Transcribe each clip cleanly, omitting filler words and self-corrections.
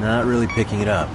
Not really picking it up.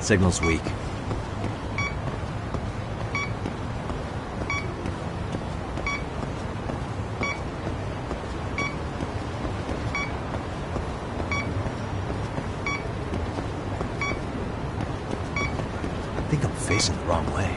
Signal's weak. I think I'm facing the wrong way.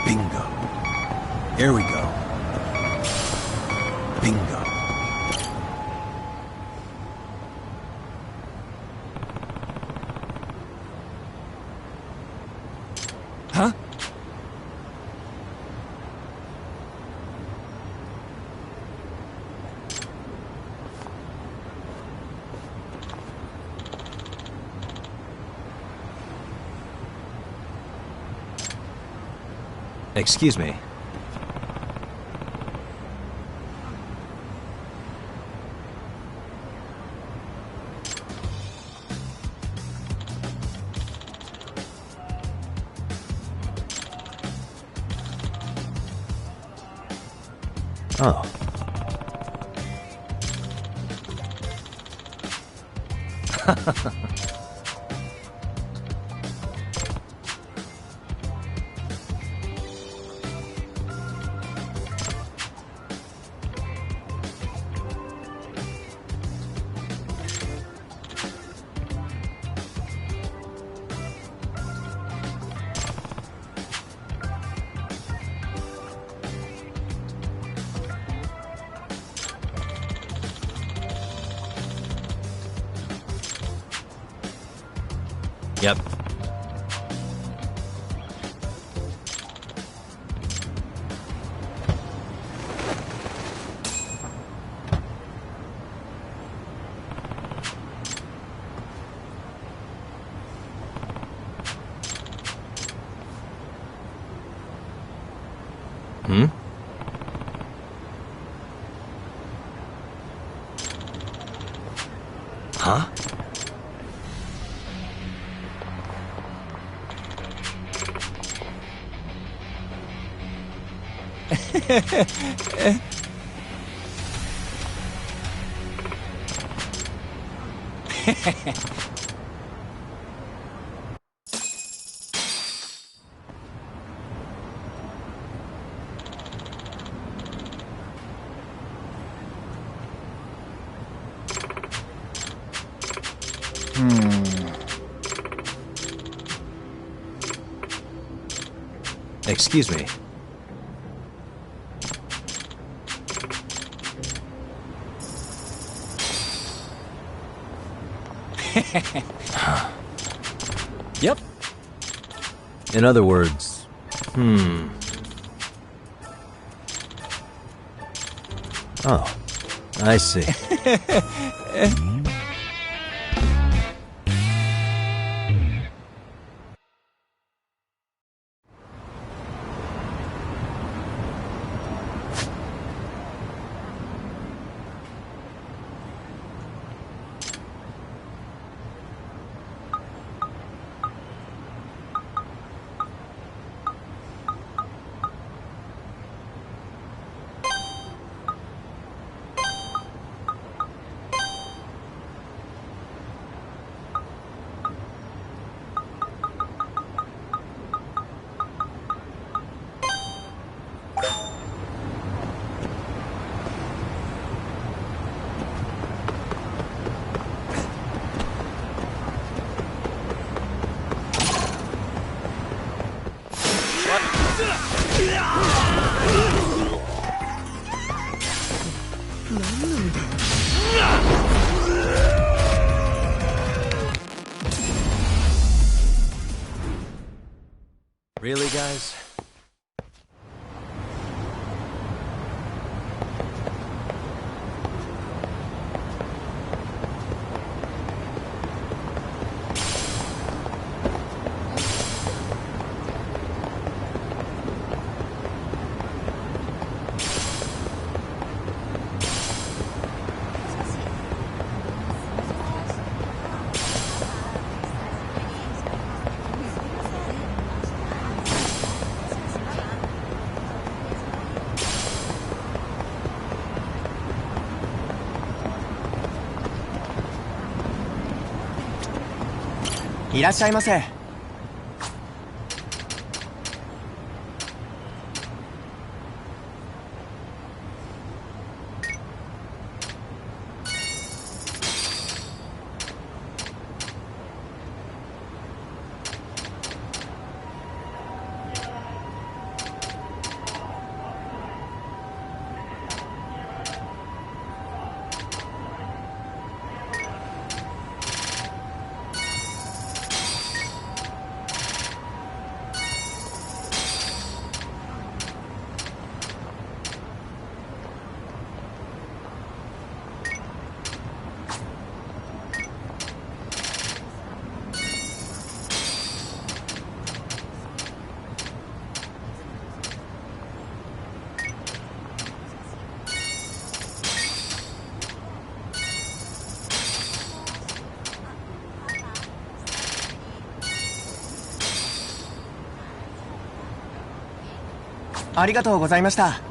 Bingo. Here we go. Bingo. Huh? Excuse me. Oh. Yep. Hmm? Huh? Excuse me. Yep. In other words, Oh, I see. Really, guys?いらっしゃいませ。ありがとうございました。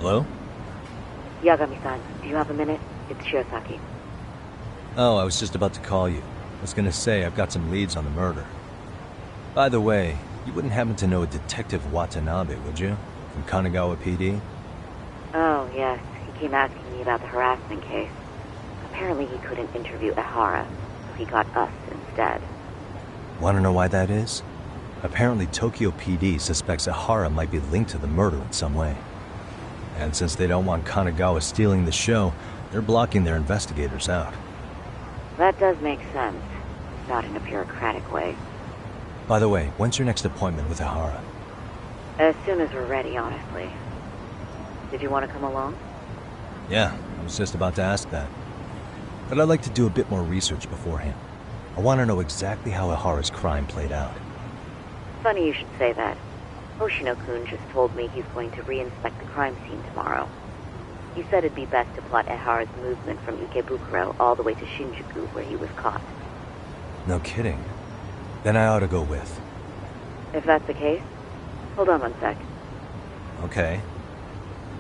Hello? Yagami-san, do you have a minute? It's Shiosaki. Oh, I was just about to call you. I was gonna say I've got some leads on the murder. By the way, you wouldn't happen to know a Detective Watanabe, would you? From Kanagawa PD? Oh, yes. He came asking me about the harassment case. Apparently he couldn't interview Ehara, so he got us instead. Want to know why that is? Apparently Tokyo PD suspects Ehara might be linked to the murder in some way. And since they don't want Kanagawa stealing the show, they're blocking their investigators out. That does make sense. Not in a bureaucratic way. By the way, when's your next appointment with Ehara? As soon as we're ready, honestly. Did you want to come along? Yeah, I was just about to ask that. But I'd like to do a bit more research beforehand. I want to know exactly how Ehara's crime played out. Funny you should say that. Hoshino-kun just told me he's going to re-inspect the crime scene tomorrow. He said it'd be best to plot Ehara's movement from Ikebukuro all the way to Shinjuku, where he was caught. No kidding. Then I ought to go with. If that's the case, hold on one sec. Okay.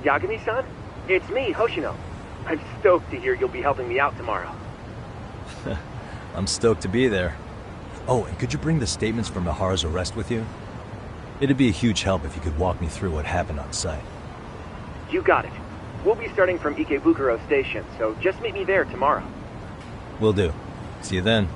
Yagami-san? It's me, Hoshino. I'm stoked to hear you'll be helping me out tomorrow. I'm stoked to be there. Oh, and could you bring the statements from Ehara's arrest with you? It'd be a huge help if you could walk me through what happened on site. You got it. We'll be starting from Ikebukuro Station, so just meet me there tomorrow. Will do. See you then.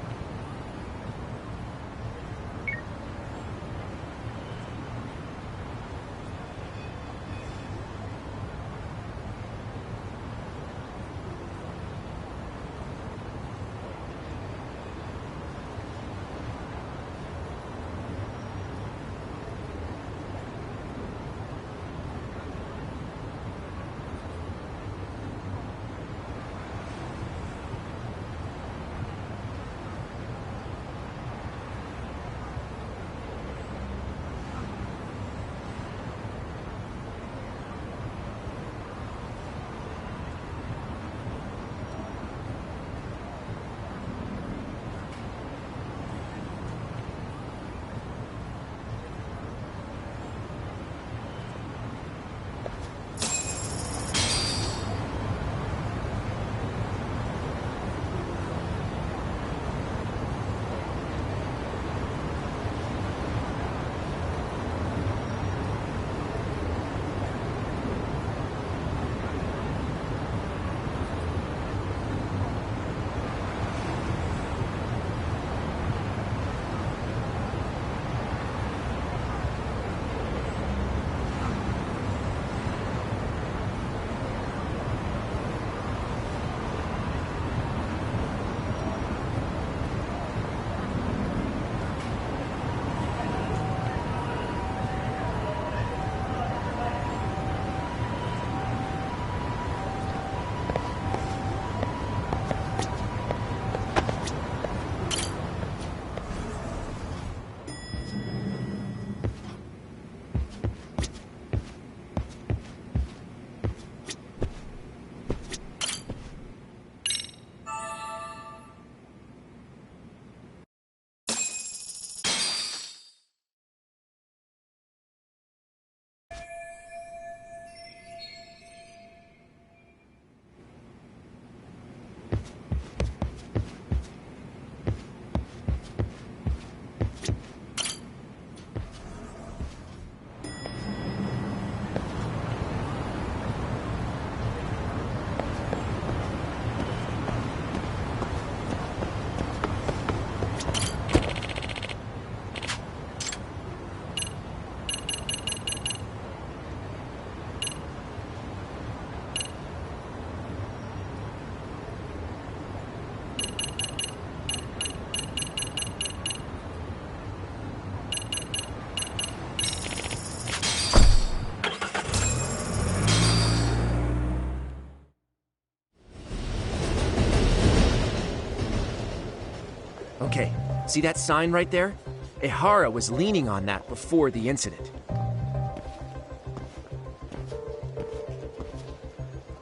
Okay, see that sign right there? Ehara was leaning on that before the incident.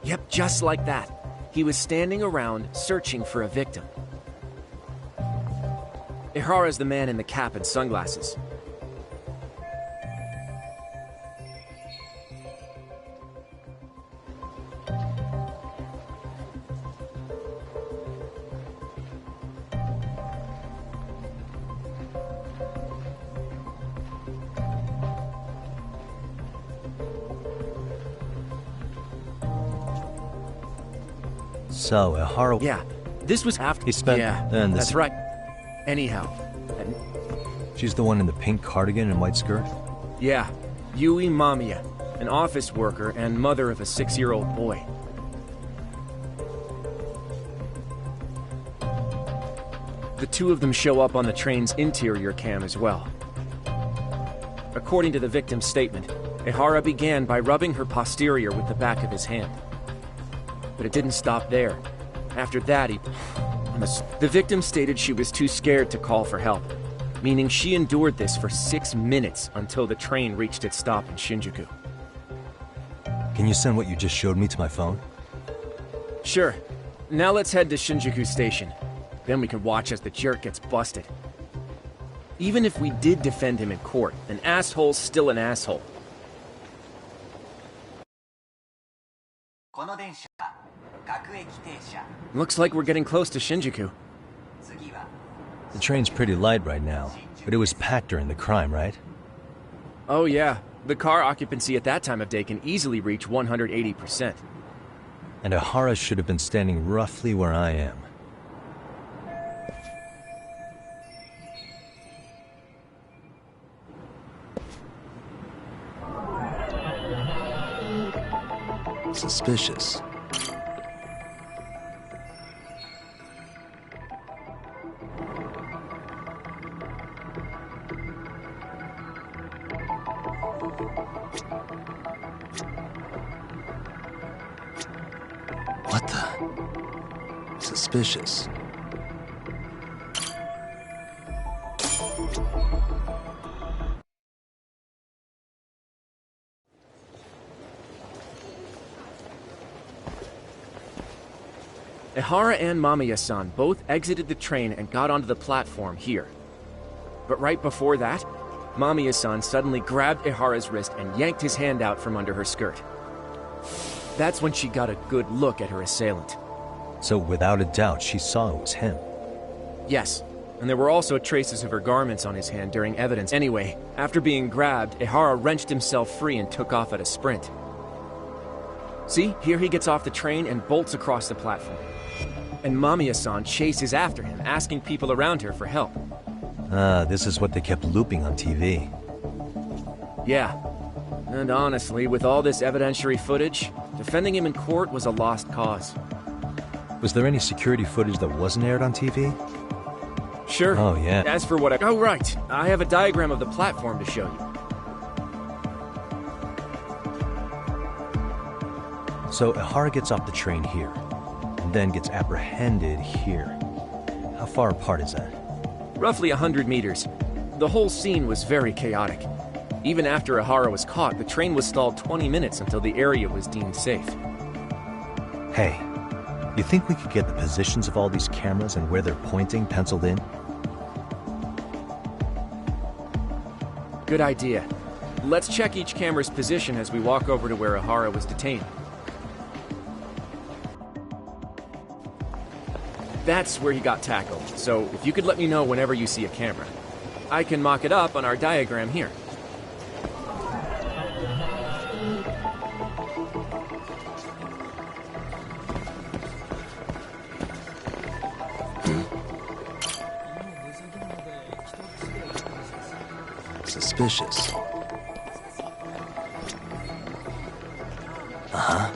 Yep, just like that. He was standing around searching for a victim. Ehara's the man in the cap and sunglasses. So, Ihara... Yeah, this was after... He spent... Yeah, and this... that's right. Anyhow... She's the one in the pink cardigan and white skirt? Yeah, Yui Mamiya, an office worker and mother of a 6-year-old boy. The two of them show up on the train's interior cam as well. According to the victim's statement, Ihara began by rubbing her posterior with the back of his hand. But it didn't stop there. After that, the victim stated she was too scared to call for help, meaning she endured this for 6 minutes until the train reached its stop in Shinjuku. Can you send what you just showed me to my phone? Sure. Now let's head to Shinjuku Station. Then we can watch as the jerk gets busted. Even if we did defend him in court, an asshole's still an asshole. Looks like we're getting close to Shinjuku. The train's pretty light right now, but it was packed during the crime, right? Oh yeah, the car occupancy at that time of day can easily reach 180%. And Ihara should have been standing roughly where I am. Suspicious. What the? Suspicious. Ihara and Mamiya-san both exited the train and got onto the platform here. But right before that, Mamiya-san suddenly grabbed Ihara's wrist and yanked his hand out from under her skirt. That's when she got a good look at her assailant. So without a doubt, she saw it was him. Yes, and there were also traces of her garments on his hand during evidence. Anyway, after being grabbed, Ihara wrenched himself free and took off at a sprint. See, here he gets off the train and bolts across the platform. And Mamiya-san chases after him, asking people around her for help. Ah, this is what they kept looping on TV. Yeah. And honestly, with all this evidentiary footage, defending him in court was a lost cause. Was there any security footage that wasn't aired on TV? Sure. Oh, yeah. As for what Oh, right. I have a diagram of the platform to show you. So Ihara gets off the train here, and then gets apprehended here. How far apart is that? Roughly 100 meters. The whole scene was very chaotic. Even after Ihara was caught, the train was stalled 20 minutes until the area was deemed safe. Hey, you think we could get the positions of all these cameras and where they're pointing penciled in? Good idea. Let's check each camera's position as we walk over to where Ihara was detained. That's where he got tackled, so if you could let me know whenever you see a camera. I can mock it up on our diagram here. Suspicious. Uh-huh.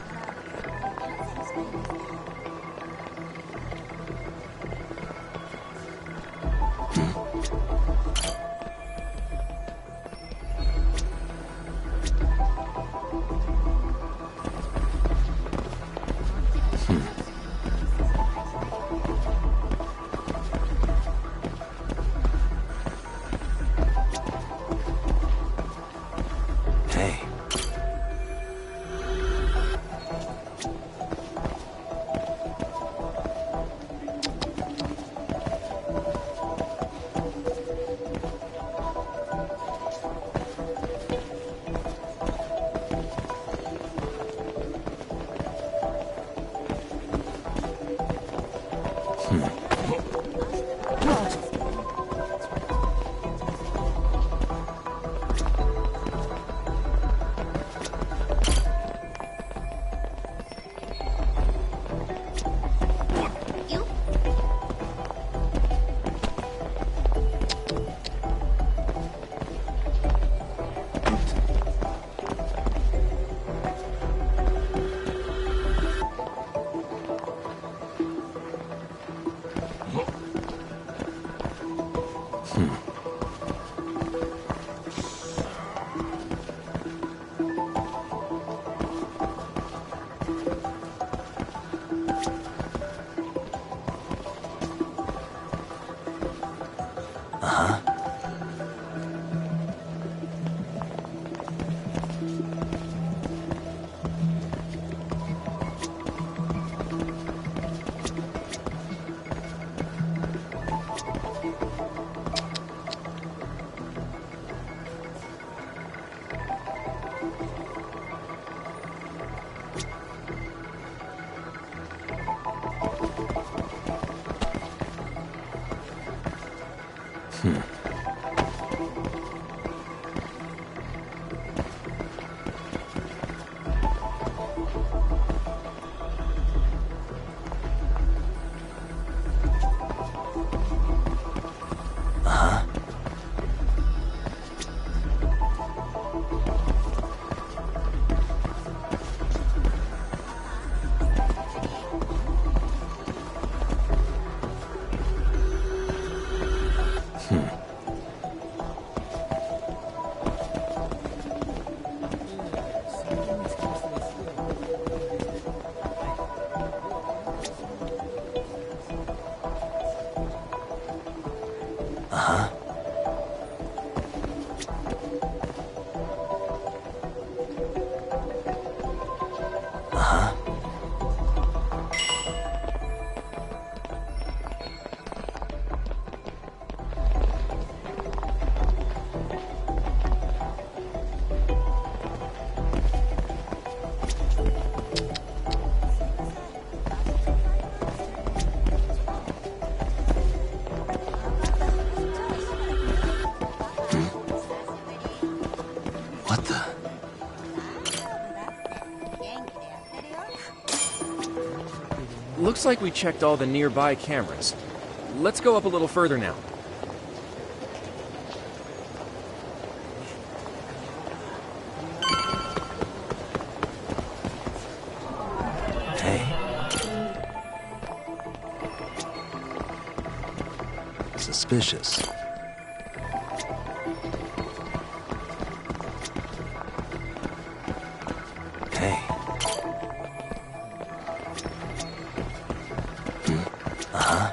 What the? Looks like we checked all the nearby cameras. Let's go up a little further now. Hey. Suspicious. Hey. Uh-huh.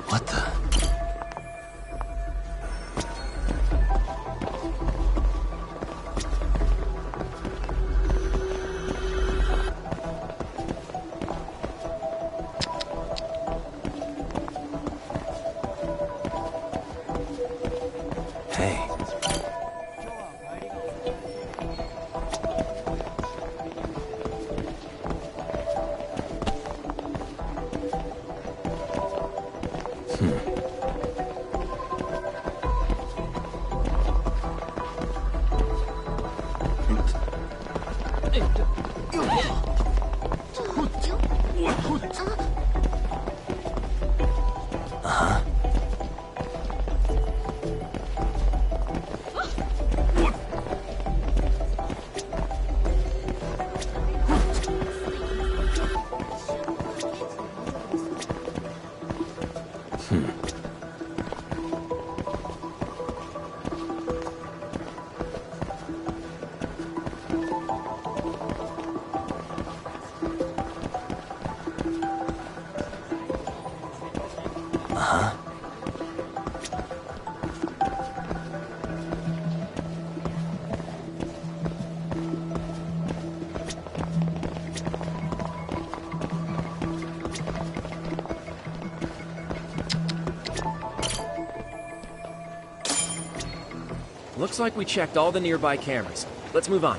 What the? Hey. Uh-huh. Uh-huh. Looks like we checked all the nearby cameras. Let's move on.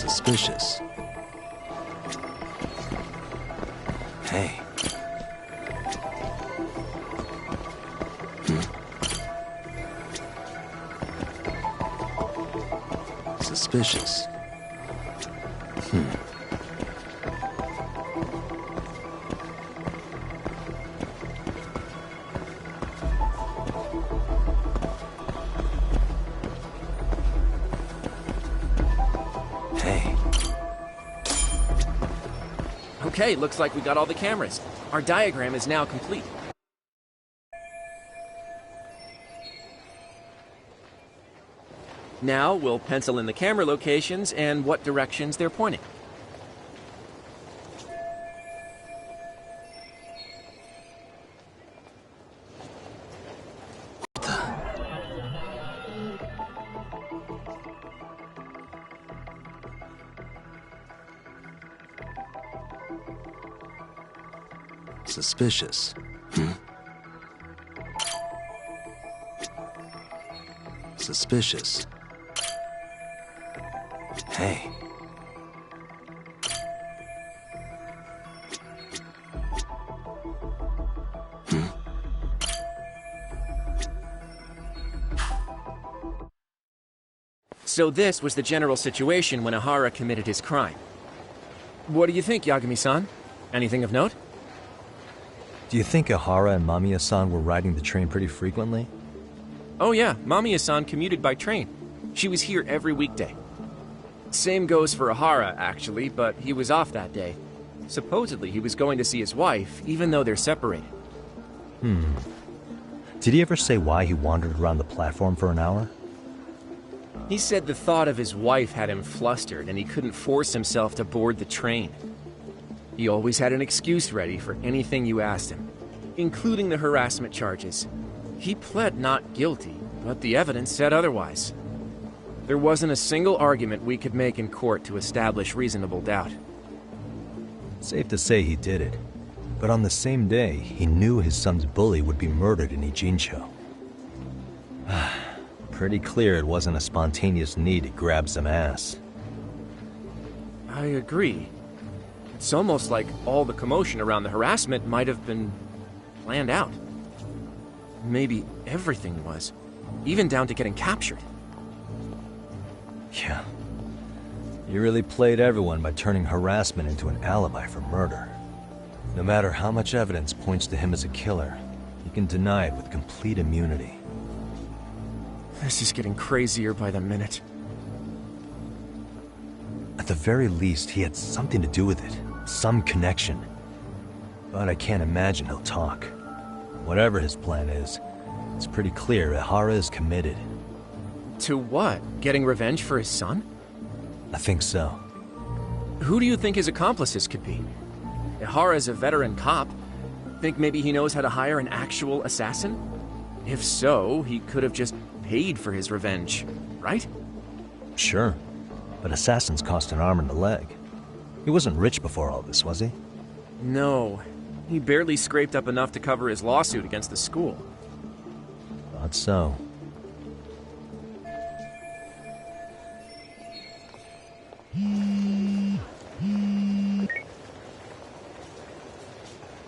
Suspicious. Hey. Suspicious. Hey. Okay, looks like we got all the cameras. Our diagram is now complete. Now we'll pencil in the camera locations and what directions they're pointing. Suspicious. Suspicious. Hey. So this was the general situation when Ihara committed his crime. What do you think, Yagami-san? Anything of note? Do you think Ihara and Mamiya-san were riding the train pretty frequently? Oh yeah, Mamiya-san commuted by train. She was here every weekday. Same goes for Ihara, actually, but he was off that day. Supposedly, he was going to see his wife, even though they're separated. Did he ever say why he wandered around the platform for an hour? He said the thought of his wife had him flustered, and he couldn't force himself to board the train. He always had an excuse ready for anything you asked him, including the harassment charges. He pled not guilty, but the evidence said otherwise. There wasn't a single argument we could make in court to establish reasonable doubt. Safe to say he did it. But on the same day, he knew his son's bully would be murdered in Ijincho. Pretty clear it wasn't a spontaneous need to grab some ass. I agree. It's almost like all the commotion around the harassment might have been planned out. Maybe everything was, even down to getting captured. Yeah. You really played everyone by turning harassment into an alibi for murder. No matter how much evidence points to him as a killer, you can deny it with complete immunity. This is getting crazier by the minute. At the very least, he had something to do with it. Some connection. But I can't imagine he'll talk. Whatever his plan is, it's pretty clear Ihara is committed. To what? Getting revenge for his son? I think so. Who do you think his accomplices could be? Ihara's a veteran cop. Think maybe he knows how to hire an actual assassin? If so, he could have just paid for his revenge, right? Sure. But assassins cost an arm and a leg. He wasn't rich before all this, was he? No. He barely scraped up enough to cover his lawsuit against the school. Thought so.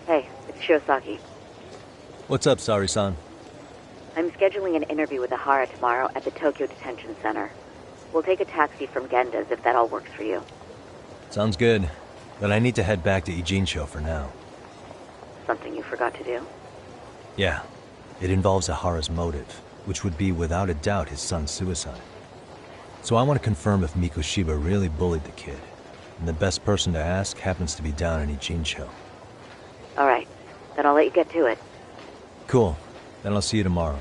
Hey, it's Shirosaki. What's up, Sari-san? I'm scheduling an interview with Ihara tomorrow at the Tokyo Detention Center. We'll take a taxi from Genda's if that all works for you. Sounds good. But I need to head back to Ijincho for now. Something you forgot to do? Yeah. It involves Ihara's motive, which would be without a doubt his son's suicide. So I want to confirm if Mikoshiba really bullied the kid. And the best person to ask happens to be down in Ijincho. All right. Then I'll let you get to it. Cool. Then I'll see you tomorrow.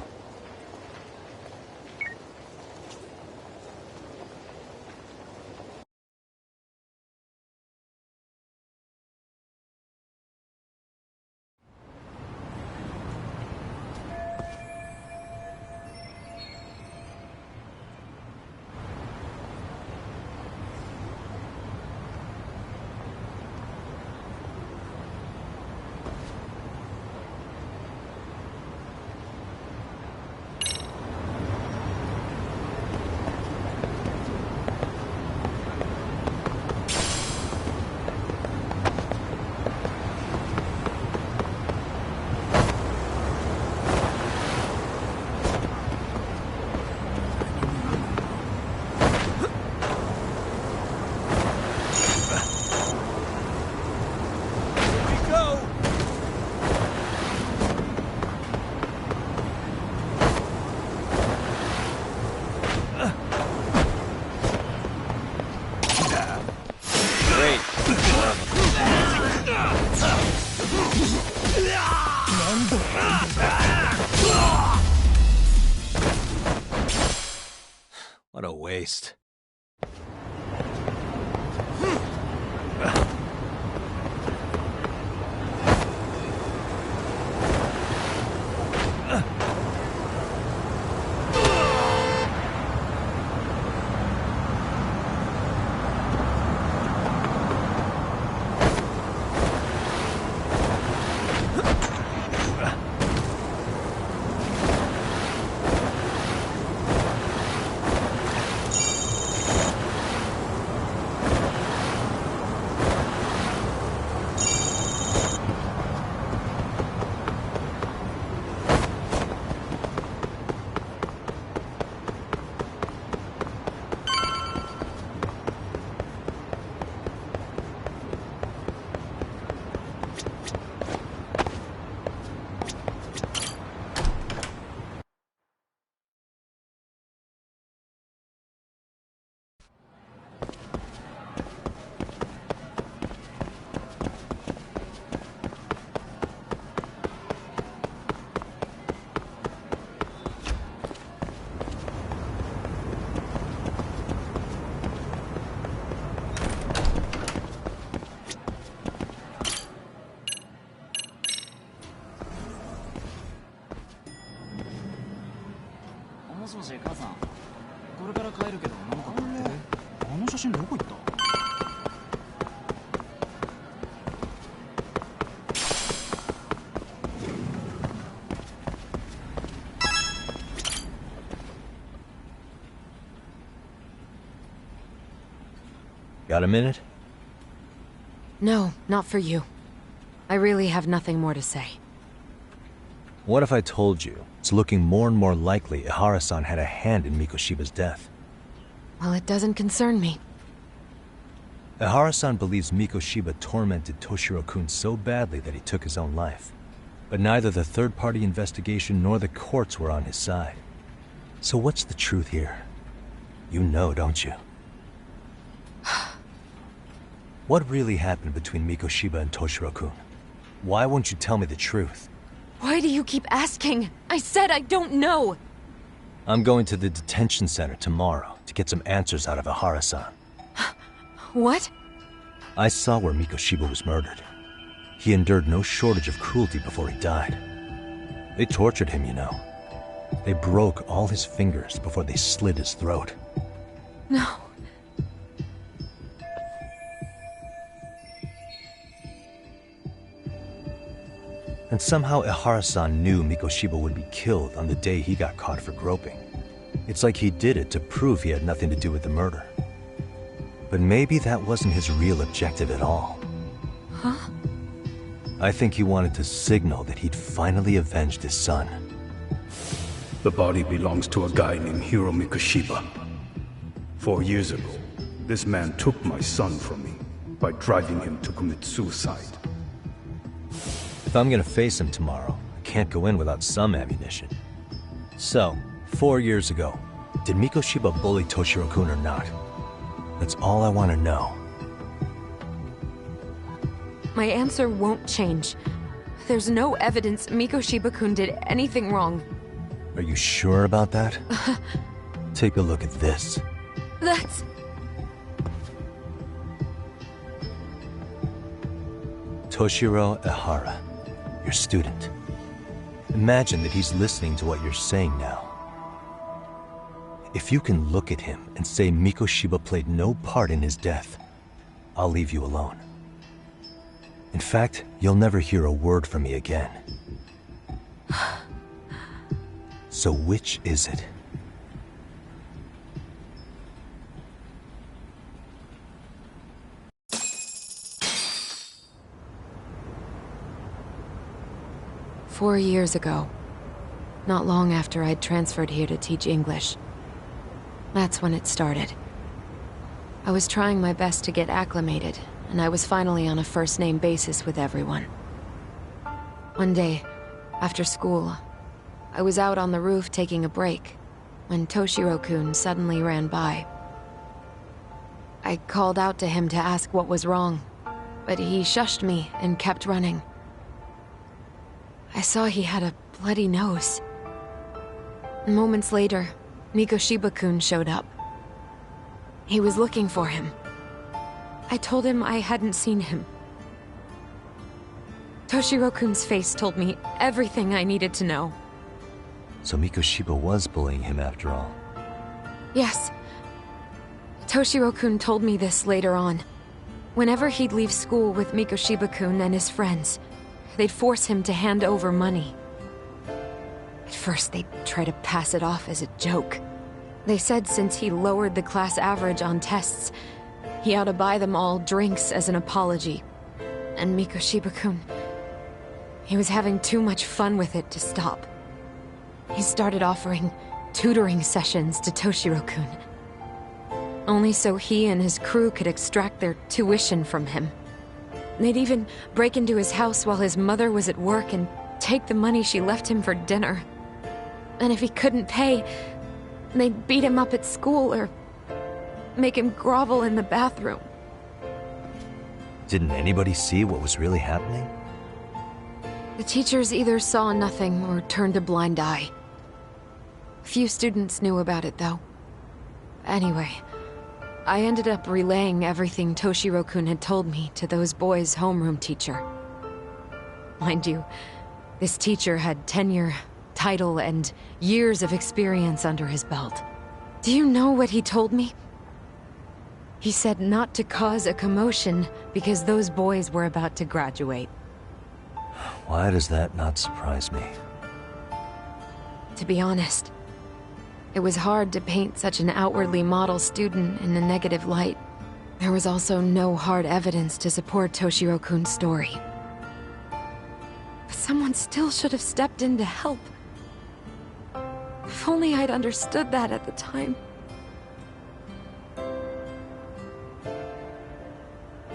What a waste. Got a minute? No, not for you. I really have nothing more to say. What if I told you it's looking more and more likely Ihara-san had a hand in Mikoshiba's death? Well, it doesn't concern me. Ihara-san believes Mikoshiba tormented Toshiro-kun so badly that he took his own life. But neither the third-party investigation nor the courts were on his side. So what's the truth here? You know, don't you? What really happened between Mikoshiba and Toshiro-kun? Why won't you tell me the truth? Why do you keep asking? I said I don't know! I'm going to the detention center tomorrow to get some answers out of Ihara-san. What? I saw where Mikoshiba was murdered. He endured no shortage of cruelty before he died. They tortured him, you know. They broke all his fingers before they slit his throat. No. And somehow Ihara-san knew Mikoshiba would be killed on the day he got caught for groping. It's like he did it to prove he had nothing to do with the murder. But maybe that wasn't his real objective at all. Huh? I think he wanted to signal that he'd finally avenged his son. The body belongs to a guy named Hiro Mikoshiba. 4 years ago, this man took my son from me by driving him to commit suicide. If I'm gonna face him tomorrow, I can't go in without some ammunition. So, 4 years ago, did Mikoshiba bully Toshiro-kun or not? That's all I want to know. My answer won't change. There's no evidence Mikoshiba-kun did anything wrong. Are you sure about that? Take a look at this. That's... Toshiro Ihara, your student. Imagine that he's listening to what you're saying now. If you can look at him and say Mikoshiba played no part in his death, I'll leave you alone. In fact, you'll never hear a word from me again. So which is it? "4 years ago, not long after I'd transferred here to teach English. That's when it started. I was trying my best to get acclimated, and I was finally on a first-name basis with everyone. One day, after school, I was out on the roof taking a break, when Toshiro-kun suddenly ran by. I called out to him to ask what was wrong, but he shushed me and kept running. I saw he had a bloody nose. Moments later, Mikoshiba-kun showed up. He was looking for him. I told him I hadn't seen him. Toshiro-kun's face told me everything I needed to know. So Mikoshiba was bullying him after all. Yes. Toshiro-kun told me this later on. Whenever he'd leave school with Mikoshiba-kun and his friends, they'd force him to hand over money. At first, they'd try to pass it off as a joke. They said since he lowered the class average on tests, he ought to buy them all drinks as an apology. And Mikoshiba-kun, he was having too much fun with it to stop. He started offering tutoring sessions to Toshiro-kun. Only so he and his crew could extract their tuition from him. They'd even break into his house while his mother was at work and take the money she left him for dinner. And if he couldn't pay, they'd beat him up at school or make him grovel in the bathroom. Didn't anybody see what was really happening? The teachers either saw nothing or turned a blind eye. Few students knew about it, though. Anyway, I ended up relaying everything Toshiro-kun had told me to those boys' homeroom teacher. Mind you, this teacher had tenure, title, and years of experience under his belt. Do you know what he told me? He said not to cause a commotion because those boys were about to graduate. Why does that not surprise me? To be honest, it was hard to paint such an outwardly model student in a negative light. There was also no hard evidence to support Toshiro-kun's story. But someone still should have stepped in to help. If only I'd understood that at the time.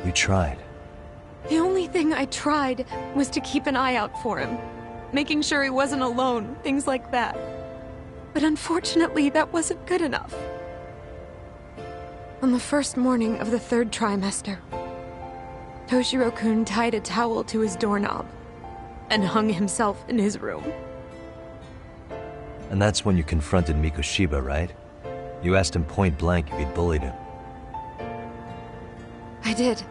You tried. The only thing I tried was to keep an eye out for him, making sure he wasn't alone, things like that. But unfortunately, that wasn't good enough. On the first morning of the third trimester, Toshiro-kun tied a towel to his doorknob and hung himself in his room. And that's when you confronted Mikoshiba, right? You asked him point blank if he'd bullied him. I did.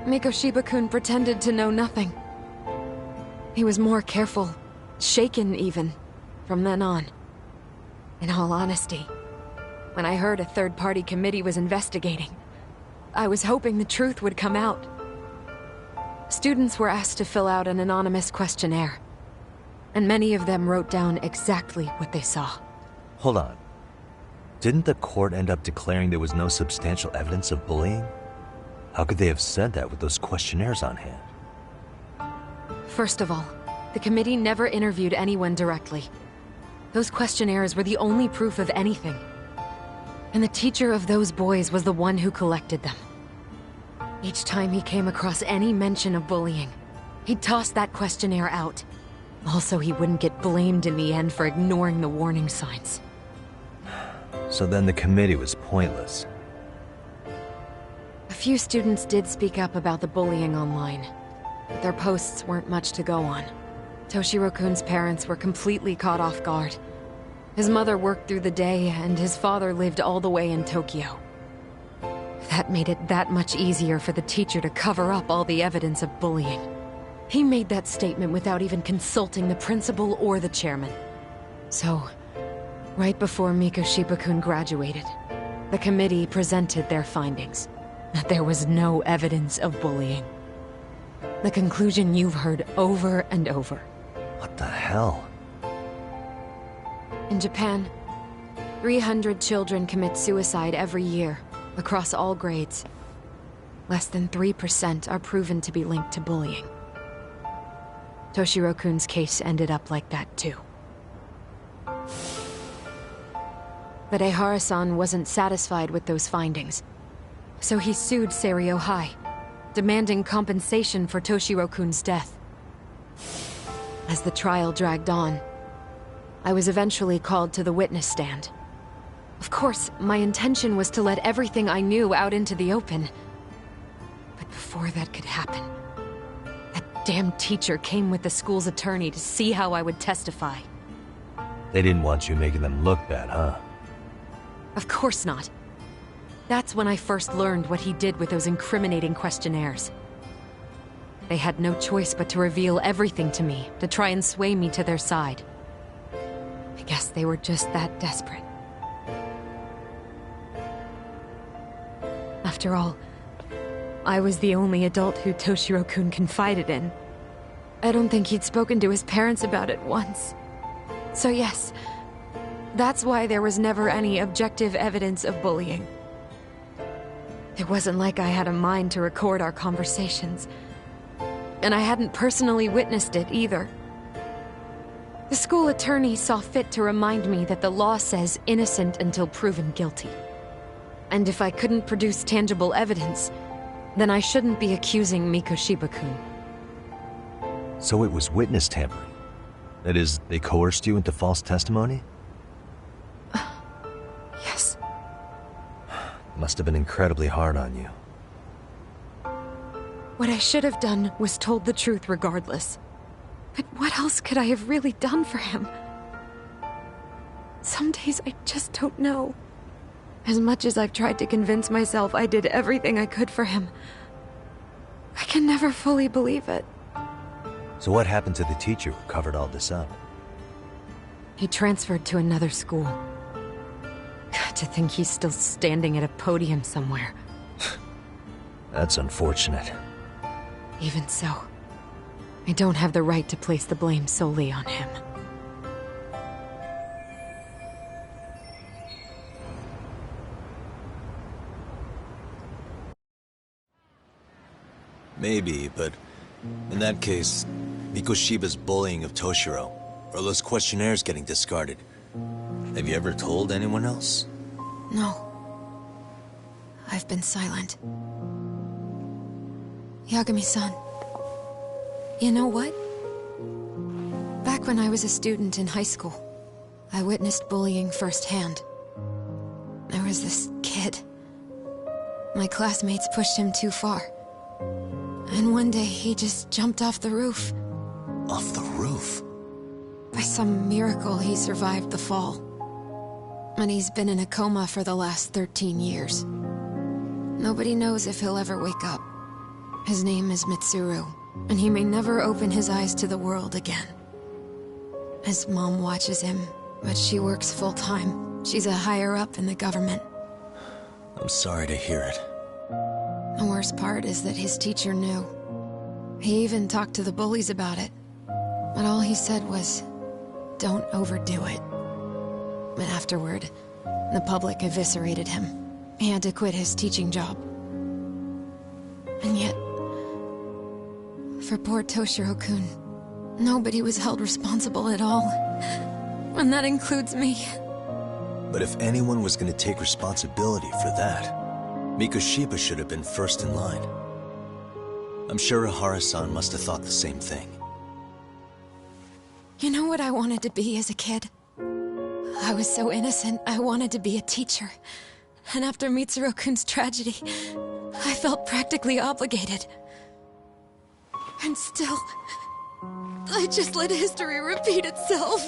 Mikoshiba-kun pretended to know nothing. He was more careful, shaken even, from then on. In all honesty, when I heard a third-party committee was investigating, I was hoping the truth would come out. Students were asked to fill out an anonymous questionnaire, and many of them wrote down exactly what they saw. Hold on. Didn't the court end up declaring there was no substantial evidence of bullying? How could they have said that with those questionnaires on hand? First of all, the committee never interviewed anyone directly. Those questionnaires were the only proof of anything. And the teacher of those boys was the one who collected them. Each time he came across any mention of bullying, he'd toss that questionnaire out. Also, he wouldn't get blamed in the end for ignoring the warning signs. So then the committee was pointless. A few students did speak up about the bullying online, but their posts weren't much to go on. Toshiro-kun's parents were completely caught off guard. His mother worked through the day, and his father lived all the way in Tokyo. That made it that much easier for the teacher to cover up all the evidence of bullying. He made that statement without even consulting the principal or the chairman. So, right before Mikoshiba-kun graduated, the committee presented their findings. That there was no evidence of bullying. The conclusion you've heard over and over. What the hell? In Japan, 300 children commit suicide every year, across all grades. Less than 3% are proven to be linked to bullying. Toshiro-kun's case ended up like that too. But Ehara-san wasn't satisfied with those findings. So he sued Seiryo High, demanding compensation for Toshiro-kun's death. As the trial dragged on, I was eventually called to the witness stand. Of course, my intention was to let everything I knew out into the open. But before that could happen, that damn teacher came with the school's attorney to see how I would testify. They didn't want you making them look bad, huh? Of course not. That's when I first learned what he did with those incriminating questionnaires. They had no choice but to reveal everything to me, to try and sway me to their side. I guess they were just that desperate. After all, I was the only adult who Toshiro-kun confided in. I don't think he'd spoken to his parents about it once. So yes, that's why there was never any objective evidence of bullying. It wasn't like I had a mind to record our conversations. And I hadn't personally witnessed it either. The school attorney saw fit to remind me that the law says innocent until proven guilty. And if I couldn't produce tangible evidence, then I shouldn't be accusing Mikoshiba-kun. So it was witness tampering. That is, they coerced you into false testimony? Yes. Must have been incredibly hard on you. What I should have done was told the truth regardless. But what else could I have really done for him? Some days I just don't know. As much as I've tried to convince myself I did everything I could for him, I can never fully believe it. So what happened to the teacher who covered all this up? He transferred to another school. God, to think he's still standing at a podium somewhere. That's unfortunate. Even so, I don't have the right to place the blame solely on him. Maybe, but in that case, Mikoshiba's bullying of Toshiro, or those questionnaires getting discarded. Have you ever told anyone else? No. I've been silent. Yagami-san, you know what? Back when I was a student in high school, I witnessed bullying firsthand. There was this kid. My classmates pushed him too far. And one day he just jumped off the roof. Off the roof? By some miracle, he survived the fall. And he's been in a coma for the last 13 years. Nobody knows if he'll ever wake up. His name is Mitsuru, and he may never open his eyes to the world again. His mom watches him, but she works full-time. She's a higher-up in the government. I'm sorry to hear it. The worst part is that his teacher knew. He even talked to the bullies about it. But all he said was, don't overdo it. But afterward, the public eviscerated him. He had to quit his teaching job. And yet, for poor Toshiro-kun, nobody was held responsible at all. And that includes me. But if anyone was going to take responsibility for that, Mikoshiba should have been first in line. I'm sure Ihara-san must have thought the same thing. You know what I wanted to be as a kid? I was so innocent, I wanted to be a teacher. And after Mitsuru-kun's tragedy, I felt practically obligated. And still, I just let history repeat itself.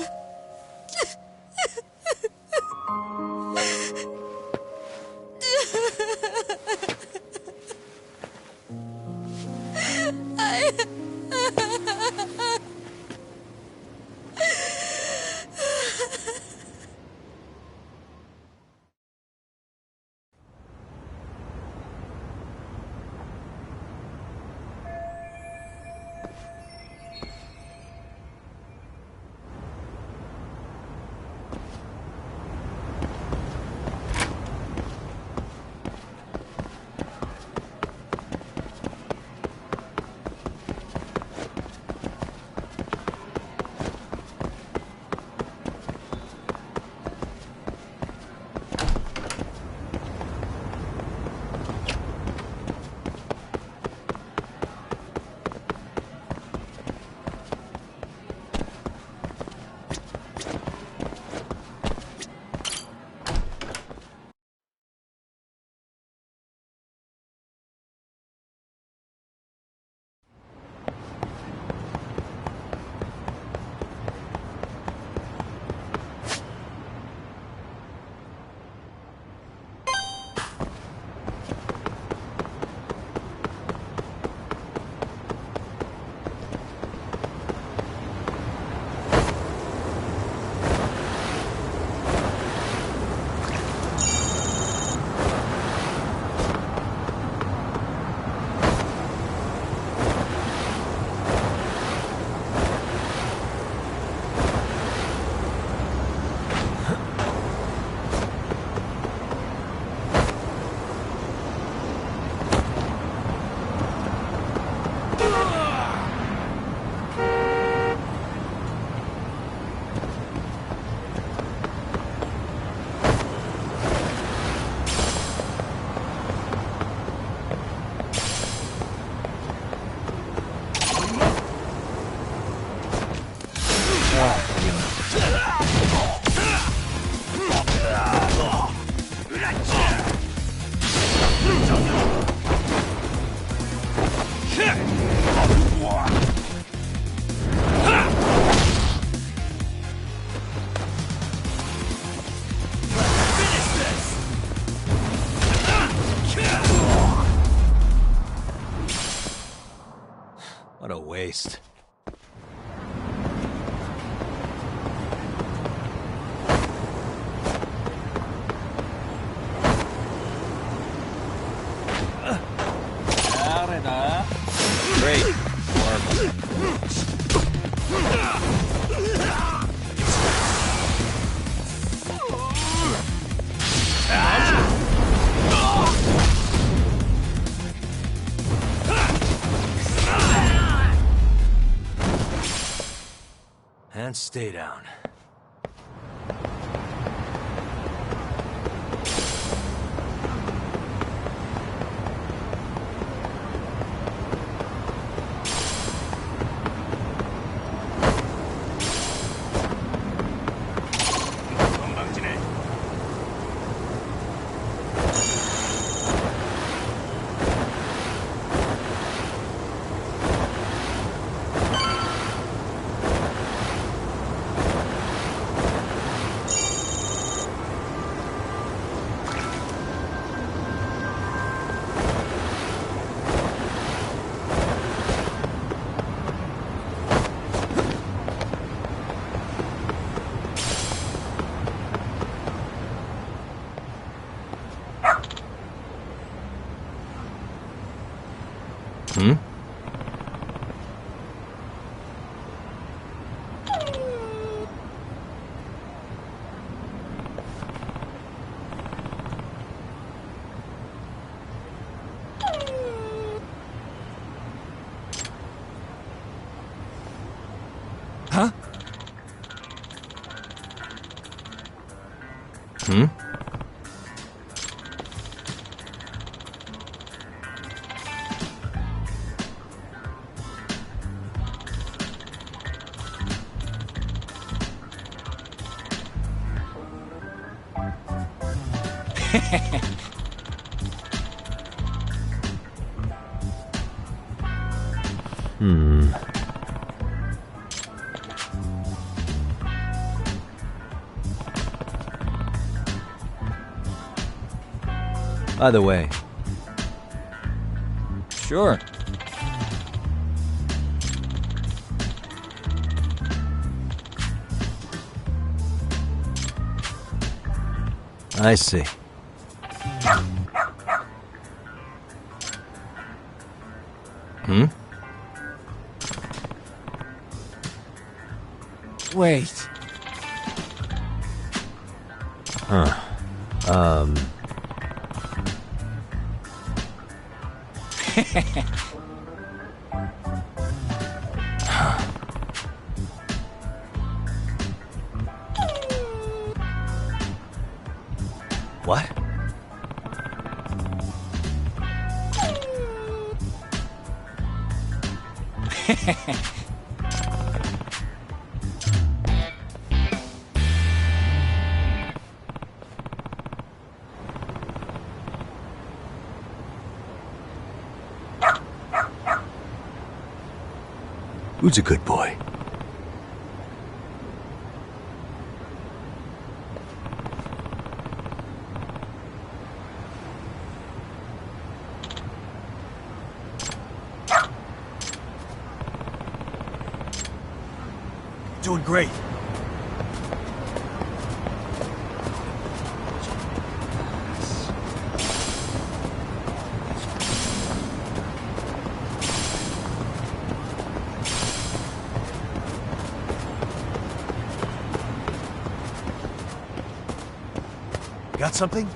waste. Great. Warm. And stay down. Hmm? Huh? Hmm? Hmm. By the way, Sure. I see. Hmm? Wait. Huh. What? Who's a good boy? Doing great. Got something?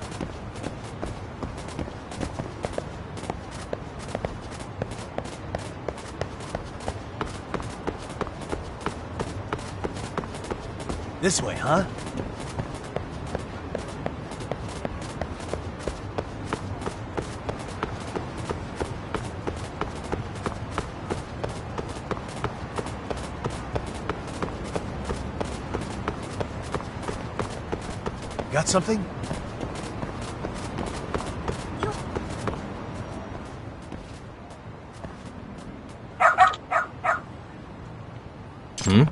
This way, huh? Got something? Hmm?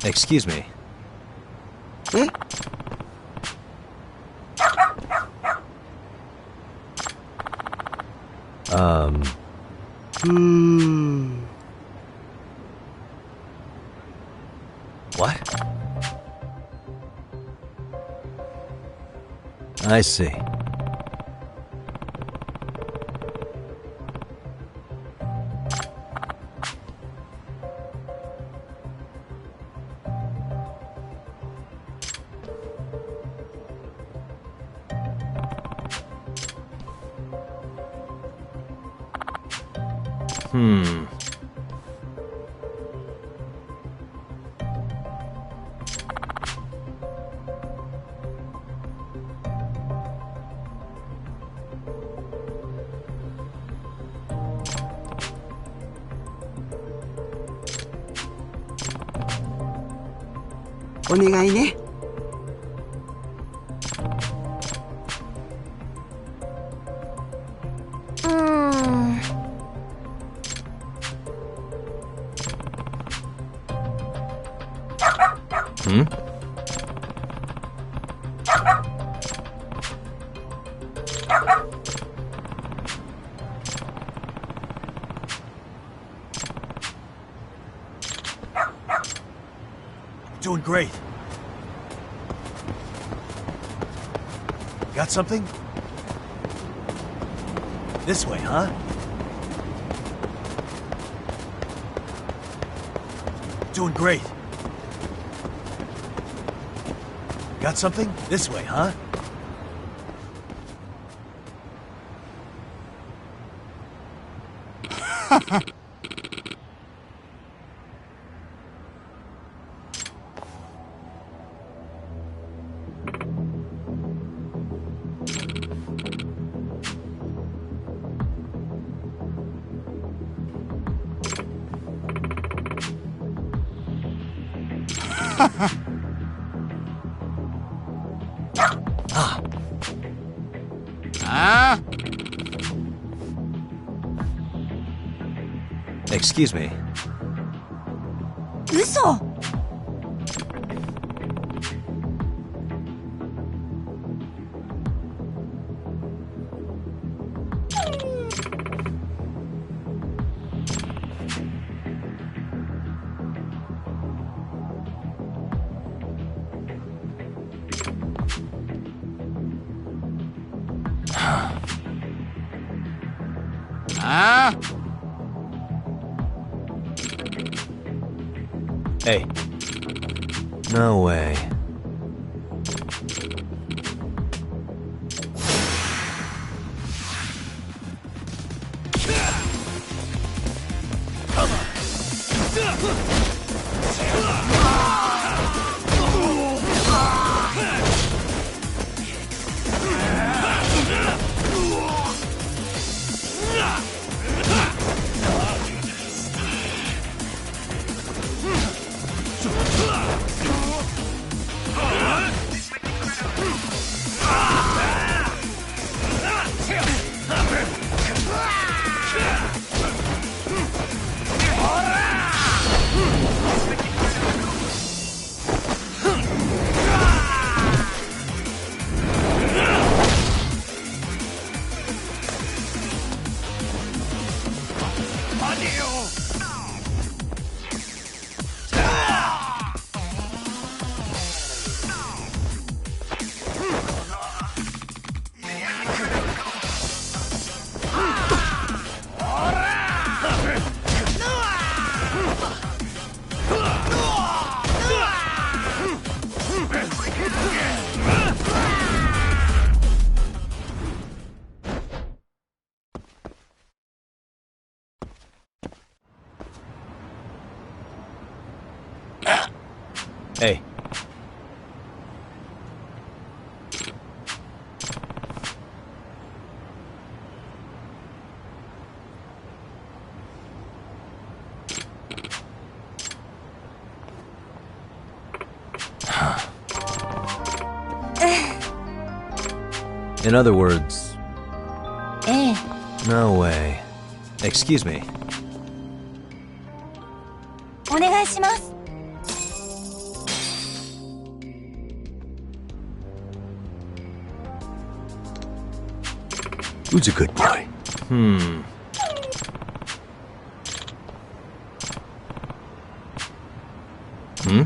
Excuse me. What? I see. Hmm. Hmm? Doing great. Got something? This way, huh? Doing great. Got something? This way, huh? Excuse me. 嘘。Hey. No way. Hey. In other words... No way. Excuse me. お願いします。 Who's a good boy? Hmm?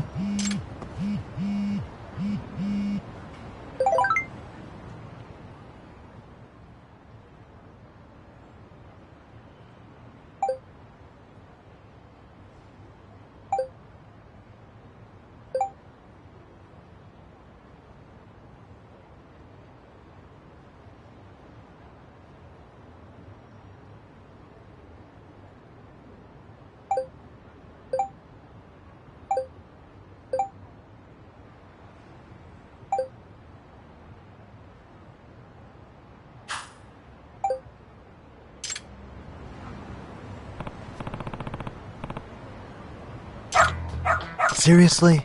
Seriously?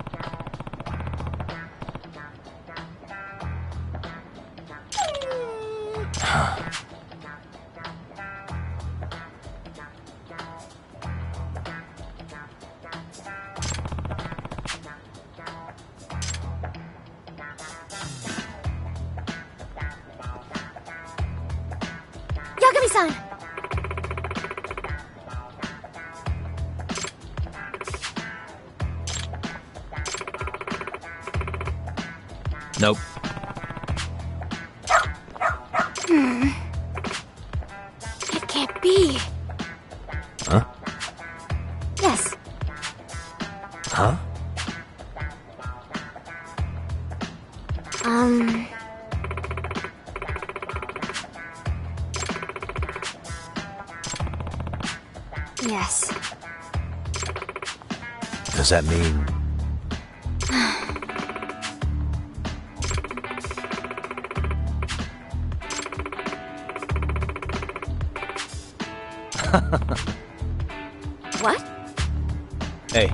Yagami-san! Nope. It can't be. Huh? Yes. Huh? Yes. Does that mean... What? Hey.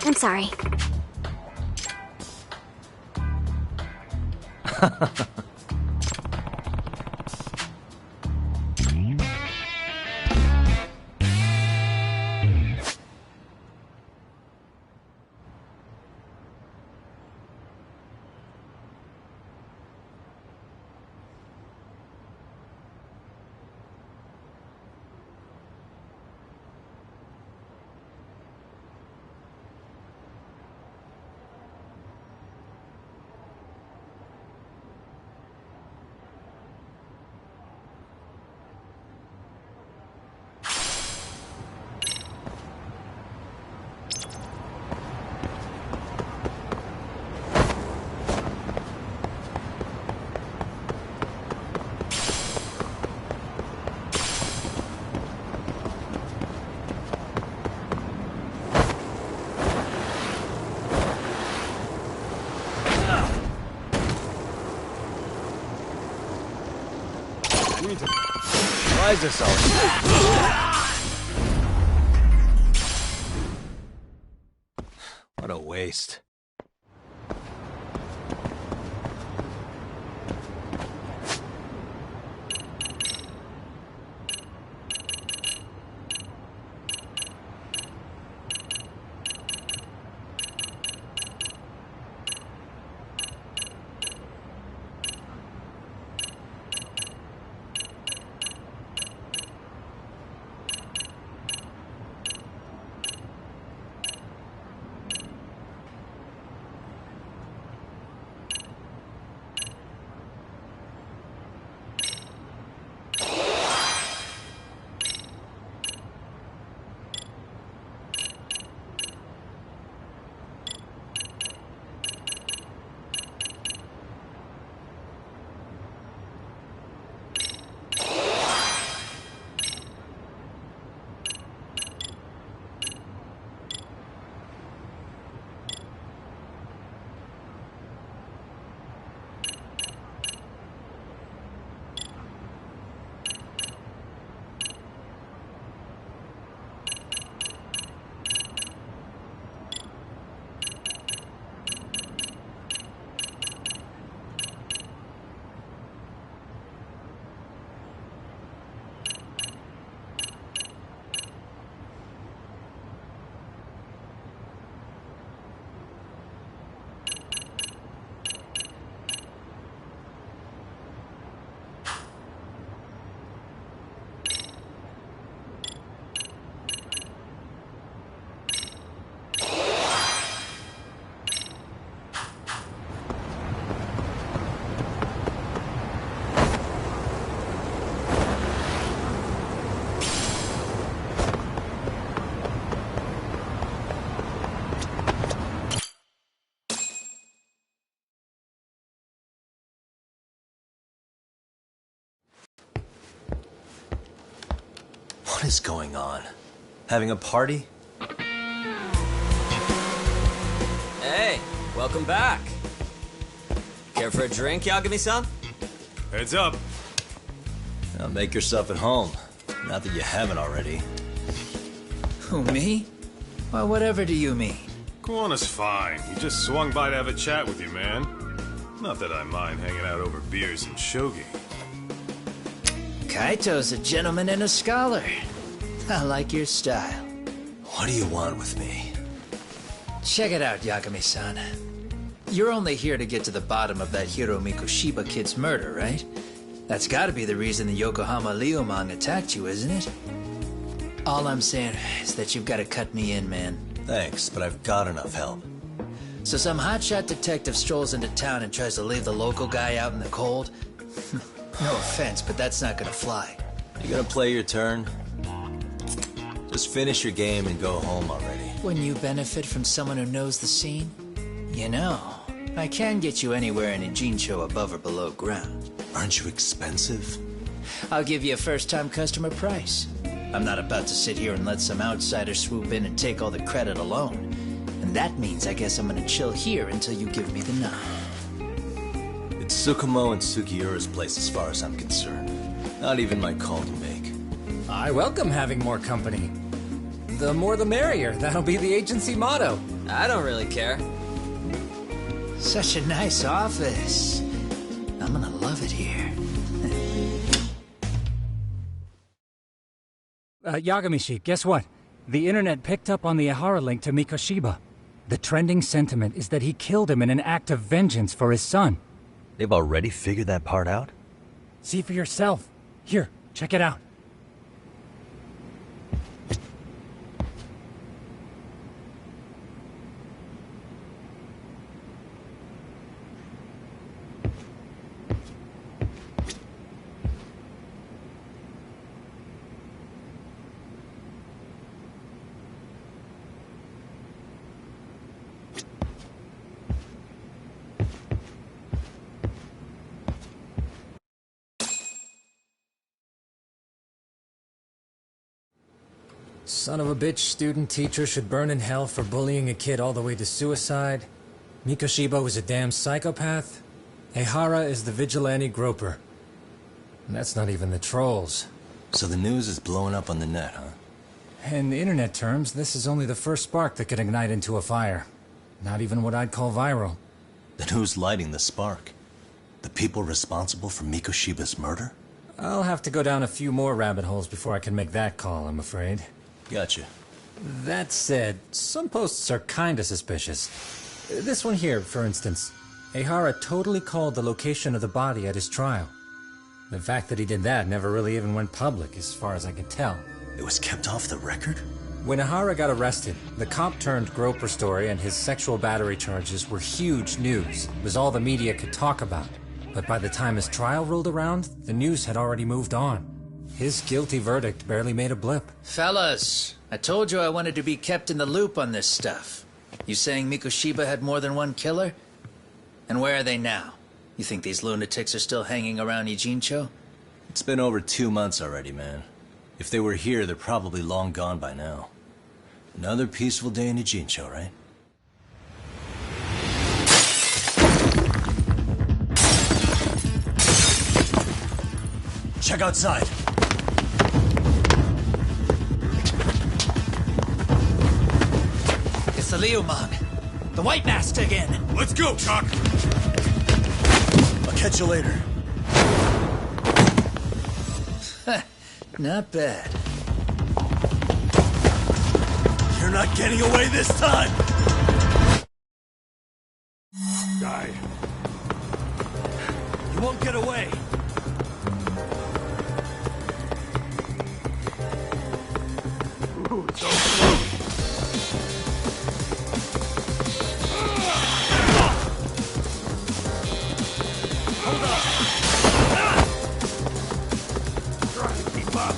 I'm sorry. Why is this all... What a waste. What is going on? Having a party? Hey, welcome back. Care for a drink, Yagami-san? Heads up. Now make yourself at home. Not that you haven't already. Who, me? Well, whatever do you mean? Koana's fine. He just swung by to have a chat with you, man. Not that I mind hanging out over beers and shogi. Kaito's a gentleman and a scholar. I like your style. What do you want with me? Check it out, Yagami-san. You're only here to get to the bottom of that Hiro Mikoshiba kid's murder, right? That's gotta be the reason the Yokohama Liumang attacked you, isn't it? All I'm saying is that you've gotta cut me in, man. Thanks, but I've got enough help. So some hotshot detective strolls into town and tries to leave the local guy out in the cold? No offense, but that's not gonna fly. You gonna play your turn? Just finish your game and go home already. When you benefit from someone who knows the scene? You know, I can get you anywhere in a Jincho above or below ground. Aren't you expensive? I'll give you a first-time customer price. I'm not about to sit here and let some outsider swoop in and take all the credit alone. And that means I guess I'm gonna chill here until you give me the nod. It's Tsukumo and Sugiura's place as far as I'm concerned. Not even my call to make. I welcome having more company. The more the merrier. That'll be the agency motto. I don't really care. Such a nice office. I'm gonna love it here. Yagamishi, guess what? The internet picked up on the Ihara link to Mikoshiba. The trending sentiment is that he killed him in an act of vengeance for his son. They've already figured that part out? See for yourself. Here, check it out. Son of a bitch student teacher should burn in hell for bullying a kid all the way to suicide. Mikoshiba was a damn psychopath. Ehara is the vigilante groper. And that's not even the trolls. So the news is blowing up on the net, huh? In internet terms, this is only the first spark that could ignite into a fire. Not even what I'd call viral. Then who's lighting the spark? The people responsible for Mikoshiba's murder? I'll have to go down a few more rabbit holes before I can make that call, I'm afraid. Gotcha. That said, some posts are kinda suspicious. This one here, for instance. Ehara totally called the location of the body at his trial. The fact that he did that never really even went public, as far as I can tell. It was kept off the record? When Ehara got arrested, the cop-turned-groper story and his sexual battery charges were huge news. It was all the media could talk about. But by the time his trial rolled around, the news had already moved on. His guilty verdict barely made a blip. Fellas, I told you I wanted to be kept in the loop on this stuff. You saying Mikoshiba had more than one killer? And where are they now? You think these lunatics are still hanging around Ijincho? It's been over 2 months already, man. If they were here, they're probably long gone by now. Another peaceful day in Ijincho, right? Check outside. It's the Liumang. The White Mask again. Let's go, Chuck! I'll catch you later. Not bad. You're not getting away this time! Die. You won't get away! Ooh, so close. Hold up! Try to keep up.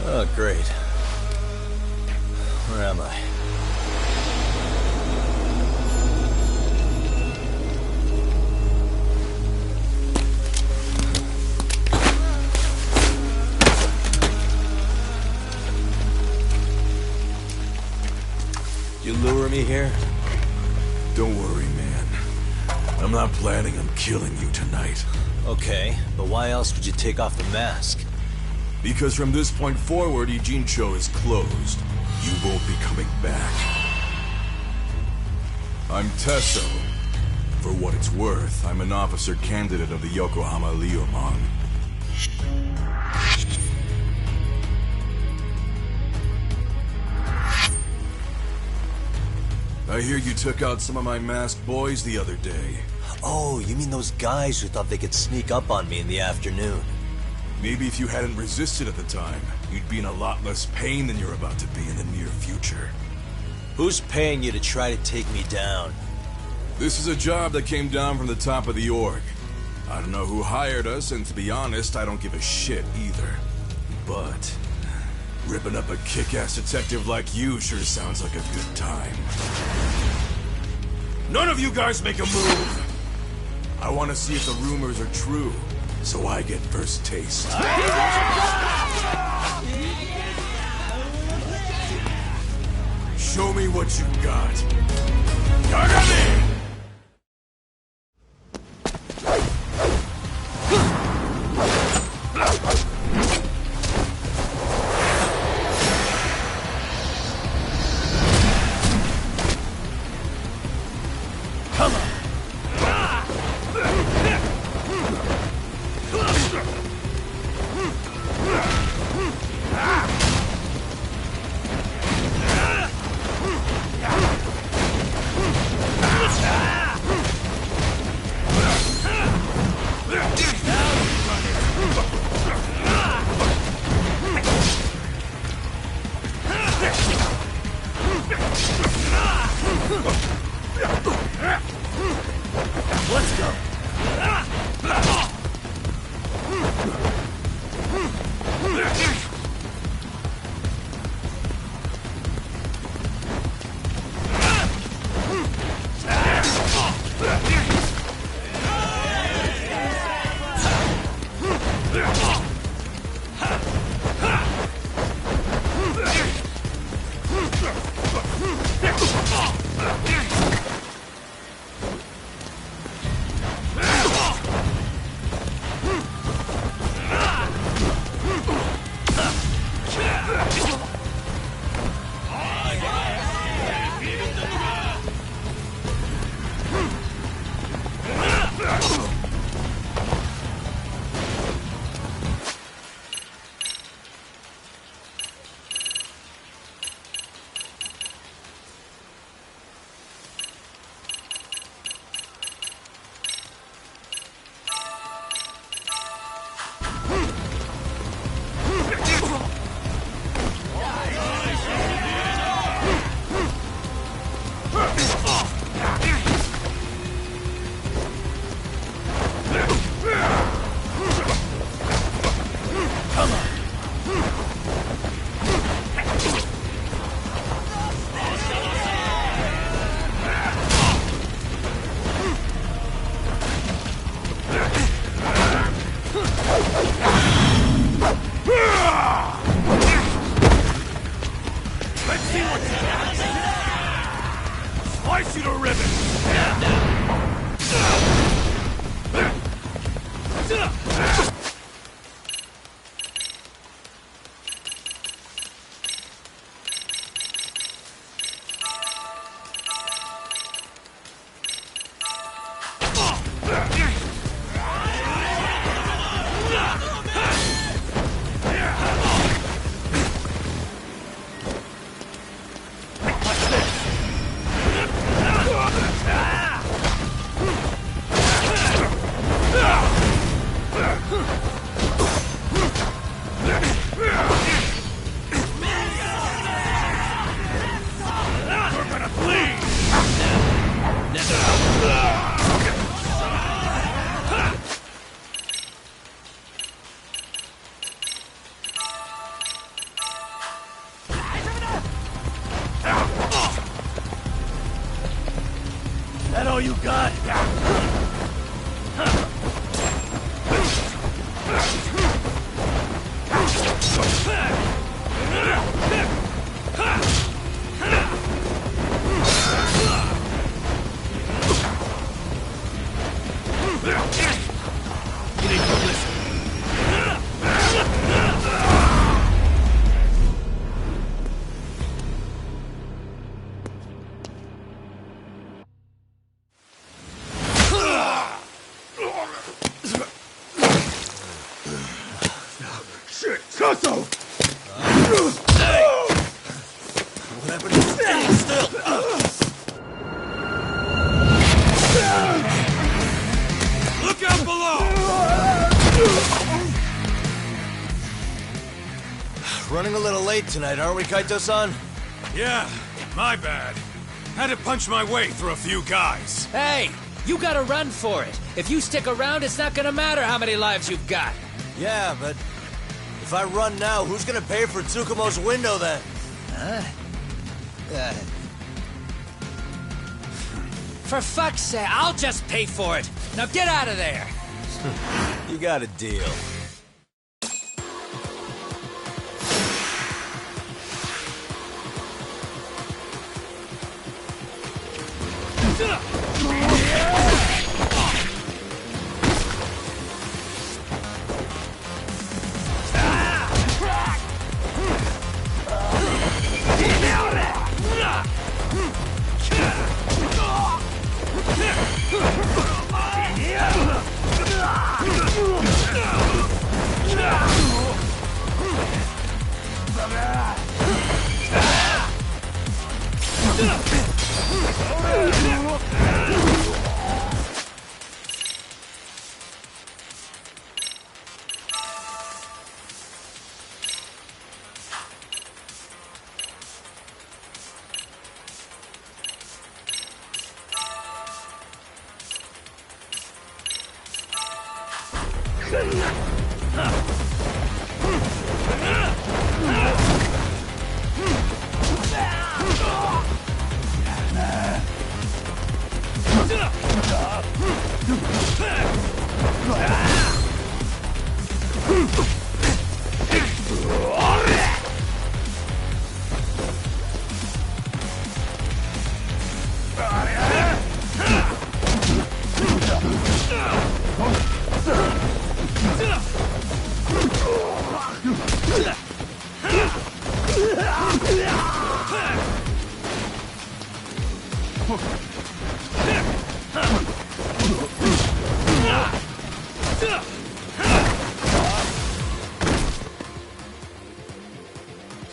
Oh, great. Where am I? You lure me here? Don't worry, man. I'm not planning on killing you tonight. Okay, but why else would you take off the mask? Because from this point forward, Ijincho is closed. You won't be coming back. I'm Tesso. For what it's worth, I'm an officer candidate of the Yokohama Liumang. I hear you took out some of my masked boys the other day. Oh, you mean those guys who thought they could sneak up on me in the afternoon? Maybe if you hadn't resisted at the time, you'd be in a lot less pain than you're about to be in the near future. Who's paying you to try to take me down? This is a job that came down from the top of the org. I don't know who hired us, and to be honest, I don't give a shit either. But ripping up a kick-ass detective like you sure sounds like a good time. None of you guys make a move! I want to see if the rumors are true, so I get first taste. Show me what you got. Yagami! Let's go. slice you to ribbons! That all you got? You need to listen. Shit, Sasso! What happened to standing still? Look out below! Running a little late tonight, aren't we, Kaito-san? Yeah, my bad. Had to punch my way through a few guys. Hey, you gotta run for it. If you stick around, it's not gonna matter how many lives you've got. Yeah, but if I run now, who's gonna pay for Tsukumo's window then? Huh? For fuck's sake, I'll just pay for it. Now get out of there. You got a deal.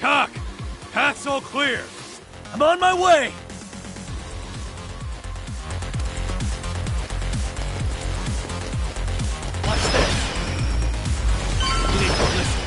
Talk! Path's all clear. I'm on my way! Watch this. You need to listen.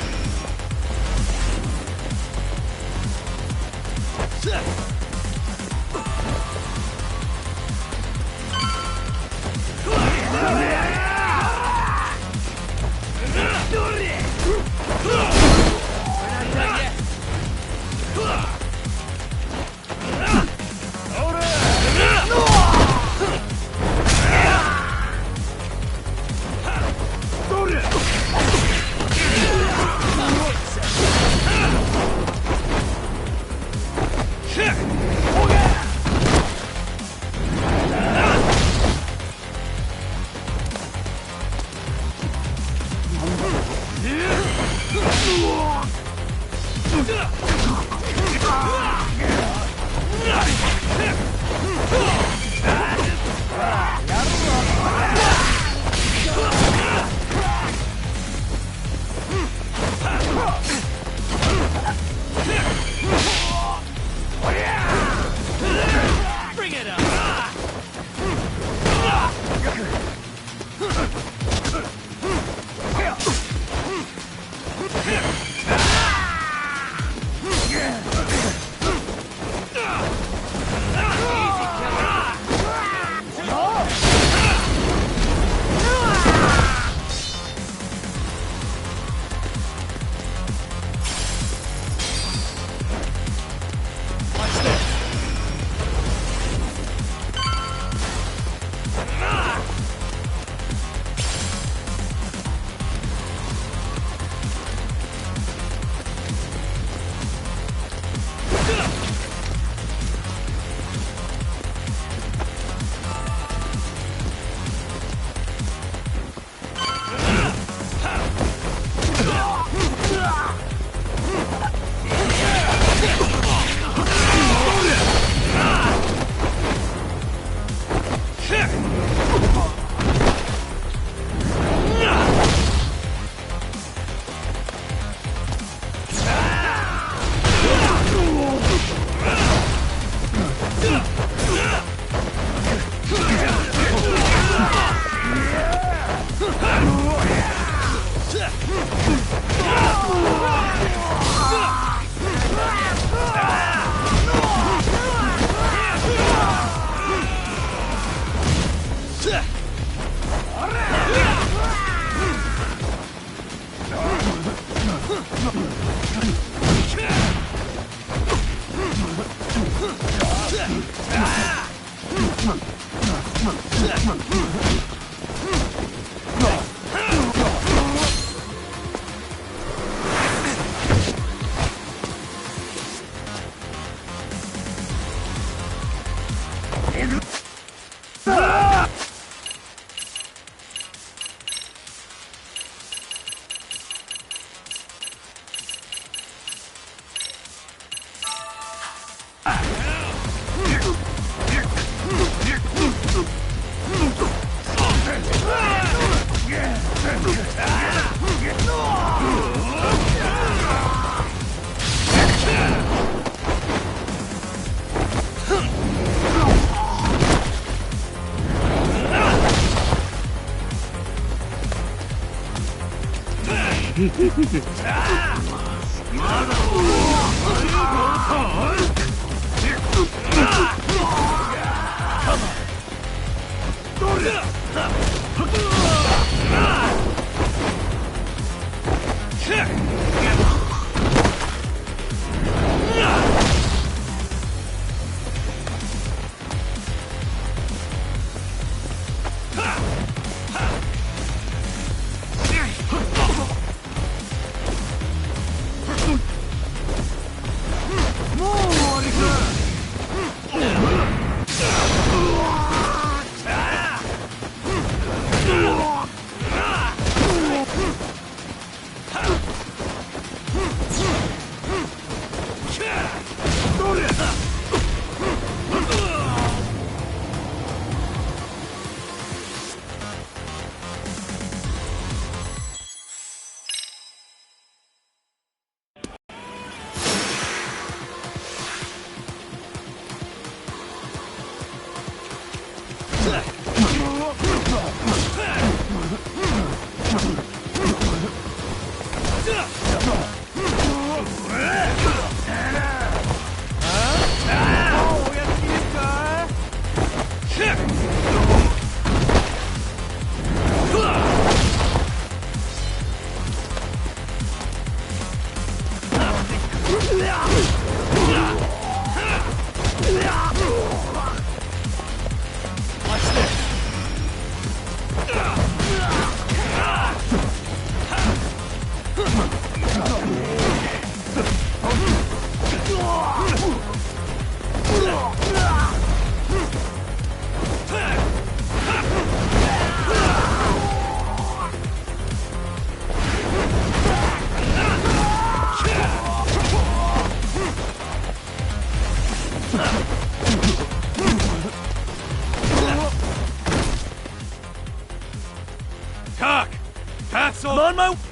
I'm on my...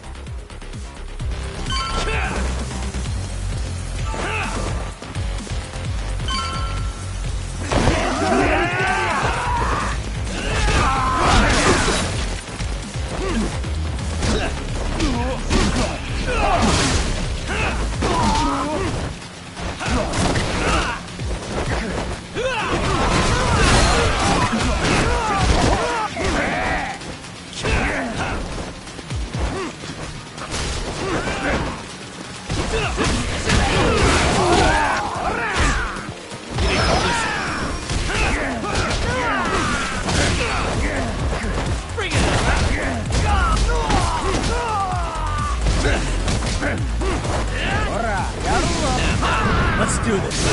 Let's do this.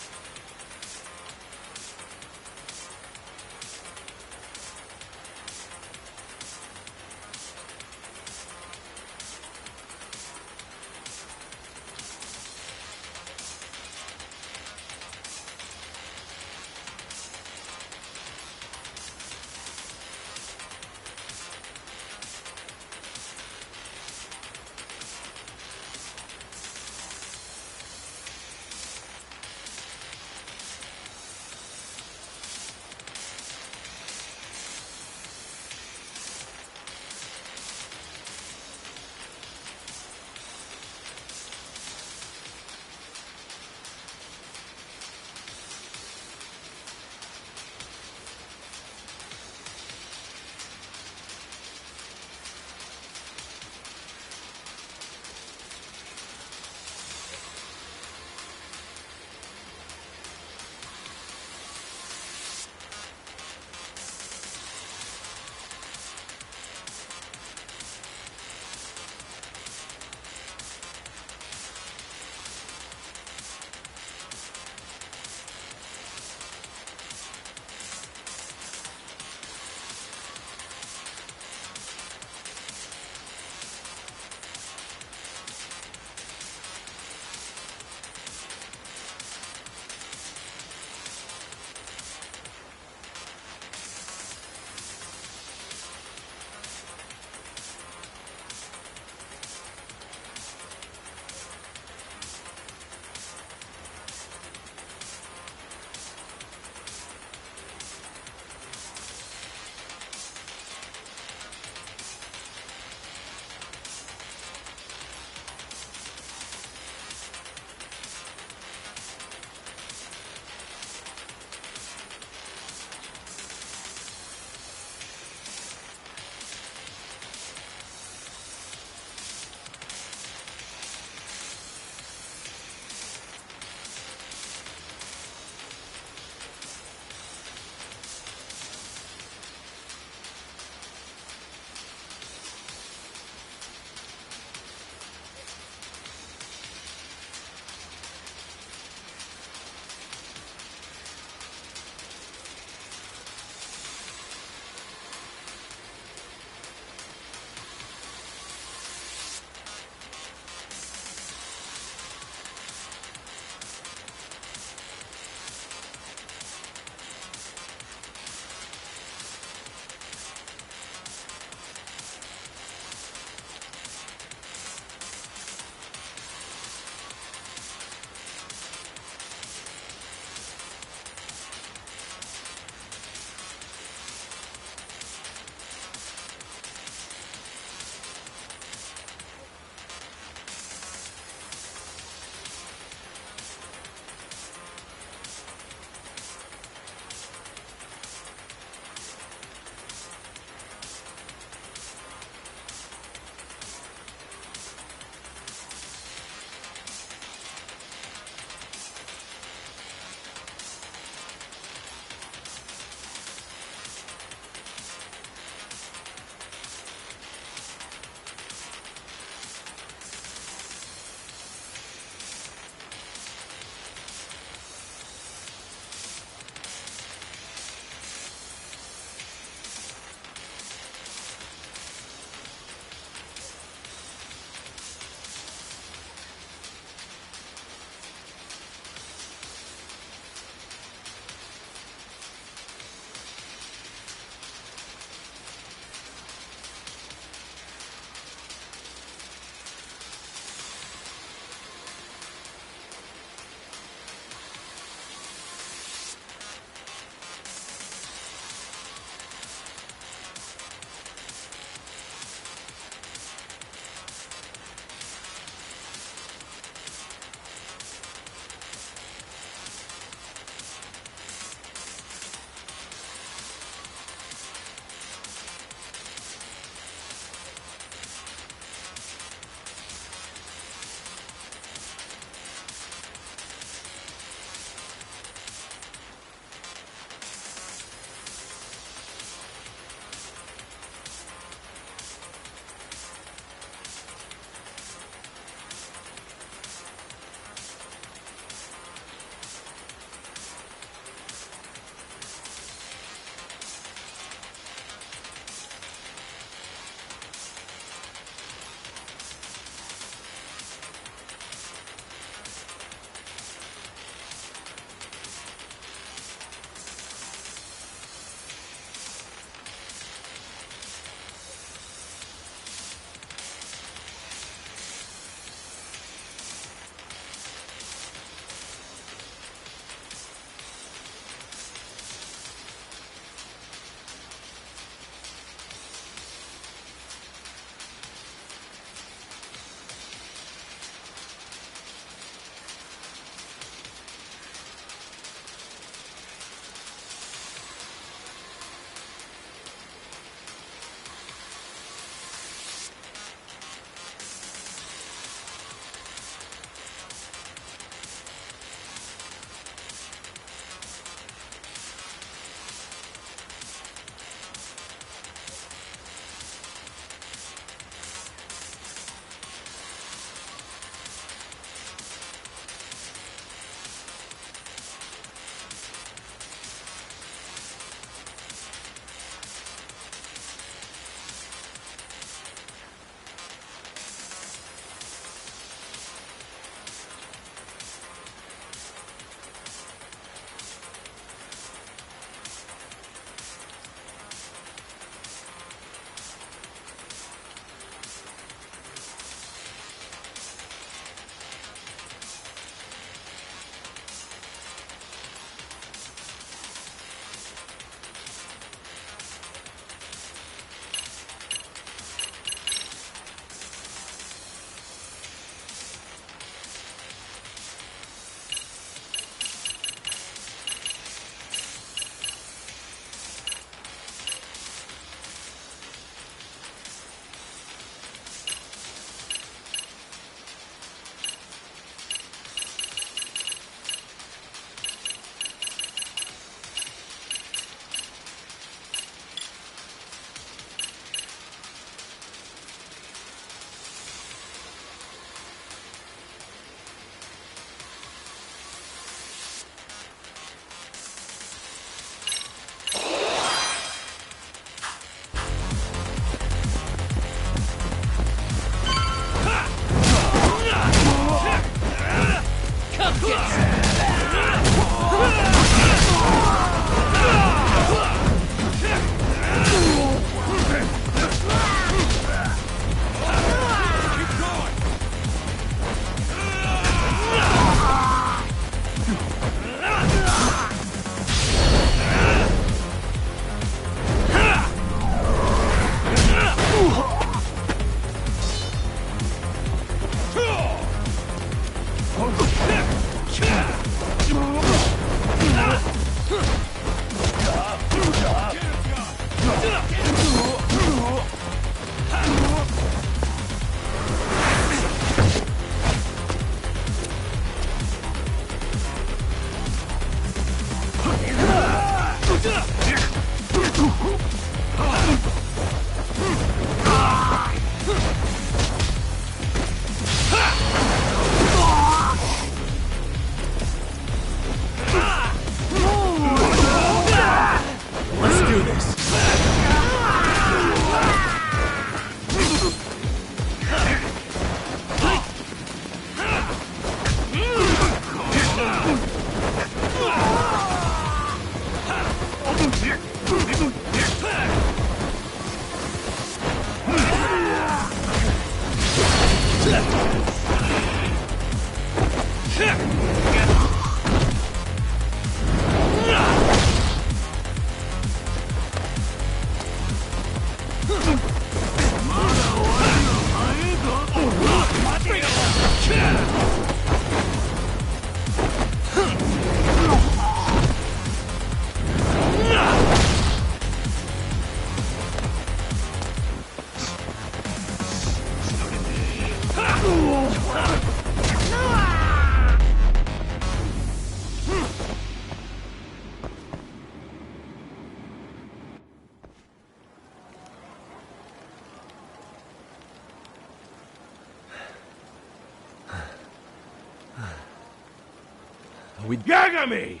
Yagami!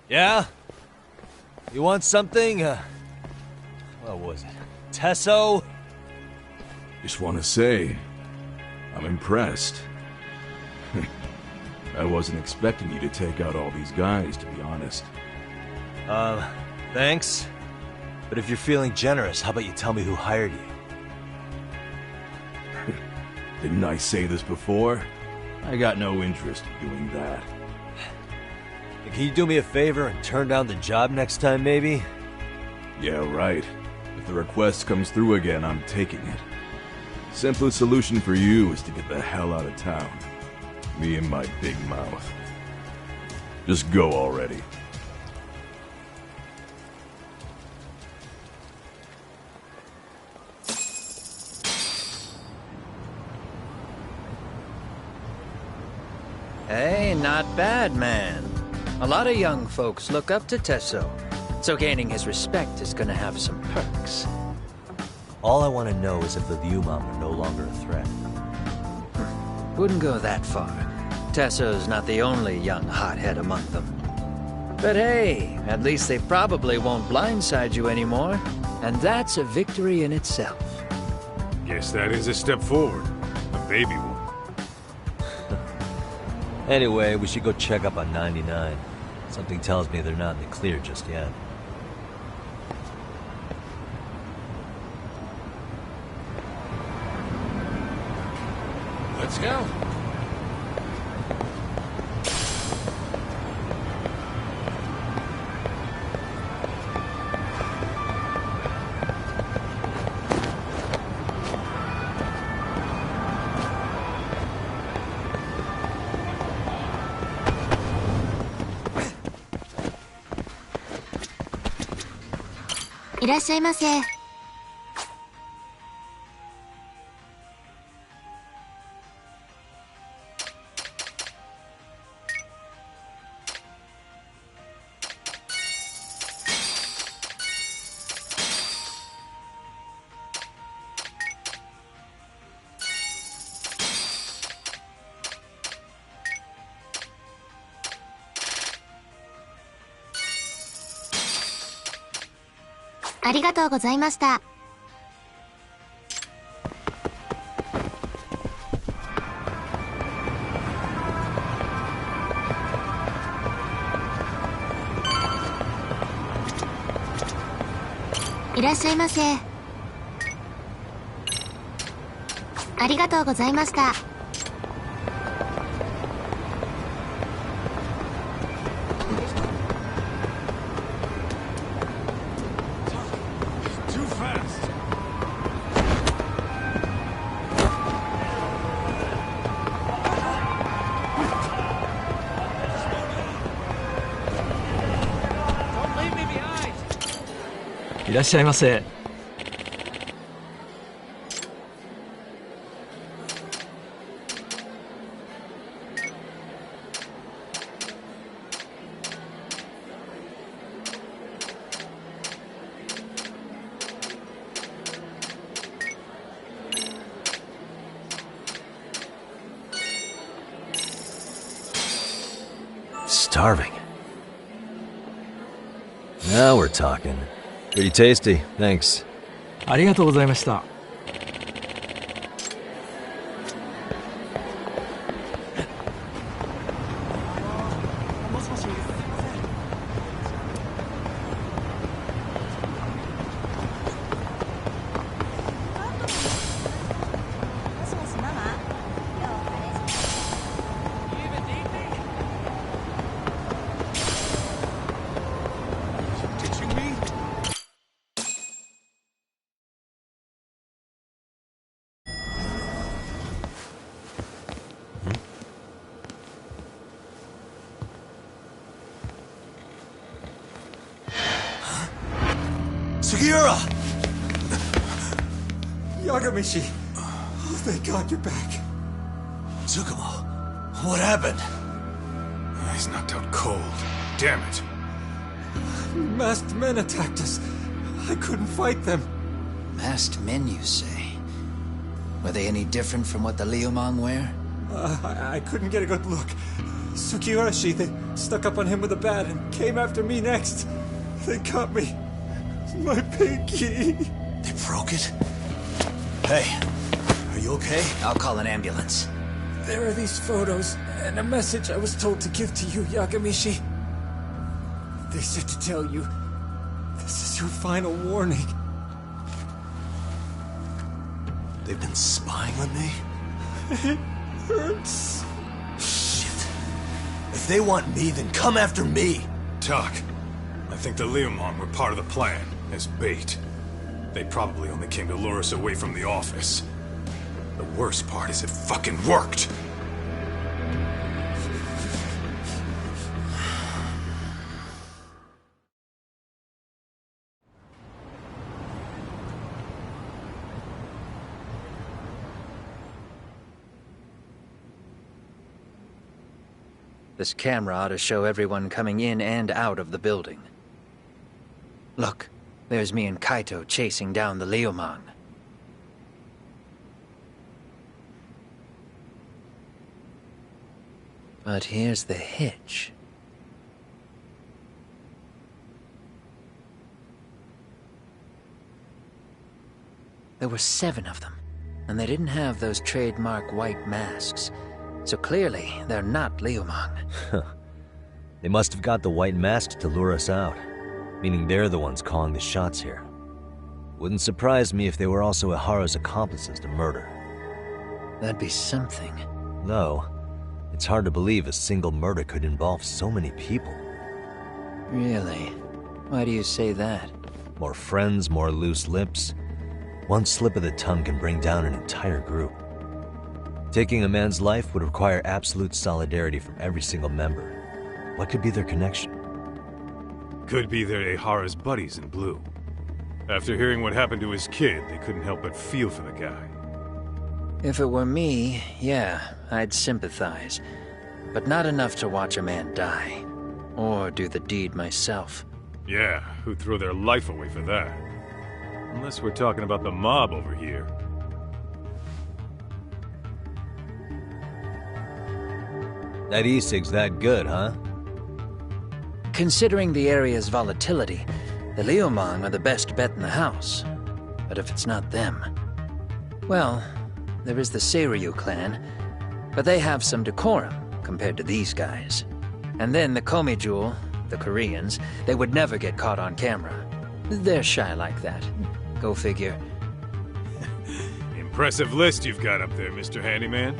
Yeah? You want something? What was it? Tesso? Just want to say, I'm impressed. I wasn't expecting you to take out all these guys, to be honest. Thanks. But if you're feeling generous, how about you tell me who hired you? Didn't I say this before? I got no interest in doing that. Can you do me a favor and turn down the job next time, maybe? Yeah, right. If the request comes through again, I'm taking it. Simplest solution for you is to get the hell out of town. Me and my big mouth. Just go already. Hey, not bad, man. A lot of young folks look up to Tesso, so gaining his respect is gonna have some perks. All I want to know is if the Liumang are no longer a threat. Wouldn't go that far. Tesso's not the only young hothead among them. But hey, at least they probably won't blindside you anymore, and that's a victory in itself. Guess that is a step forward. A baby one. Anyway, we should go check up on 99. Something tells me they're not in the clear just yet. Let's go.いらっしゃいませ。ありがとうございました。いらっしゃいませ。ありがとうございました。いらっしゃいませ。Starving. Now we're talking. Pretty tasty, thanks. ありがとうございました。Sugiura! Yagamishi! Oh, thank God you're back. Tsukumo, what happened? He's knocked out cold. Damn it. Masked men attacked us. I couldn't fight them. Masked men, you say? Were they any different from what the Liumang wear? I couldn't get a good look. Sukiyoshi, they stuck up on him with a bat and came after me next. They cut me. My pinky. They broke it? Hey, are you okay? I'll call an ambulance. There are these photos and a message I was told to give to you, Yagamishi. They said to tell you, this is your final warning. They've been spying on me? It hurts. Shit. If they want me, then come after me. Talk. I think the Leomon were part of the plan, as bait. They probably only came to lure us away from the office. The worst part is it fucking worked! This camera ought to show everyone coming in and out of the building. Look, there's me and Kaito chasing down the Leomon. But here's the hitch. There were 7 of them, and they didn't have those trademark white masks. So clearly, they're not Leomon. They must have got the white masks to lure us out, meaning they're the ones calling the shots here. Wouldn't surprise me if they were also Ihara's accomplices to murder. That'd be something. Though, it's hard to believe a single murder could involve so many people. Really? Why do you say that? More friends, more loose lips. One slip of the tongue can bring down an entire group. Taking a man's life would require absolute solidarity from every single member. What could be their connection? Could be they're Ihara's buddies in blue. After hearing what happened to his kid, they couldn't help but feel for the guy. If it were me, yeah, I'd sympathize. But not enough to watch a man die. Or do the deed myself. Yeah, who'd throw their life away for that? Unless we're talking about the mob over here. That e-cig's that good, huh? Considering the area's volatility, the Leomon are the best bet in the house. But if it's not them... Well, there is the Seiryu clan, but they have some decorum compared to these guys. And then the Komijul, the Koreans, they would never get caught on camera. They're shy like that. Go figure. Impressive list you've got up there, Mr. Handyman.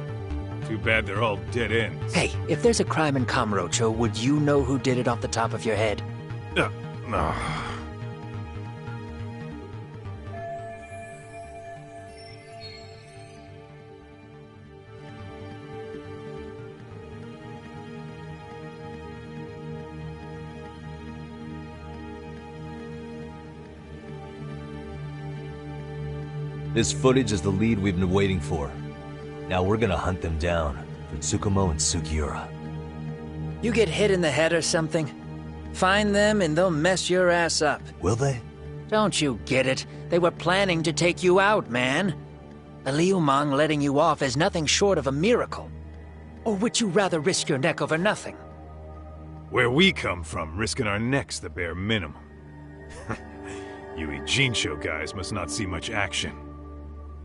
Too bad they're all dead ends. Hey, if there's a crime in Kamurocho, would you know who did it off the top of your head? No. This footage is the lead we've been waiting for. Now we're gonna hunt them down for Tsukumo and Sugiura. You get hit in the head or something? Find them and they'll mess your ass up. Will they? Don't you get it? They were planning to take you out, man. A Leomon letting you off is nothing short of a miracle. Or would you rather risk your neck over nothing? Where we come from, risking our necks the bare minimum. You Ijincho guys must not see much action.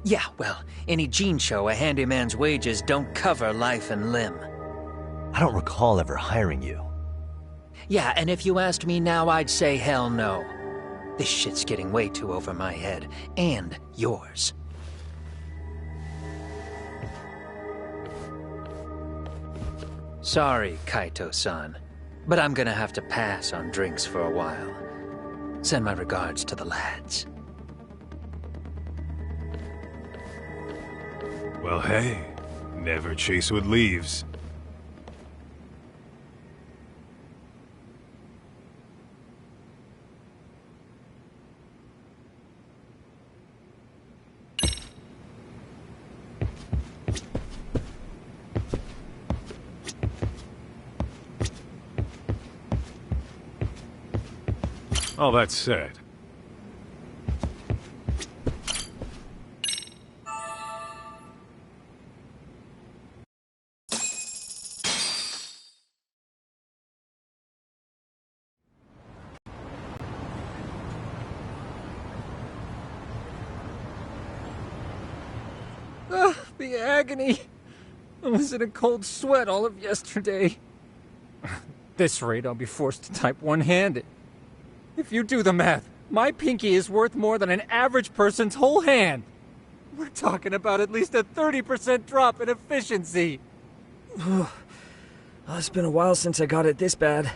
Yeah, well, in Ijincho, a handyman's wages don't cover life and limb. I don't recall ever hiring you. Yeah, and if you asked me now, I'd say hell no. This shit's getting way too over my head. And yours. Sorry, Kaito-san. But I'm gonna have to pass on drinks for a while. Send my regards to the lads. Well, hey, never chase what leaves. All that said, The agony. I was in a cold sweat all of yesterday. At this rate, I'll be forced to type one-handed. If you do the math, my pinky is worth more than an average person's whole hand. We're talking about at least a 30% drop in efficiency. It's been a while since I got it this bad.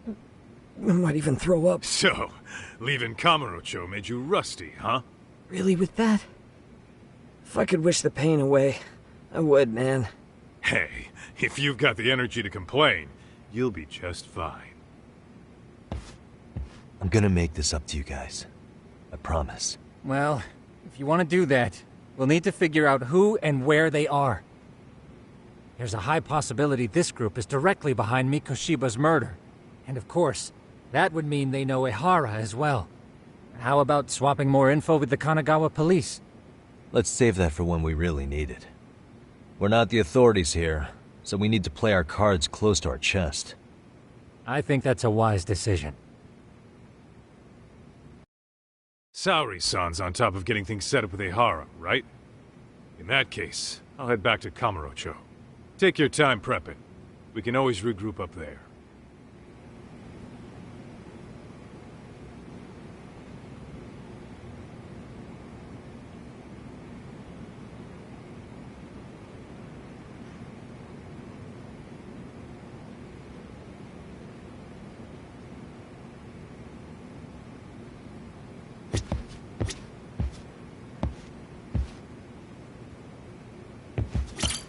I might even throw up. So, leaving Kamurocho made you rusty, huh? Really with that? If I could wish the pain away, I would, man. Hey, if you've got the energy to complain, you'll be just fine. I'm gonna make this up to you guys. I promise. Well, if you want to do that, we'll need to figure out who and where they are. There's a high possibility this group is directly behind Mikoshiba's murder. And of course, that would mean they know Ehara as well. How about swapping more info with the Kanagawa police? Let's save that for when we really need it. We're not the authorities here, so we need to play our cards close to our chest. I think that's a wise decision. Saori-san's on top of getting things set up with Ehara, right? In that case, I'll head back to Kamurocho. Take your time prepping. We can always regroup up there.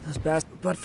Those but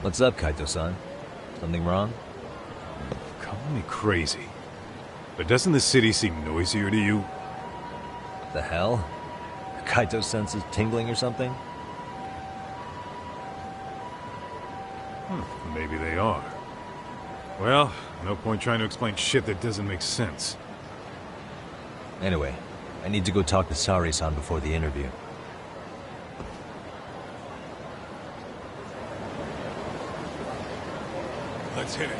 What's up, Kaito-san? Something wrong? Call me crazy, but doesn't the city seem noisier to you? The hell? Kaito's senses tingling or something? Maybe they are. Well, no point trying to explain shit that doesn't make sense. Anyway, I need to go talk to Saori-san before the interview. Let's hit it.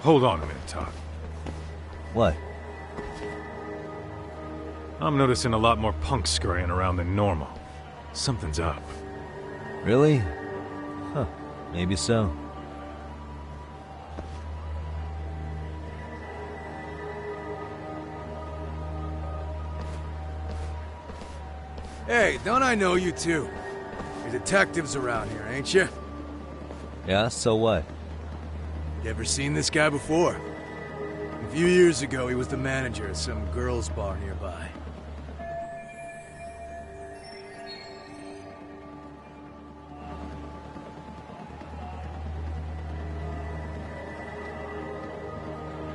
Hold on a minute, Todd. What? I'm noticing a lot more punks scurrying around than normal. Something's up. Really? Huh. Maybe so. Hey, don't I know you two? You're detectives around here, ain't you? Yeah, so what? You ever seen this guy before? A few years ago, he was the manager at some girls' bar nearby.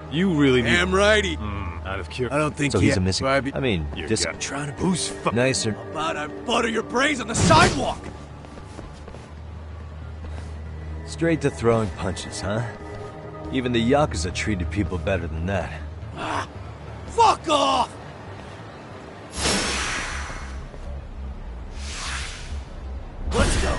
You really need... Damn righty. Out of curiosity. I don't think So he he's a missing... I mean, You're just... trying to Who's nicer... about I butter your brains on the sidewalk! Straight to throwing punches, huh? Even the Yakuza treated people better than that. Fuck off! Let's go.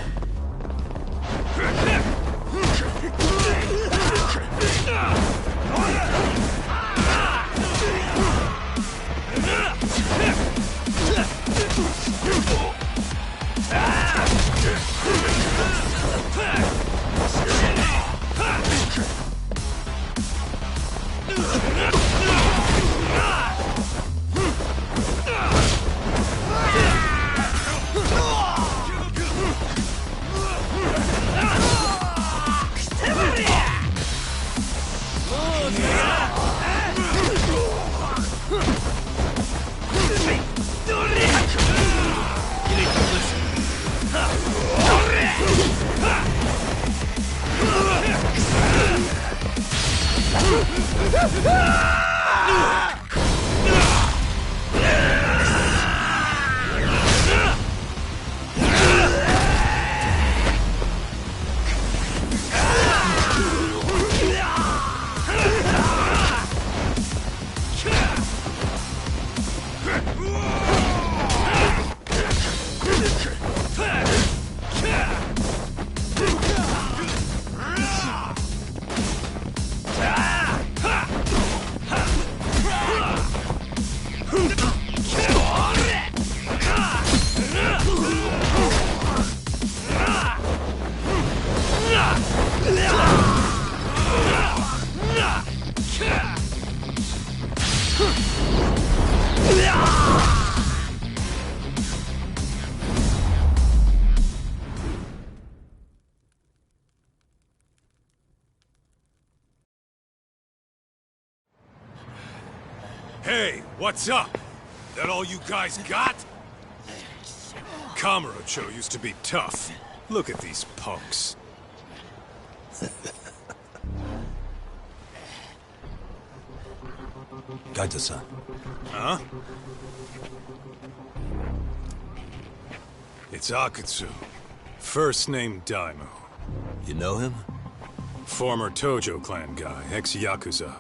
Hey, what's up? That all you guys got? Kamurocho used to be tough. Look at these punks. Kaito-san. Huh? It's Akutsu. First name Daimyo. You know him? Former Tojo clan guy, ex-Yakuza.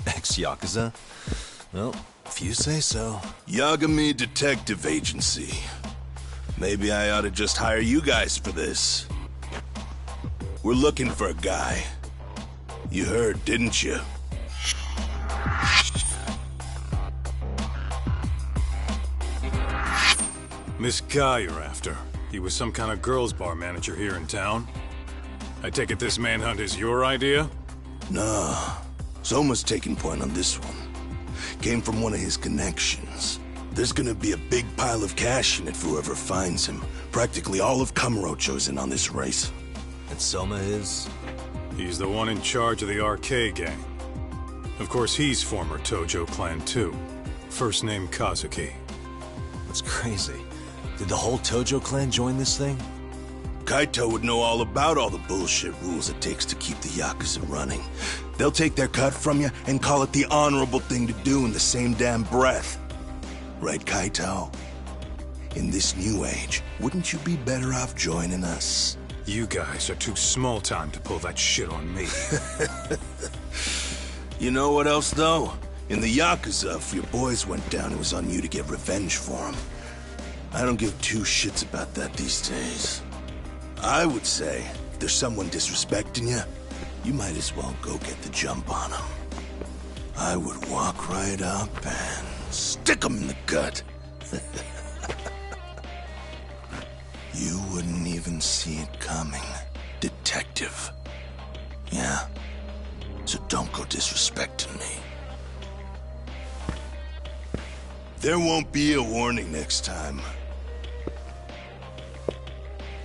Ex-Yakuza? Well, if you say so. Yagami Detective Agency. Maybe I ought to just hire you guys for this. We're looking for a guy. You heard, didn't you? This guy you're after, he was some kind of girls' bar manager here in town? I take it this manhunt is your idea? Nah. Soma's taking point on this one. Came from one of his connections. There's gonna be a big pile of cash in it for whoever finds him. Practically all of Kamurocho's in on this race. And Soma is? He's the one in charge of the RK gang. Of course, he's former Tojo clan too. First name Kazuki. That's crazy. Did the whole Tojo clan join this thing? Kaito would know all about all the bullshit rules it takes to keep the Yakuza running. They'll take their cut from you and call it the honorable thing to do in the same damn breath. Right, Kaito? In this new age, wouldn't you be better off joining us? You guys are too small time to pull that shit on me. You know what else, though? In the Yakuza, if your boys went down, it was on you to get revenge for them. I don't give two shits about that these days. I would say, if there's someone disrespecting you, you might as well go get the jump on them. I would walk right up and stick them in the gut. You wouldn't even see it coming, detective. Yeah? So don't go disrespecting me. There won't be a warning next time.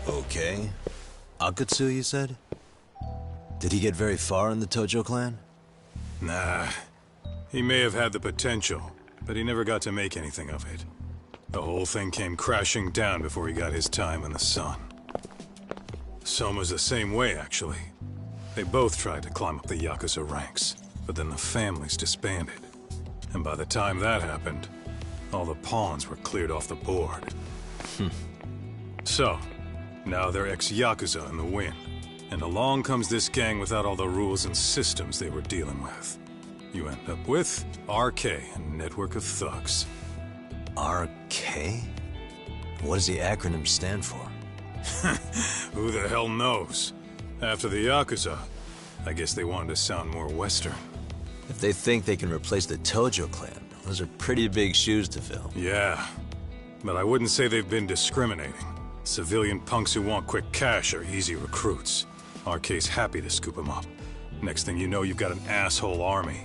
Okay. Akatsu, you said? Did he get very far in the Tojo clan? Nah. He may have had the potential, but he never got to make anything of it. The whole thing came crashing down before he got his time in the sun. Soma's the same way, actually. They both tried to climb up the Yakuza ranks, but then the families disbanded. And by the time that happened, all the pawns were cleared off the board. So, now they're ex-Yakuza in the wind. And along comes this gang without all the rules and systems they were dealing with. You end up with RK, a network of thugs. RK? What does the acronym stand for? Who the hell knows? After the Yakuza, I guess they wanted to sound more Western. If they think they can replace the Tojo clan, those are pretty big shoes to fill. Yeah, but I wouldn't say they've been discriminating. Civilian punks who want quick cash are easy recruits. RK's happy to scoop them up. Next thing you know, you've got an asshole army.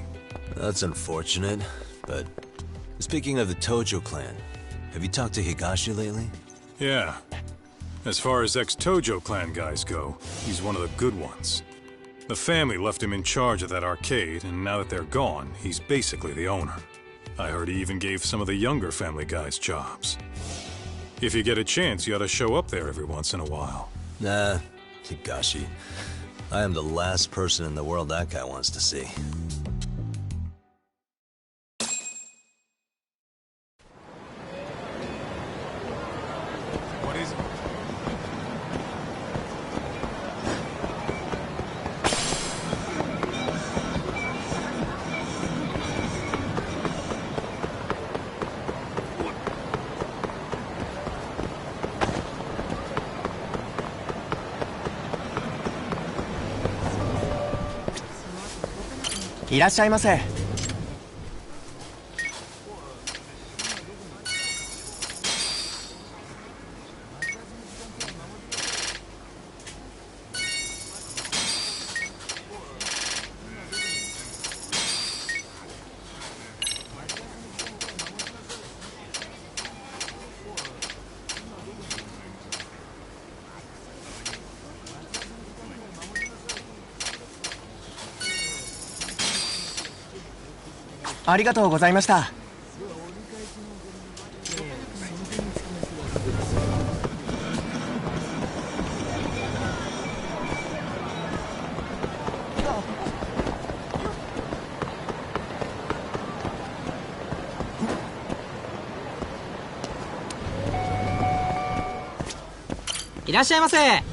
That's unfortunate, but speaking of the Tojo clan, have you talked to Higashi lately? Yeah. As far as ex-Tojo clan guys go, he's one of the good ones. The family left him in charge of that arcade, and now that they're gone, he's basically the owner. I heard he even gave some of the younger family guys jobs. If you get a chance, you ought to show up there every once in a while. Nah, Higashi. I am the last person in the world that guy wants to see. What is it?いらっしゃいませ。ありがとうございました。いらっしゃいませ。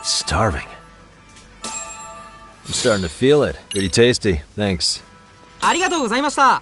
Starving. I'm starting to feel it. Pretty tasty. Thanks. ありがとうございました。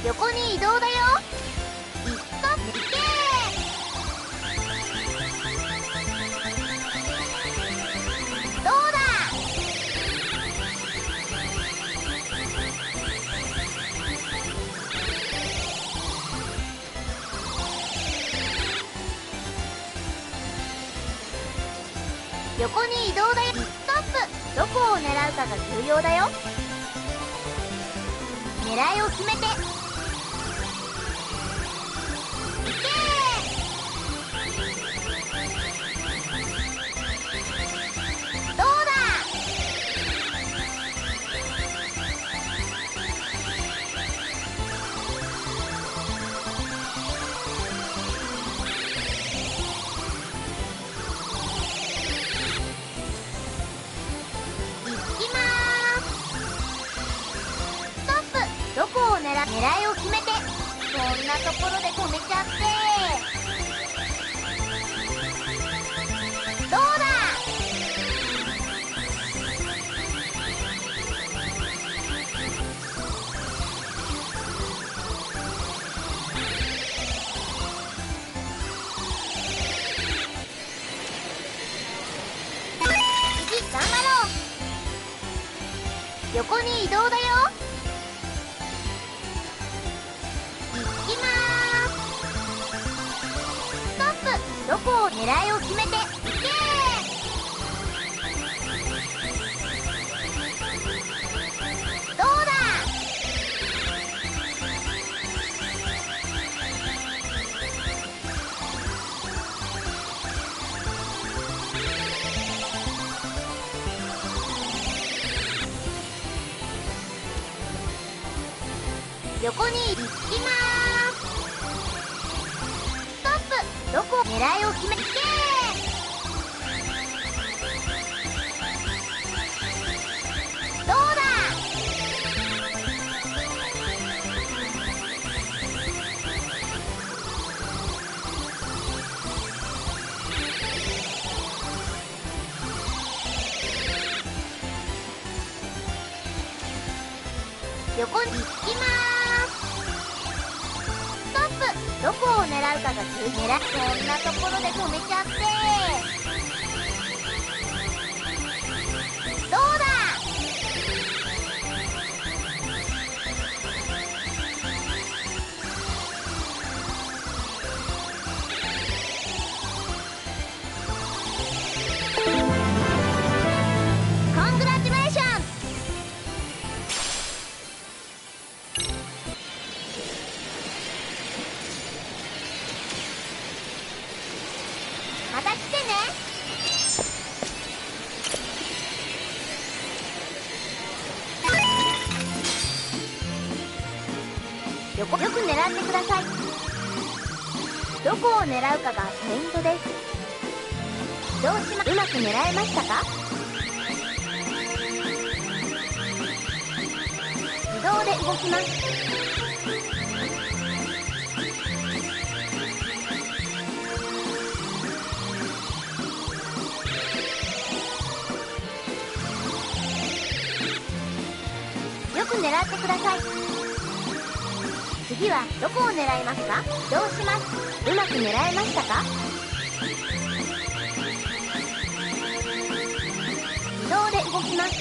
横に移動だよ。ストップ。行けー。どうだ。横に移動だよ。ストップ。どこを狙うかが重要だよ。狙いを決めて。どうだ。行きまーす。ストップ。どこを狙いを決めて。そんなところで止めちゃって。どうだ。次頑張ろう。横に移動だよ。行きまーす。ストップ。どこを狙いを決めて。行けー。どうだ。横に行きまーす。ストップ。どこ狙いを決めて。どうだ。横に行きまーす。ストップ。どこを狙うかが重要。そんなところで止めちゃって。どうだ。コングラチュレーション。また来てね。よく狙ってください。どこを狙うかがポイントです。どうしまうまく狙えましたか。自動で動きます。よく狙ってください。次はどこを狙いますか。どうします。うまく狙えましたか。自動で動きます。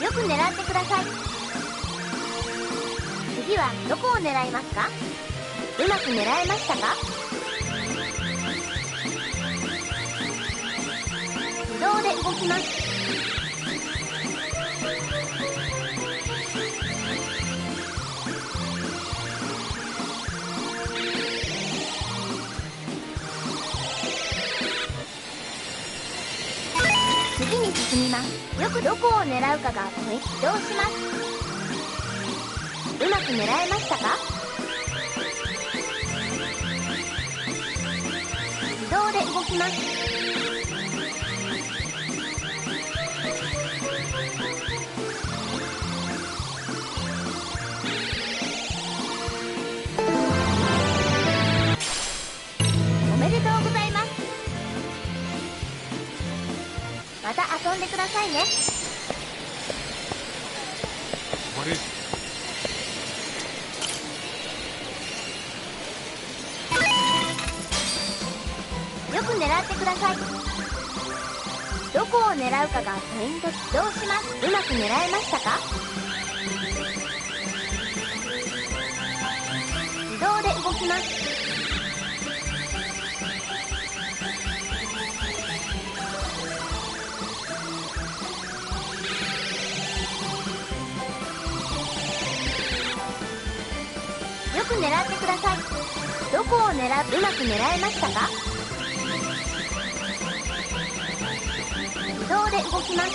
よく狙ってください。次はどこを狙いますか。うまく狙えましたか。自動で動きます。次に進みます。よくどこを狙うかがポイント。移動します。うまく狙えましたか。自動で動きます。遊んでくださいね。What isよく狙ってください。どこを狙うかがポイント。どうします？うまく狙えましたか？自動で動きます。よく狙ってください。どこを狙う？うまく狙えましたか？自動で動きます。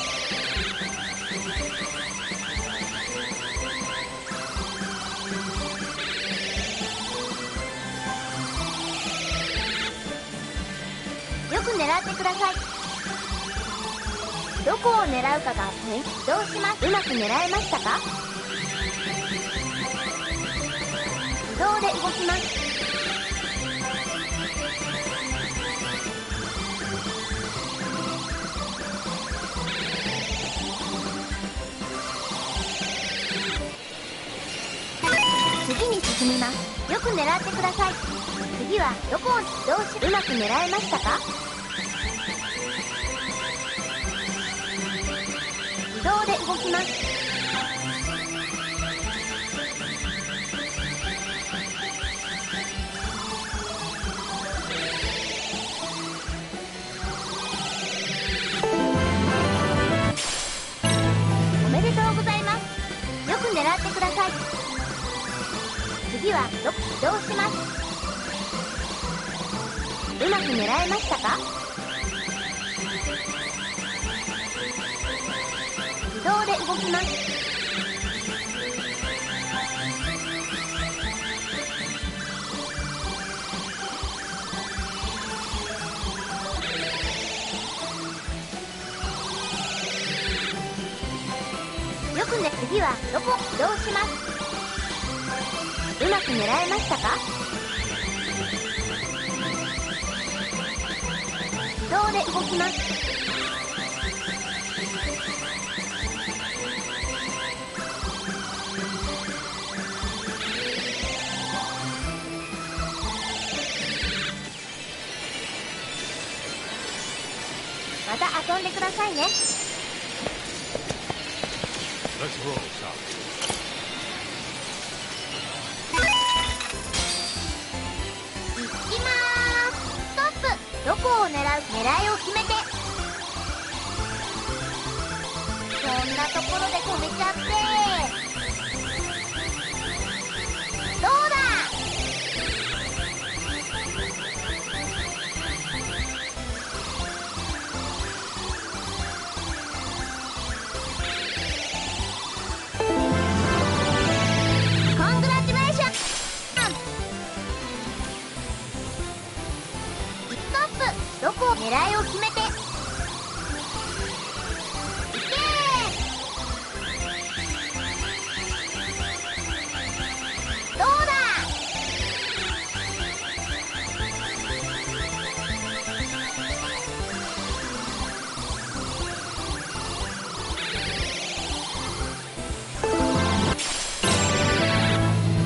よく狙ってください。どこを狙うかがポイント。どうします？うまく狙えましたか？自動で動きます。次に進みます。よく狙ってください。次はどこを？どうし？うまく狙えましたか？自動で動きます。おめでとうございます。よく狙ってください。次はどうします？うまく狙えましたか？自動で動きます。よくね、次はどこ？どうします？うまく狙えましたか？自動で動きます。また遊んでくださいね。Let's roll, Tom. いきまーす。ストップ。どこを狙う？狙いを決めて。そんなところで止めちゃって。どうだ？コングラチュレーション。ストップ。どこを？狙いを決めて。いけー。どうだ？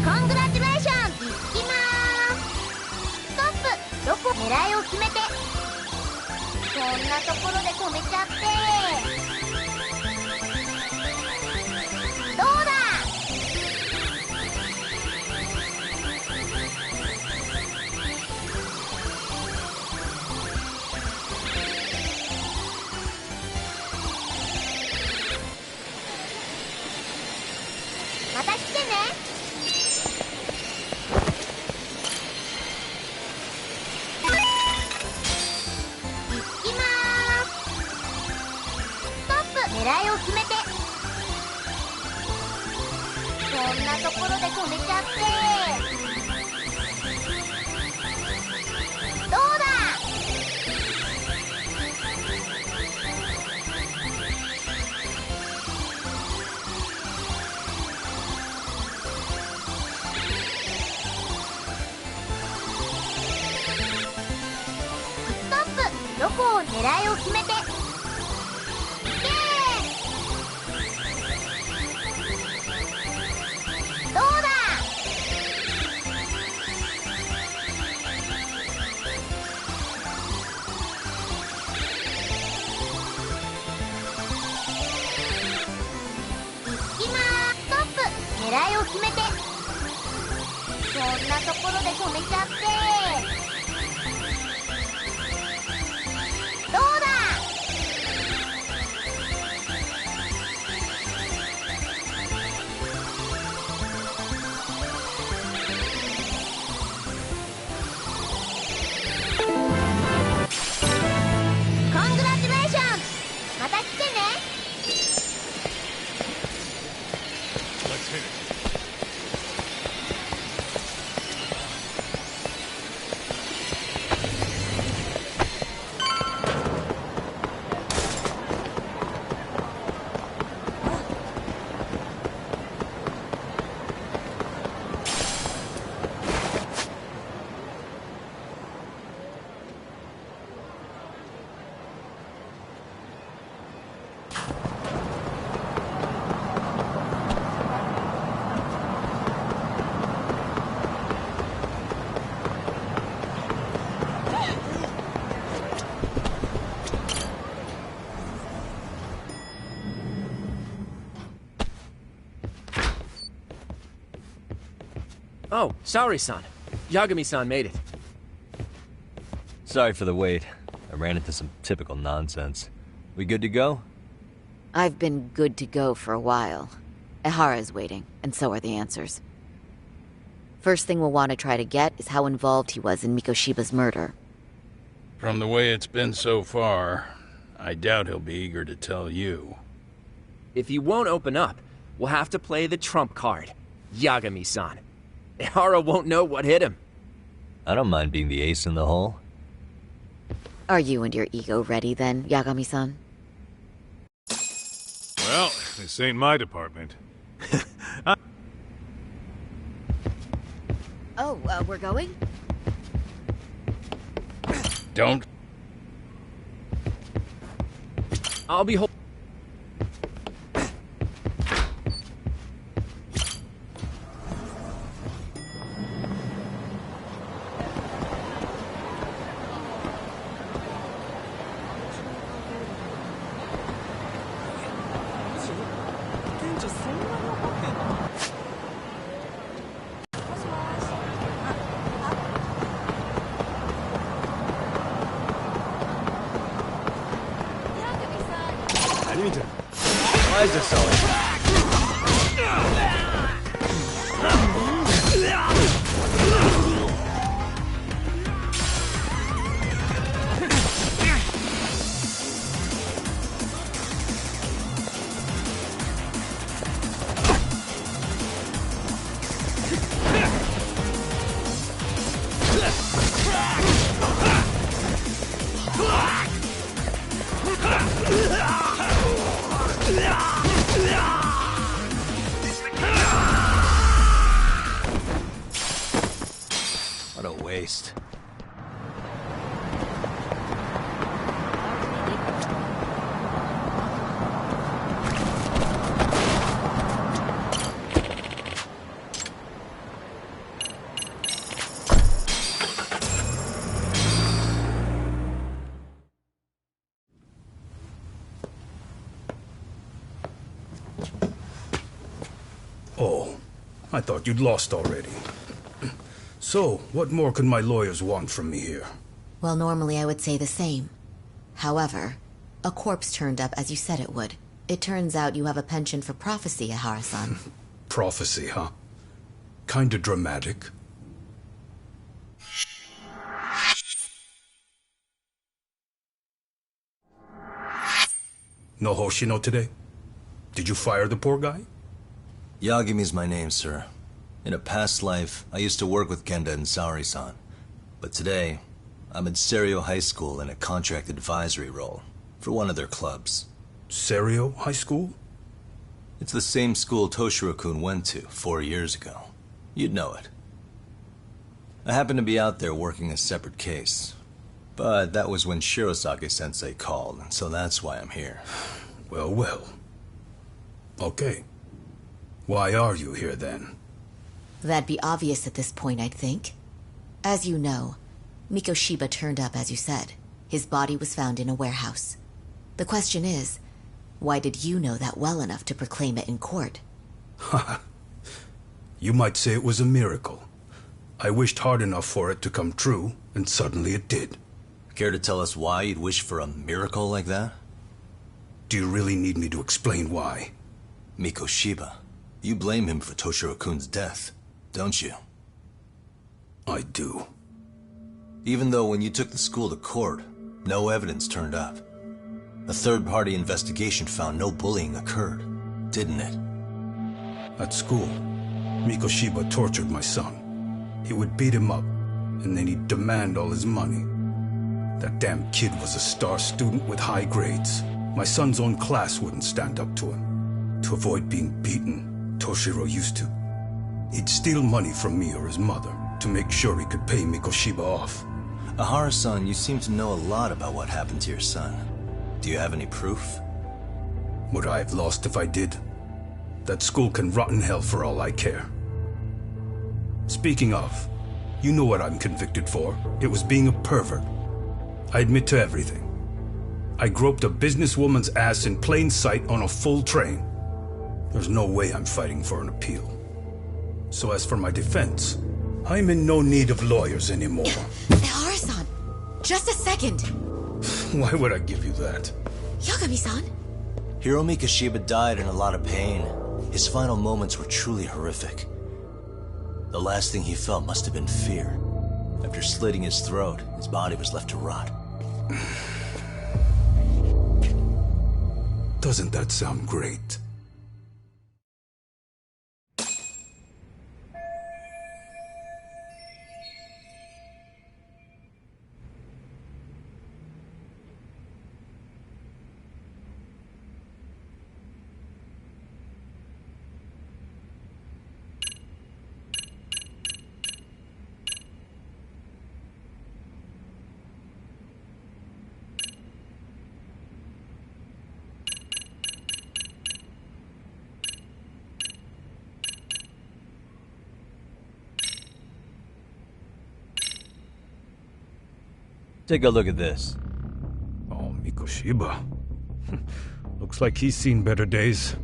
コングラチュレーション。いきまーす。ストップ。どこ？狙いを決めて。そんなところで止めちゃって。どうだ？また来てね。いきまーす。ストップ。狙いを決めて。そんなところで止めちゃって。どうだ？ストップ。どこを？狙いを決めて。狙いを決めて。そんなところで止めちゃって。どうだ。コングラチュレーション。また来てね。Let's hit it. Oh, sorry-san. Yagami-san made it. Sorry for the wait. I ran into some typical nonsense. We good to go? I've been good to go for a while. Ehara's waiting, and so are the answers. First thing we'll want to try to get is how involved he was in Mikoshiba's murder. From the way it's been so far, I doubt he'll be eager to tell you. If he won't open up, we'll have to play the trump card. Yagami-san. Ehara won't know what hit him. I don't mind being the ace in the hole. Are you and your ego ready then, Yagami-san? Well, this ain't my department. Oh, we're going? Don't. I'll be Why is this so? What a waste. Oh, I thought you'd lost already. So, what more could my lawyers want from me here? Well, normally I would say the same. However, a corpse turned up as you said it would. It turns out you have a penchant for prophecy, Ehara-san. Prophecy, huh? Kinda dramatic. No Hoshino today? Did you fire the poor guy? Yagami's my name, sir. In a past life, I used to work with Kenda and Saori-san. But today, I'm at Serio High School in a contract advisory role for one of their clubs. Serio High School? It's the same school Toshiro-kun went to 4 years ago. You'd know it. I happened to be out there working a separate case. But that was when Shirosake-sensei called, and so that's why I'm here. Well, well. Okay. Why are you here then? That'd be obvious at this point, I'd think. As you know, Mikoshiba turned up as you said. His body was found in a warehouse. The question is, why did you know that well enough to proclaim it in court? You might say it was a miracle. I wished hard enough for it to come true, and suddenly it did. Care to tell us why you'd wish for a miracle like that? Do you really need me to explain why? Mikoshiba. You blame him for Toshiro-kun's death, don't you? I do. Even though when you took the school to court, no evidence turned up. A third-party investigation found no bullying occurred, didn't it? At school, Mikoshiba tortured my son. He would beat him up, and then he'd demand all his money. That damn kid was a star student with high grades. My son's own class wouldn't stand up to him. To avoid being beaten, Toshiro used to. He'd steal money from me or his mother to make sure he could pay Mikoshiba off. Ahara-san, you seem to know a lot about what happened to your son. Do you have any proof? Would I have lost if I did? That school can rot in hell for all I care. Speaking of, you know what I'm convicted for. It was being a pervert. I admit to everything. I groped a businesswoman's ass in plain sight on a full train. There's no way I'm fighting for an appeal. So as for my defense, I'm in no need of lawyers anymore. Ahara-san, just a second. Why would I give you that? Yagami-san? Hiro Mikoshiba died in a lot of pain. His final moments were truly horrific. The last thing he felt must have been fear. After slitting his throat, his body was left to rot. Doesn't that sound great? Take a look at this. Oh, Mikoshiba. Looks like he's seen better days.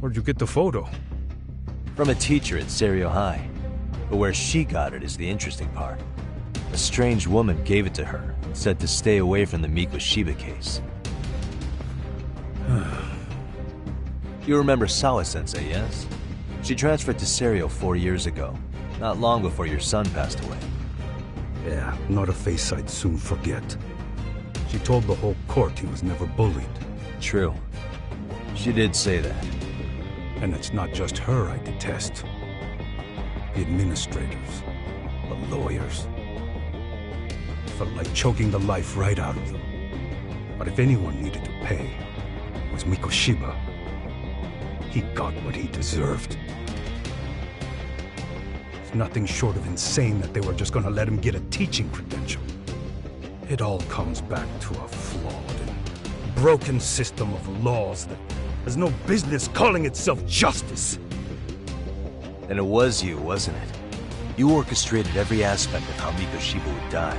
Where'd you get the photo? From a teacher at Serio High. But where she got it is the interesting part. A strange woman gave it to her and said to stay away from the Mikoshiba case. You remember Sawa-sensei, yes? She transferred to Serio 4 years ago, not long before your son passed away. Yeah, not a face I'd soon forget. She told the whole court he was never bullied. True. She did say that. And it's not just her I detest. The administrators, the lawyers. Felt like choking the life right out of them. But if anyone needed to pay, it was Mikoshiba. He got what he deserved. It's nothing short of insane that they were just gonna let him get a teaching credential. It all comes back to a flawed and broken system of laws that has no business calling itself justice. And it was you, wasn't it? You orchestrated every aspect of how Mikoshiba would die.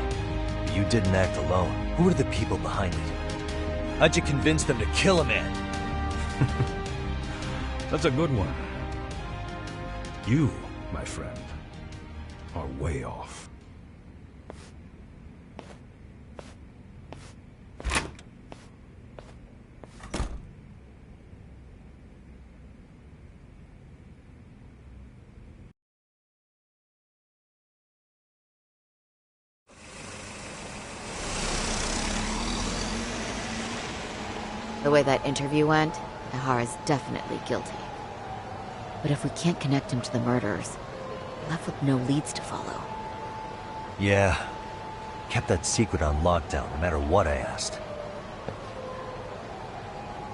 But you didn't act alone. Who were the people behind it? How'd you convince them to kill a man? That's a good one. You, my friend, are way off. The way that interview went, Ahara's definitely guilty. But if we can't connect him to the murderers, we're left with no leads to follow. Yeah. Kept that secret on lockdown, no matter what I asked.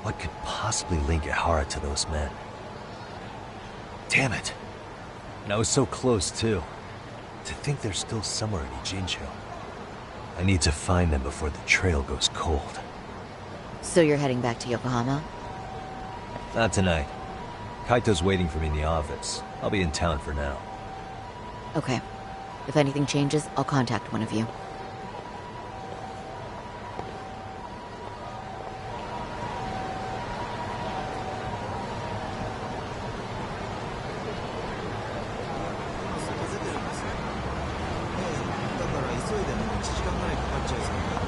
What could possibly link Ahara to those men? Damn it. And I was so close, too. To think they're still somewhere in Ijincho. I need to find them before the trail goes cold. So you're heading back to Yokohama? Not tonight. Kaito's waiting for me in the office. I'll be in town for now. Okay. If anything changes, I'll contact one of you. 急いでもう1時間ぐらいかかっちゃいそうだ。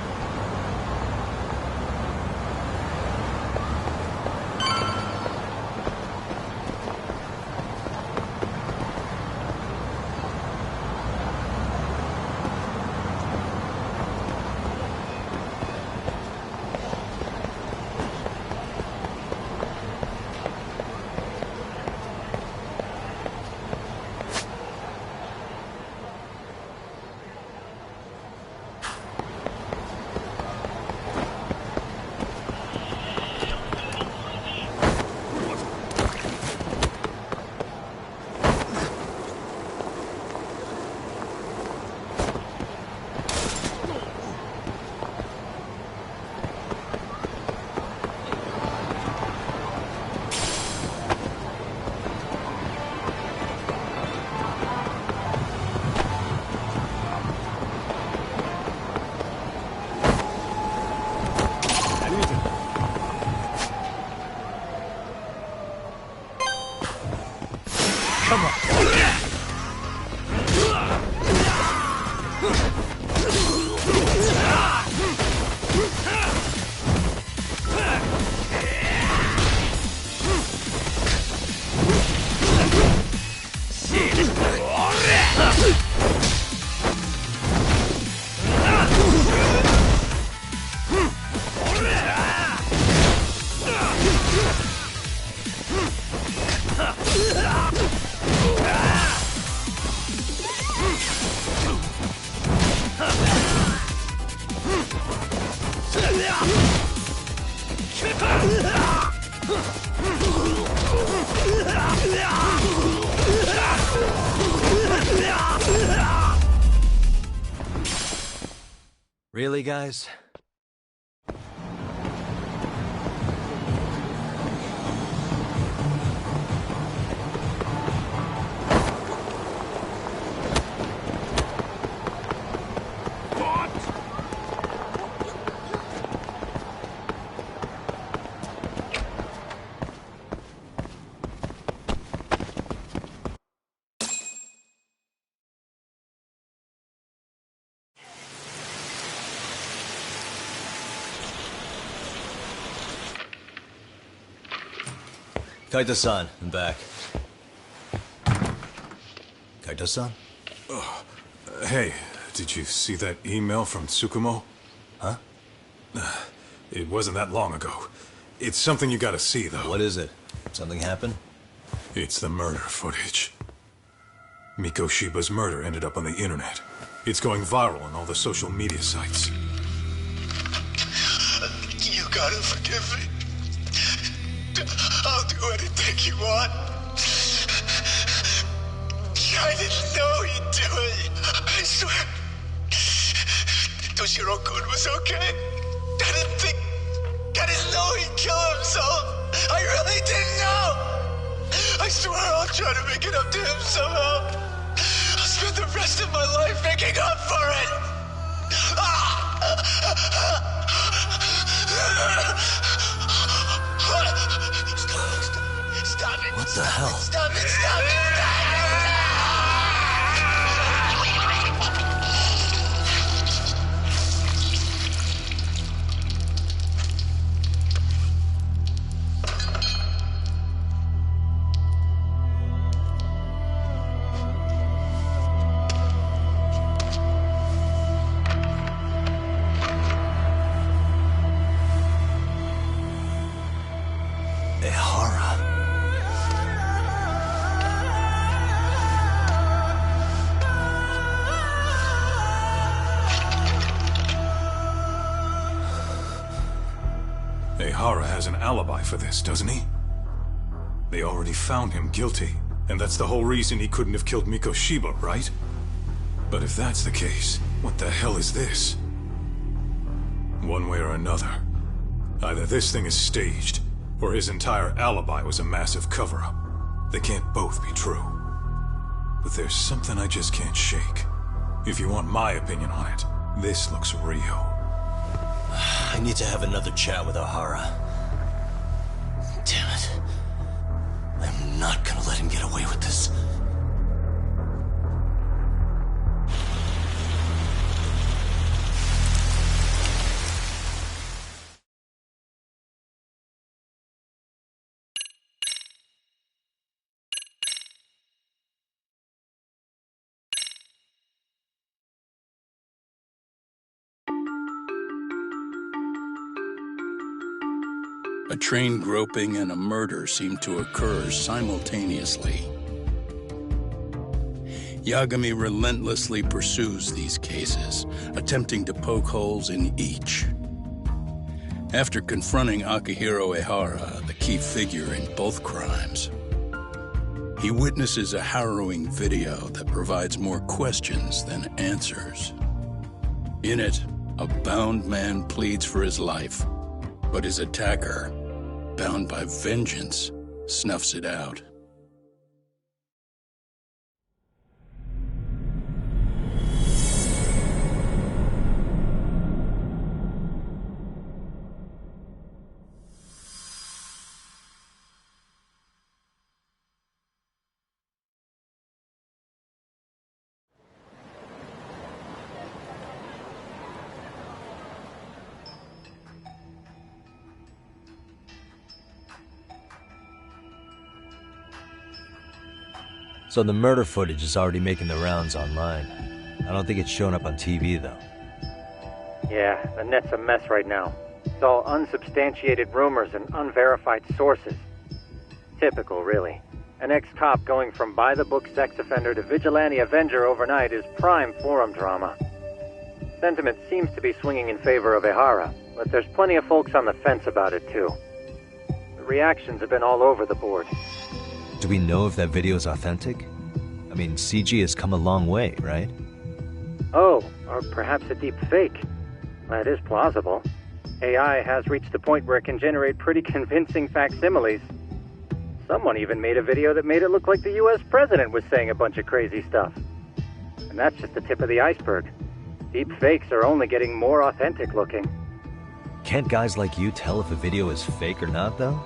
Really, guys? Kaito-san, I'm back. Kaito-san? Hey, did you see that email from Tsukumo? Huh? It wasn't that long ago. It's something you gotta see, though. What is it? Something happened? It's the murder footage. Miko Shiba's murder ended up on the internet. It's going viral on all the social media sites. You gotta forgive me. I'll do anything you want. I didn't know he'd do it. I swear. Toshiro-kun was okay. I didn't know he'd kill himself. I really didn't know. I swear I'll try to make it up to him somehow. I'll spend the rest of my life making up for it. Stop it. What the hell? Stop it. Stop it. Ehara has an alibi for this, doesn't he? They already found him guilty, and that's the whole reason he couldn't have killed Miko Shiba, right? But if that's the case, what the hell is this? One way or another, either this thing is staged, or his entire alibi was a massive cover-up. They can't both be true. But there's something I just can't shake. If you want my opinion on it, this looks real. I need to have another chat with Ohara. Damn it. I'm not gonna let him get away with this. A train groping and a murder seem to occur simultaneously. Yagami relentlessly pursues these cases, attempting to poke holes in each. After confronting Akihiro Ehara, the key figure in both crimes, he witnesses a harrowing video that provides more questions than answers. In it, a bound man pleads for his life, but his attacker, bound by vengeance, snuffs it out. So the murder footage is already making the rounds online. I don't think it's showing up on TV, though. Yeah, the net's a mess right now. It's all unsubstantiated rumors and unverified sources. Typical, really. An ex-cop going from by-the-book sex offender to vigilante avenger overnight is prime forum drama. Sentiment seems to be swinging in favor of Ehara, but there's plenty of folks on the fence about it, too. The reactions have been all over the board. Do we know if that video is authentic? I mean, CG has come a long way, right? Oh, or perhaps a deep fake. That is plausible. AI has reached the point where it can generate pretty convincing facsimiles. Someone even made a video that made it look like the US president was saying a bunch of crazy stuff. And that's just the tip of the iceberg. Deep fakes are only getting more authentic looking. Can't guys like you tell if a video is fake or not, though?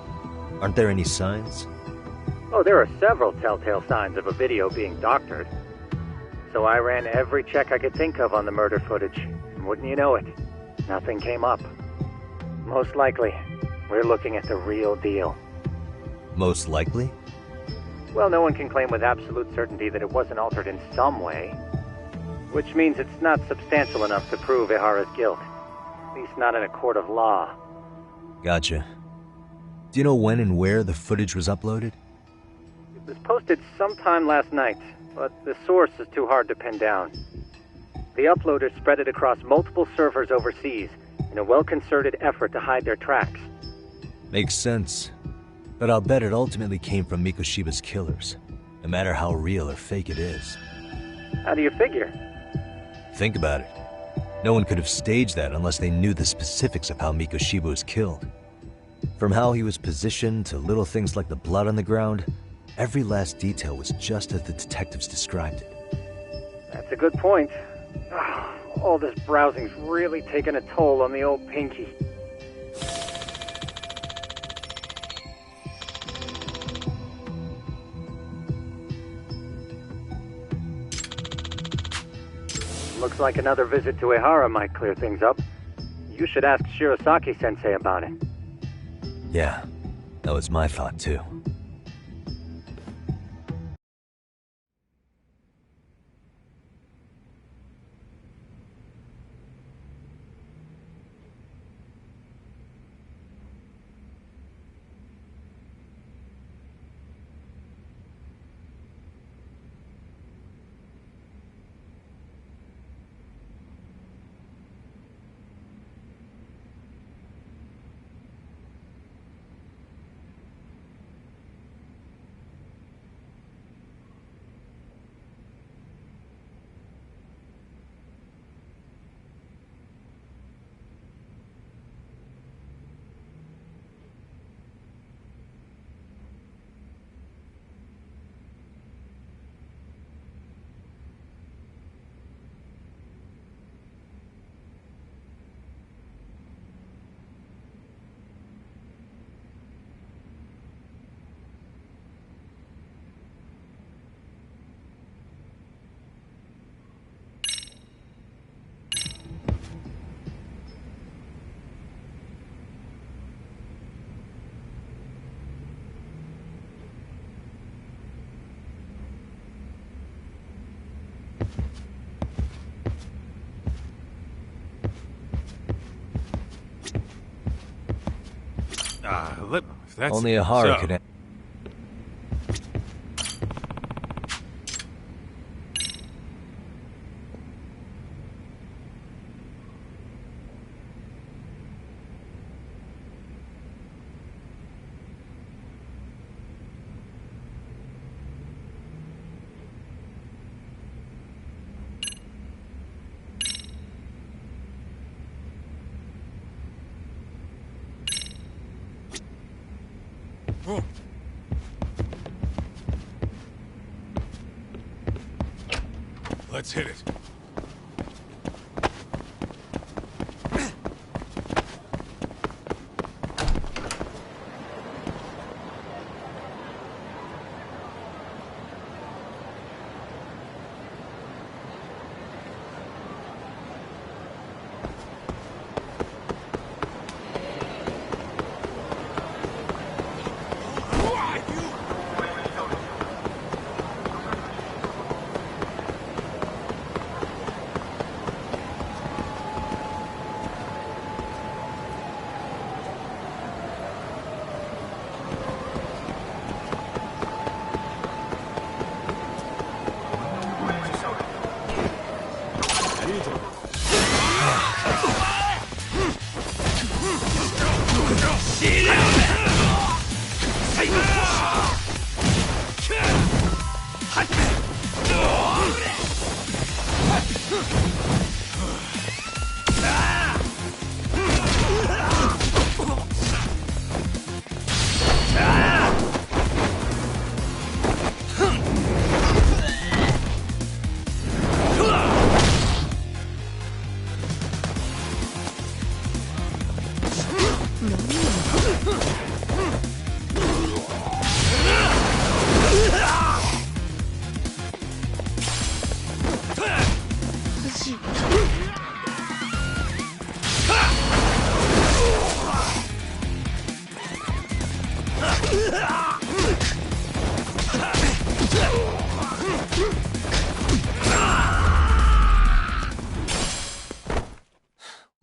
Aren't there any signs? Oh, there are several telltale signs of a video being doctored. So I ran every check I could think of on the murder footage, and wouldn't you know it, nothing came up. Most likely, we're looking at the real deal. Most likely? Well, no one can claim with absolute certainty that it wasn't altered in some way. Which means it's not substantial enough to prove Ehara's guilt. At least not in a court of law. Gotcha. Do you know when and where the footage was uploaded? It was posted sometime last night, but the source is too hard to pin down. The uploaders spread it across multiple servers overseas in a well-concerted effort to hide their tracks. Makes sense. But I'll bet it ultimately came from Mikoshiba's killers, no matter how real or fake it is. How do you figure? Think about it. No one could have staged that unless they knew the specifics of how Mikoshiba was killed. From how he was positioned to little things like the blood on the ground, every last detail was just as the detectives described it. That's a good point. All this browsing's really taken a toll on the old pinky. Looks like another visit to Ehara might clear things up. You should ask Shirosaki-sensei about it. Yeah, that was my thought too. That's Only a horror so. could. Let's hit it.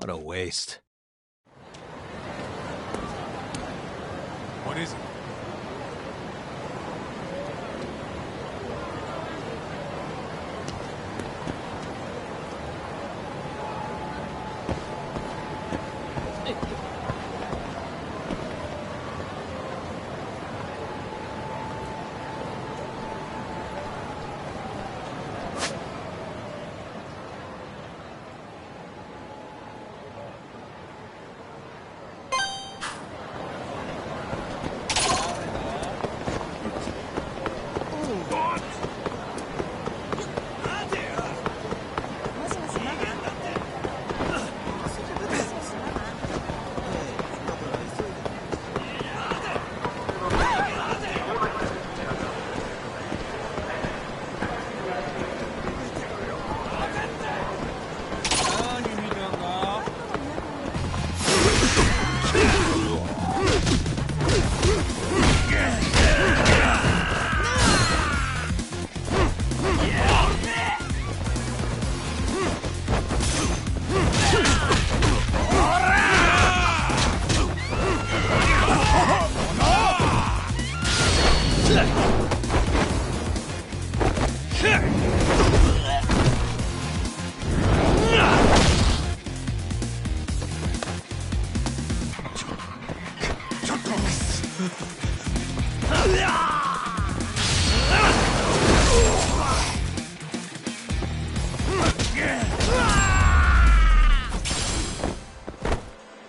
What a waste. What is it?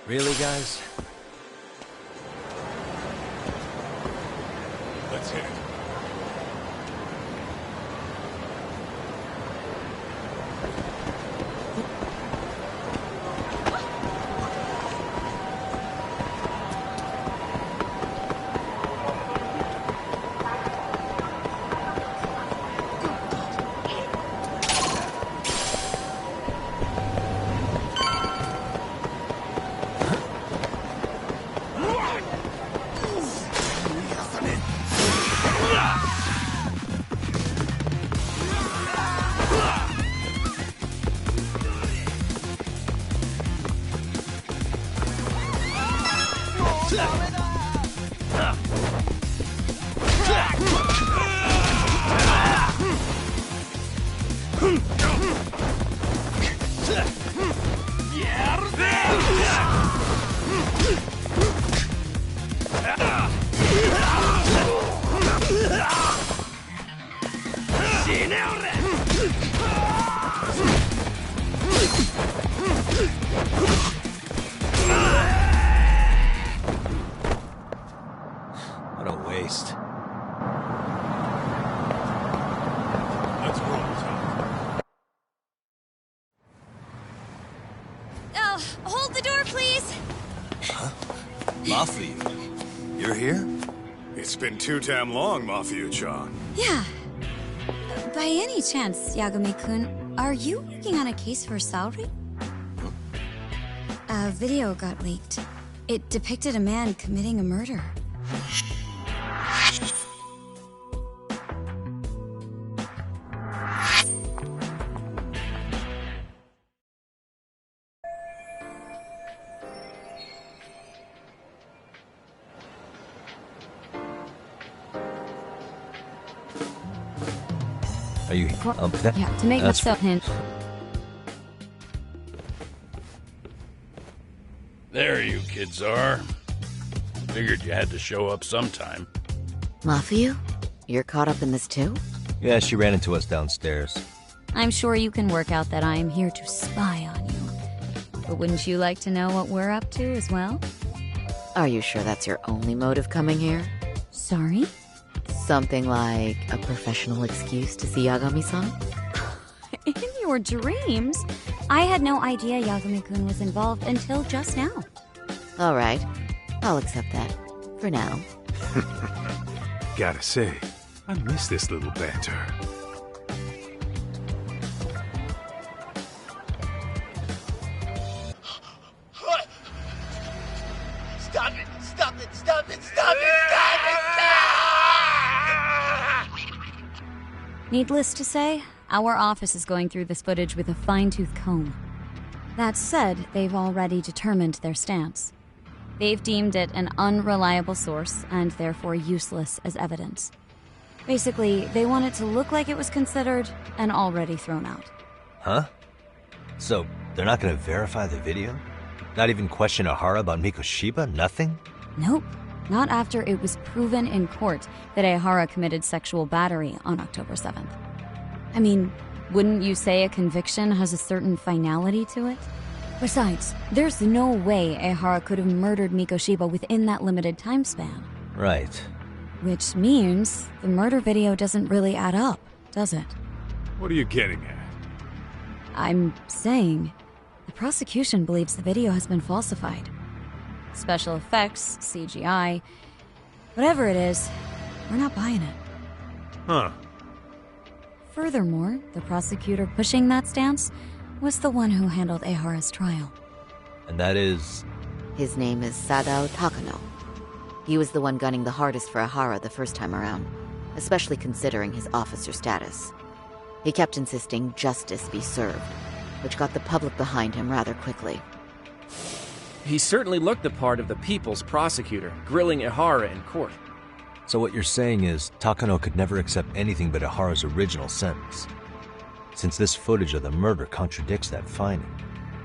Really, guys? Let's hit it. What a waste. Let's roll, Tom. Oh, hold the door, please. Mafia, you're here? It's been too damn long, Mafia-chan. Yeah. By any chance, Yagami-kun, are you working on a case for Saori? A video got leaked. It depicted a man committing a murder. Are you... Yeah, to make that's myself hint. There you kids are. Figured you had to show up sometime. Mafia? You're caught up in this too? Yeah, she ran into us downstairs. I'm sure you can work out that I am here to spy on you. But wouldn't you like to know what we're up to as well? Are you sure that's your only motive coming here? Sorry? Something like a professional excuse to see Yagami-san? In your dreams? I had no idea Yagami-kun was involved until just now. Alright, I'll accept that. For now. Gotta say, I miss this little banter. Stop it! Stop it! Stop it! Stop it! Needless to say, our office is going through this footage with a fine-tooth comb. That said, they've already determined their stance. They've deemed it an unreliable source and therefore useless as evidence. Basically, they want it to look like it was considered and already thrown out. Huh? So, they're not gonna verify the video? Not even question Ahara about Mikoshiba? Nothing? Nope. Not after it was proven in court that Ehara committed sexual battery on October 7th. I mean, wouldn't you say a conviction has a certain finality to it? Besides, there's no way Ehara could have murdered Mikoshiba within that limited time span. Right. Which means the murder video doesn't really add up, does it? What are you getting at? I'm saying the prosecution believes the video has been falsified. Special effects, CGI, whatever it is, we're not buying it. Huh. Furthermore, the prosecutor pushing that stance was the one who handled Ehara's trial. And that is... His name is Sadao Takano. He was the one gunning the hardest for Ehara the first time around, especially considering his officer status. He kept insisting justice be served, which got the public behind him rather quickly. He certainly looked the part of the people's prosecutor, grilling Ehara in court. So what you're saying is, Takano could never accept anything but Ehara's original sentence. Since this footage of the murder contradicts that finding,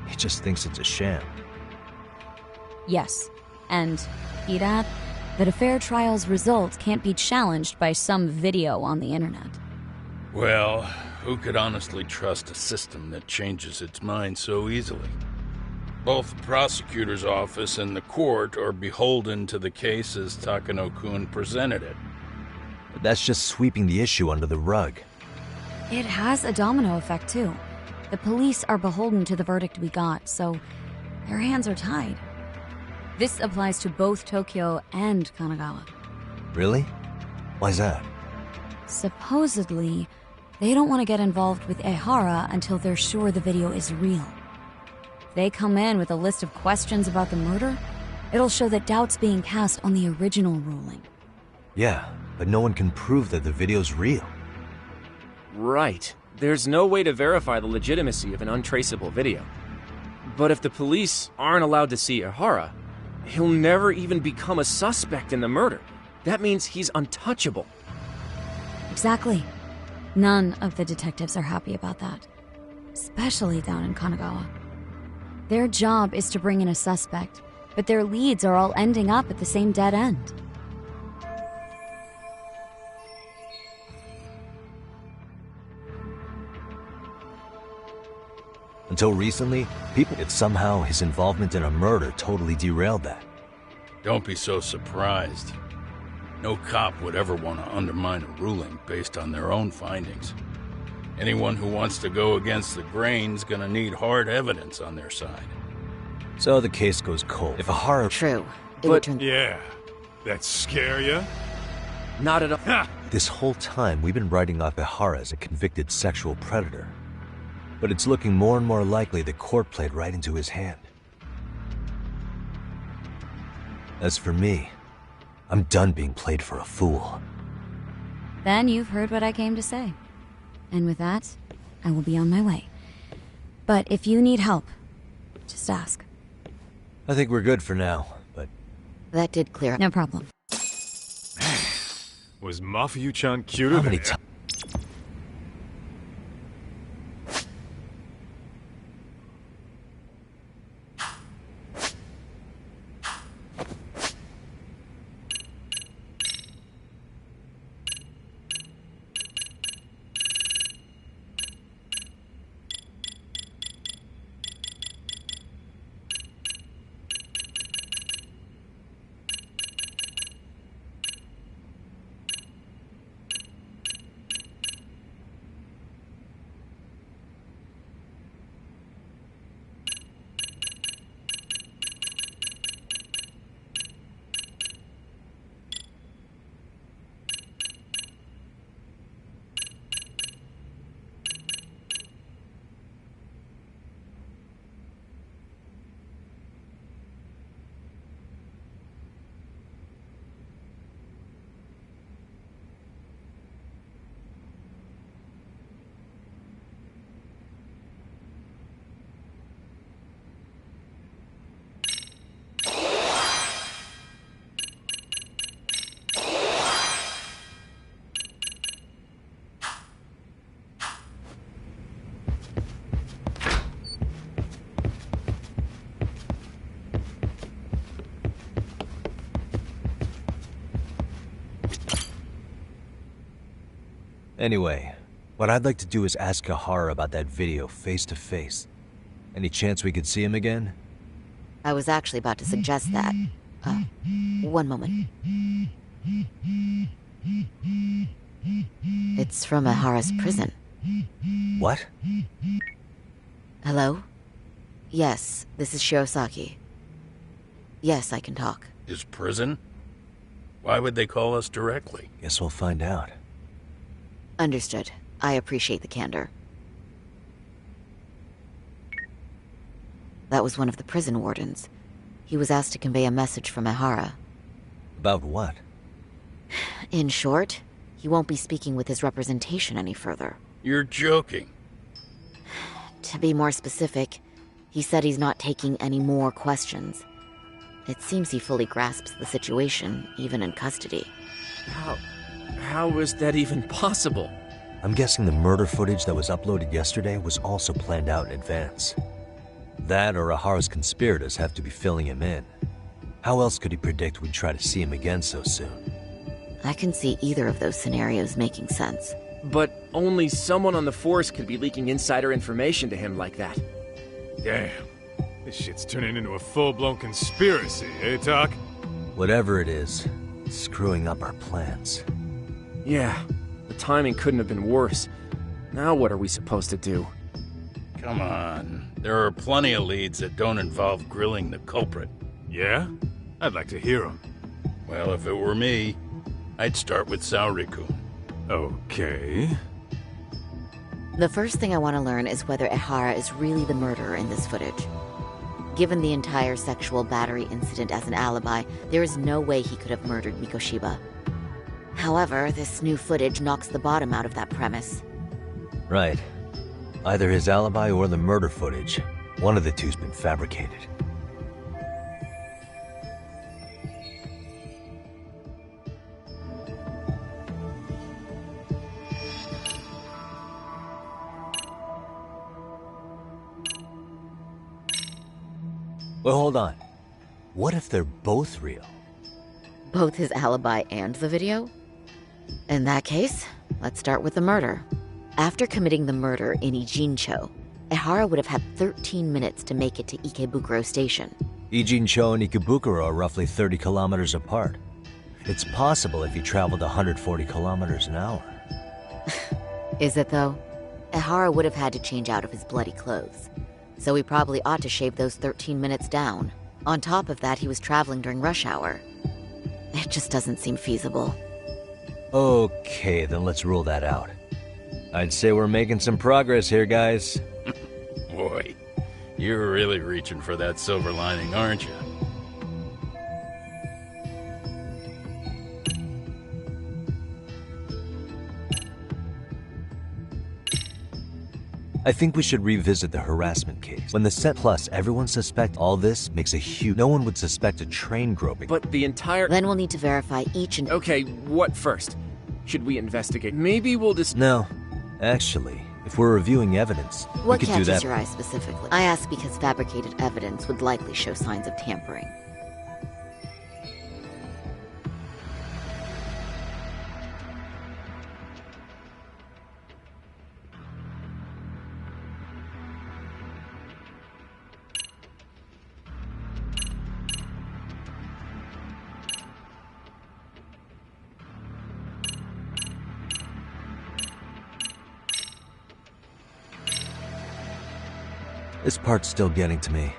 he just thinks it's a sham. Yes, and Irad, that a fair trial's results can't be challenged by some video on the internet. Well, who could honestly trust a system that changes its mind so easily? Both the prosecutor's office and the court are beholden to the case as Takano-kun presented it. But that's just sweeping the issue under the rug. It has a domino effect, too. The police are beholden to the verdict we got, so their hands are tied. This applies to both Tokyo and Kanagawa. Really? Why's that? Supposedly, they don't want to get involved with Ehara until they're sure the video is real. If they come in with a list of questions about the murder, it'll show that doubt's being cast on the original ruling. Yeah, but no one can prove that the video's real. Right. There's no way to verify the legitimacy of an untraceable video. But if the police aren't allowed to see Ehara, he'll never even become a suspect in the murder. That means he's untouchable. Exactly. None of the detectives are happy about that, especially down in Kanagawa. Their job is to bring in a suspect, but their leads are all ending up at the same dead end. Until recently, people thought somehow his involvement in a murder totally derailed that. Don't be so surprised. No cop would ever want to undermine a ruling based on their own findings. Anyone who wants to go against the grain's gonna need hard evidence on their side. So the case goes cold. If Ihara... True. Yeah. That scare ya? Not at all. This whole time, we've been writing off Ihara as a convicted sexual predator. But it's looking more and more likely the court played right into his hand. As for me, I'm done being played for a fool. Then you've heard what I came to say. And with that, I will be on my way. But if you need help, just ask. I think we're good for now, but... That did clear up. No problem. Was Mafuyu-chan cuter than... Anyway, what I'd like to do is ask Ihara about that video face to face. Any chance we could see him again? I was actually about to suggest that. One moment. It's from Ihara's prison. What? Hello? Yes, this is Shirosaki. Yes, I can talk. His prison? Why would they call us directly? Guess we'll find out. Understood. I appreciate the candor. That was one of the prison wardens. He was asked to convey a message from Ihara. About what? In short, he won't be speaking with his representation any further. You're joking. To be more specific, he said he's not taking any more questions. It seems he fully grasps the situation, even in custody. How is that even possible? I'm guessing the murder footage that was uploaded yesterday was also planned out in advance. That or Ihara's conspirators have to be filling him in. How else could he predict we'd try to see him again so soon? I can see either of those scenarios making sense. But only someone on the force could be leaking insider information to him like that. Damn. This shit's turning into a full-blown conspiracy, eh, Talk? Whatever it is, it's screwing up our plans. Yeah, the timing couldn't have been worse. Now what are we supposed to do? Come on. There are plenty of leads that don't involve grilling the culprit. Yeah? I'd like to hear them. Well, if it were me, I'd start with Saori-kun. Okay. The first thing I want to learn is whether Ihara is really the murderer in this footage. Given the entire sexual battery incident as an alibi, there is no way he could have murdered Mikoshiba. However, this new footage knocks the bottom out of that premise. Right. Either his alibi or the murder footage. One of the two's been fabricated. Well, hold on. What if they're both real? Both his alibi and the video? In that case, let's start with the murder. After committing the murder in Ijincho, Ehara would have had 13 minutes to make it to Ikebukuro Station. Ijincho and Ikebukuro are roughly 30 kilometers apart. It's possible if he traveled 140 kilometers an hour. Is it, though? Ehara would have had to change out of his bloody clothes. So he probably ought to shave those 13 minutes down. On top of that, he was traveling during rush hour. It just doesn't seem feasible. Okay, then let's rule that out. I'd say we're making some progress here, guys. Boy, you're really reaching for that silver lining, aren't you? I think we should revisit the harassment case. When the set plus everyone suspect all this makes a huge... No one would suspect a train groping. But the entire... Then we'll need to verify each and... Okay, what first? Should we investigate? Maybe we'll just... No. Actually, if we're reviewing evidence, What we could do that... catches your eye specifically? I ask because fabricated evidence would likely show signs of tampering. This part's still getting to me.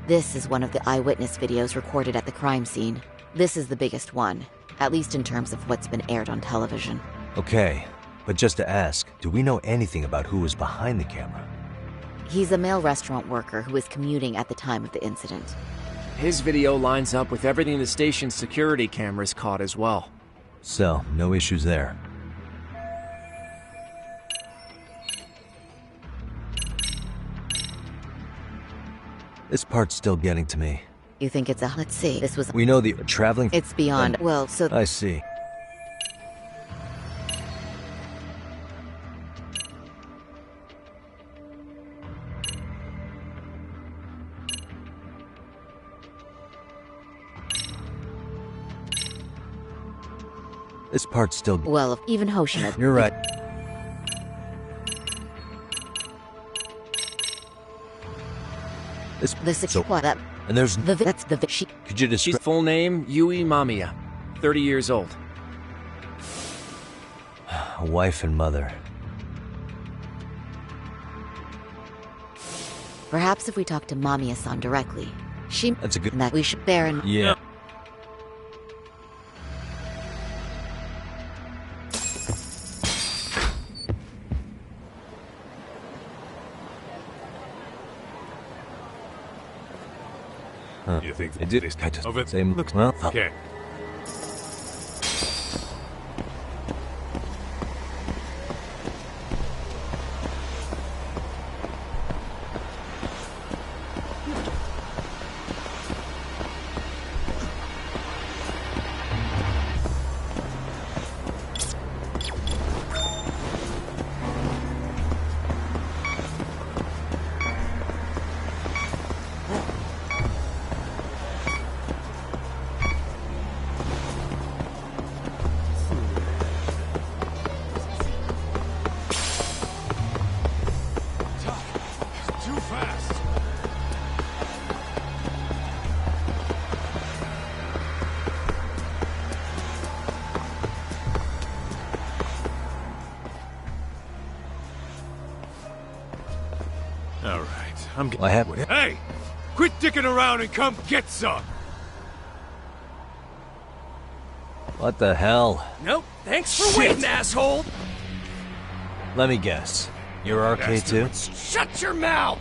This is one of the eyewitness videos recorded at the crime scene. This is the biggest one, at least in terms of what's been aired on television. Okay, but just to ask, do we know anything about who was behind the camera? He's a male restaurant worker who was commuting at the time of the incident. His video lines up with everything the station's security cameras caught as well. So, no issues there. This part's still getting to me. You think it's a... Let's see, this was... We know the traveling... It's beyond... Well, so... I see. This part's still... Well, even Hoshino... You're right. And there's... That's the... Could you just... She's full name, Yui Mamiya. 30 years old. A wife and mother. Perhaps if we talk to Mamiya-san directly, she... That's a good... That we should bear in... Yeah. Huh. You think they did this of it? Same looks well. Okay. All right, I'm getting... I have... Hey! Quit dicking around and come get some! What the hell? Nope, thanks for waiting, asshole! Let me guess. You're RK too? Shut your mouth!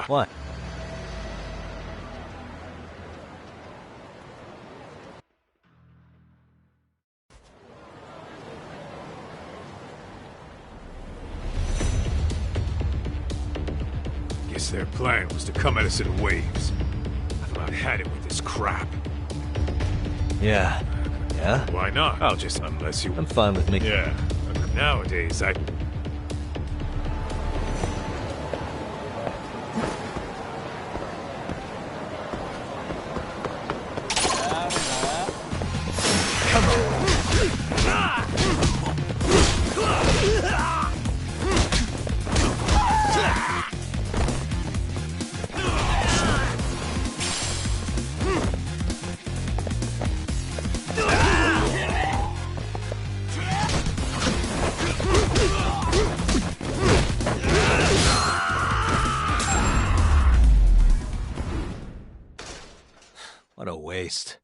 What? Guess their plan was to come at us in waves. I've about had it with this crap. Yeah. Yeah? Why not? I'll just, unless you... I'm fine with me. Yeah. Nowadays, I... What a waste.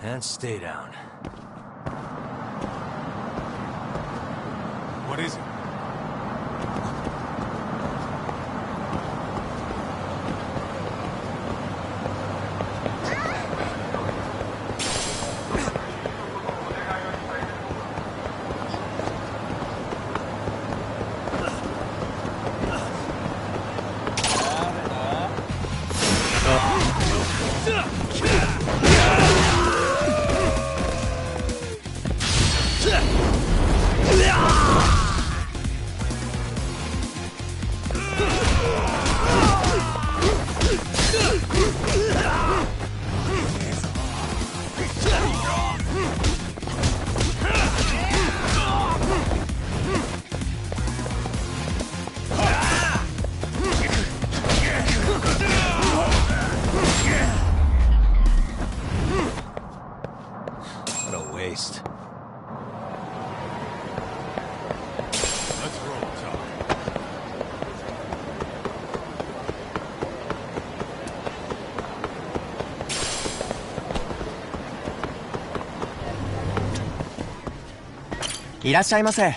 And stay down. What is it? What a waste. Let's roll, Tom.いらっしゃいませ。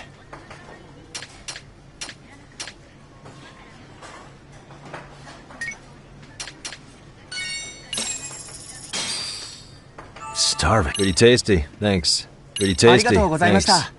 Starving. Pretty tasty. Thanks. Pretty あり tasty. がとうございました。 Thanks.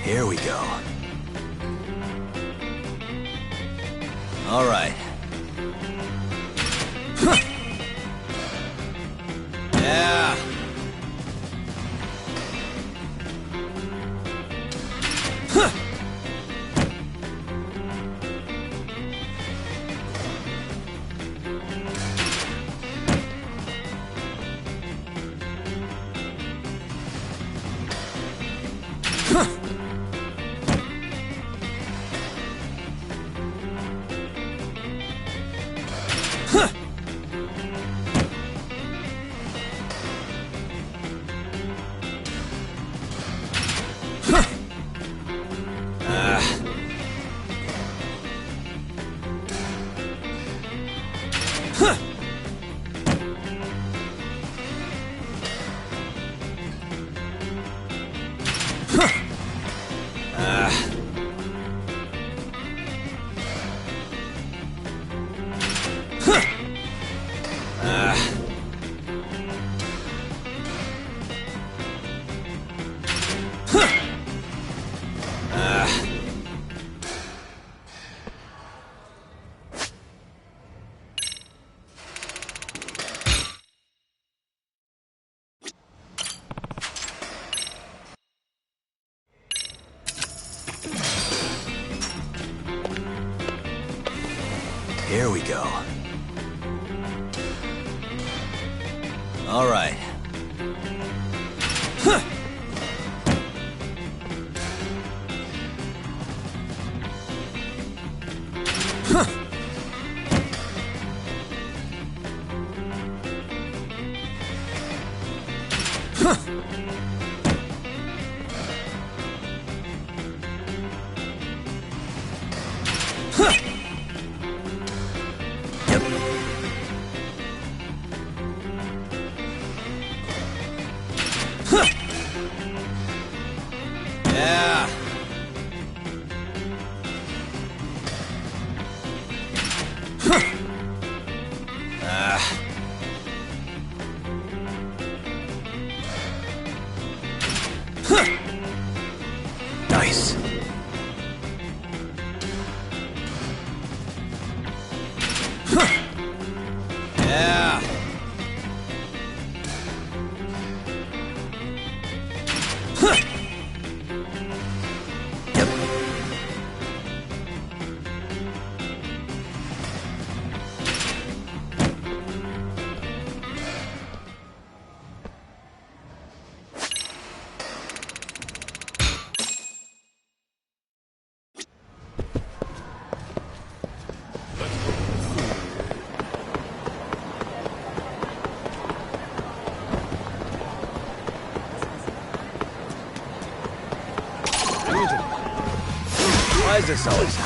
Here we go. All right. Yeah. Here we go. All right. Huh. Huh. Huh. Huh. Yep. Huh. Yeah. Huh. Ah. Huh. Nice. Huh. Yeah. Huh. Yep. Why is this always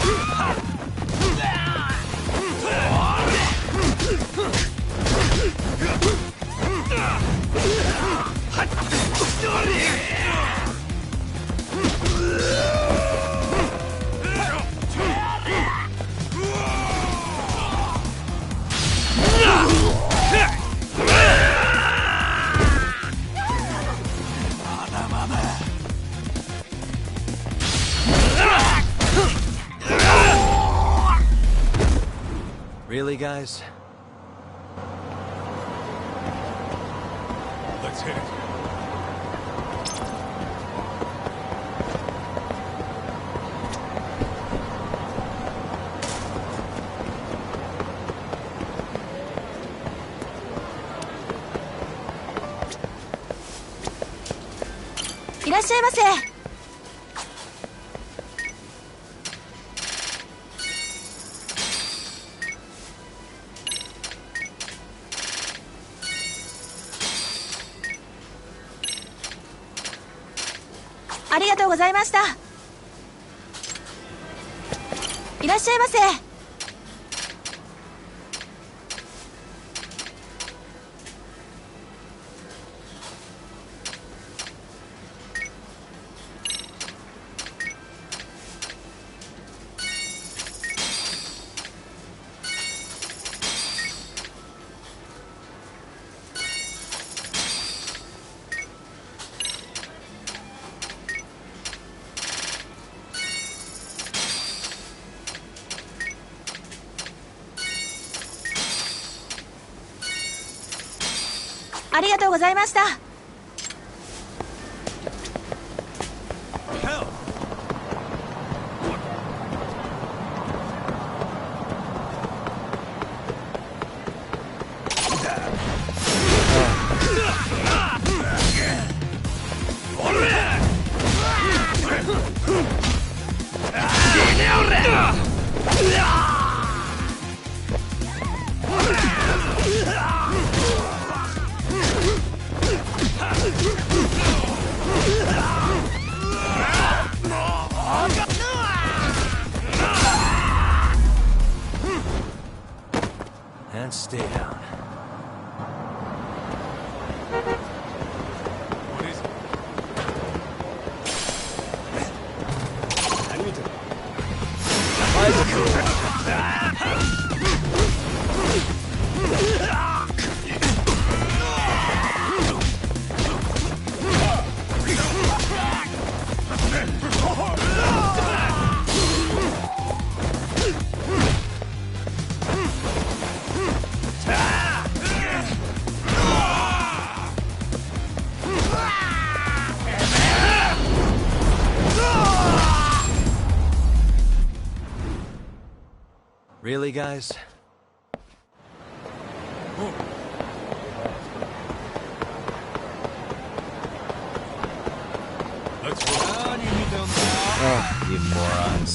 Really, guys? Let's hit it.いらっしゃいませ。ありがとうございました。いらっしゃいませ。ありがとうございました。And stay down. What is it? Why is it cool? Really, guys? Let's roll. Oh, you morons.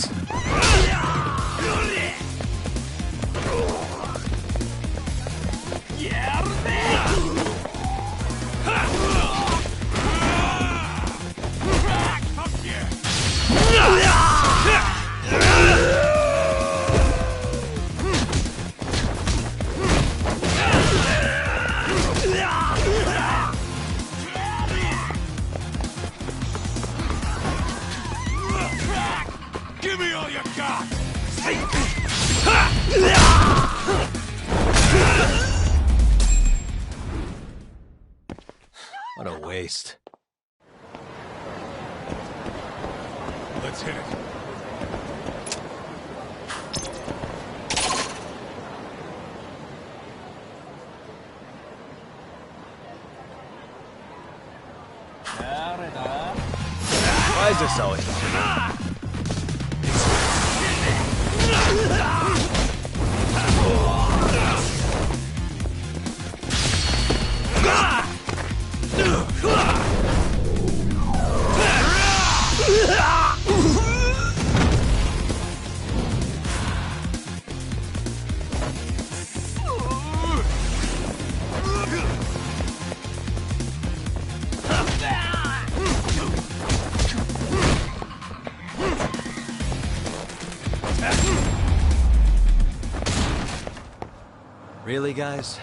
Give me all you got! What a waste. Let's hit it. Why is this always on? Really, guys?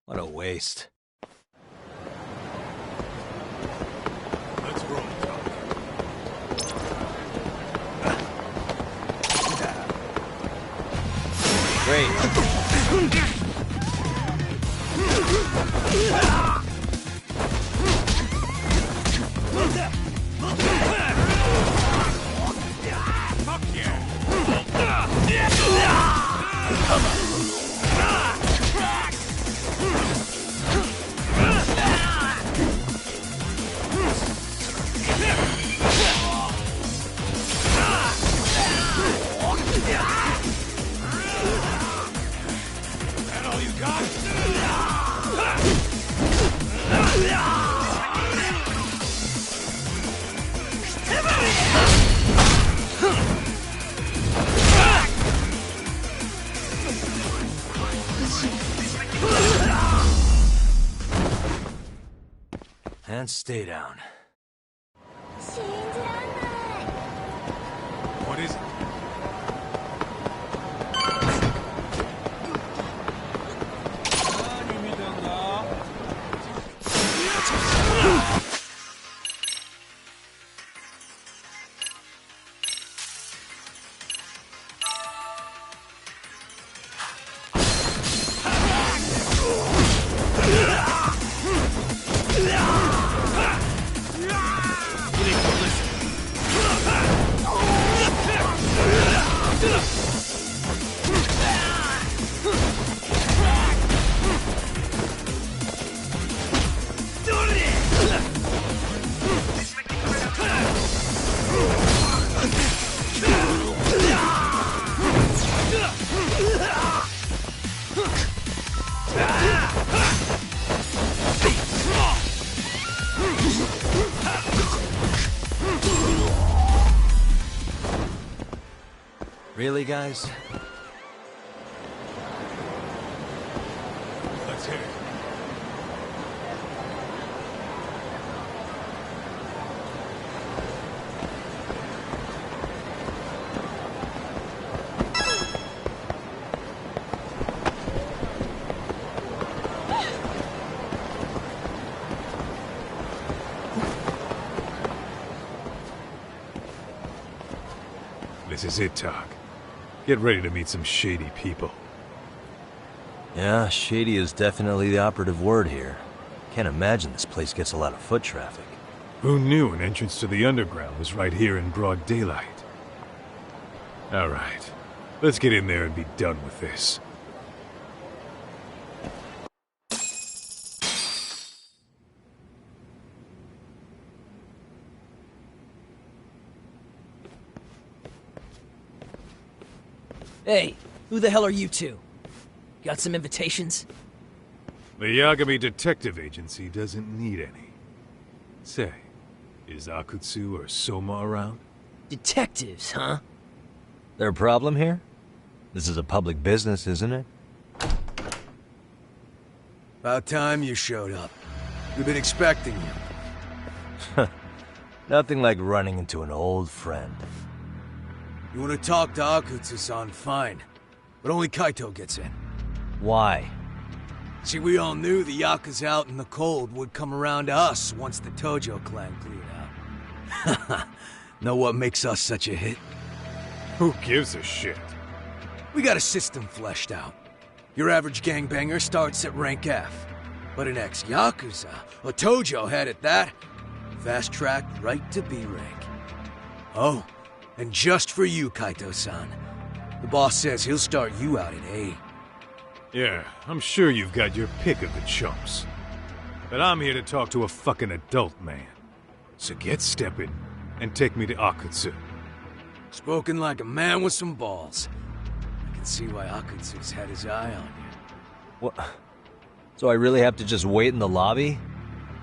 What a waste. Let's roll. Great. Fuck yeah! Come on. That all you got? And stay down. What is it? Really, guys? Let's hit it. This is it, Talk. Get ready to meet some shady people. Yeah, shady is definitely the operative word here. Can't imagine this place gets a lot of foot traffic. Who knew an entrance to the underground was right here in broad daylight? Alright, let's get in there and be done with this. Hey, who the hell are you two? Got some invitations? The Yagami Detective Agency doesn't need any. Say, is Akutsu or Soma around? Detectives, huh? There a problem here? This is a public business, isn't it? About time you showed up. We've been expecting you. Nothing like running into an old friend. You want to talk to Akutsu-san, fine. But only Kaito gets in. Why? See, we all knew the Yakuza out in the cold would come around to us once the Tojo clan cleared out. Know what makes us such a hit? Who gives a shit? We got a system fleshed out. Your average gangbanger starts at rank F. But an ex-Yakuza, a Tojo head at that, fast-tracked right to B rank. Oh, and just for you, Kaito-san. The boss says he'll start you out at A. Yeah, I'm sure you've got your pick of the chumps. But I'm here to talk to a fucking adult man. So get stepping and take me to Akutsu. Spoken like a man with some balls. I can see why Akutsu's had his eye on you. What? So I really have to just wait in the lobby?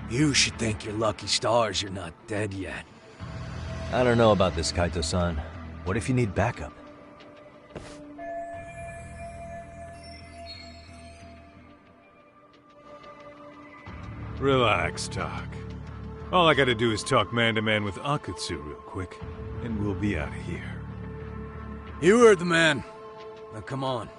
You should thank your lucky stars you're not dead yet. I don't know about this, Kaito-san. What if you need backup? Relax, Talk. All I gotta do is talk man-to-man with Akutsu real quick, and we'll be out of here. You heard the man. Now come on.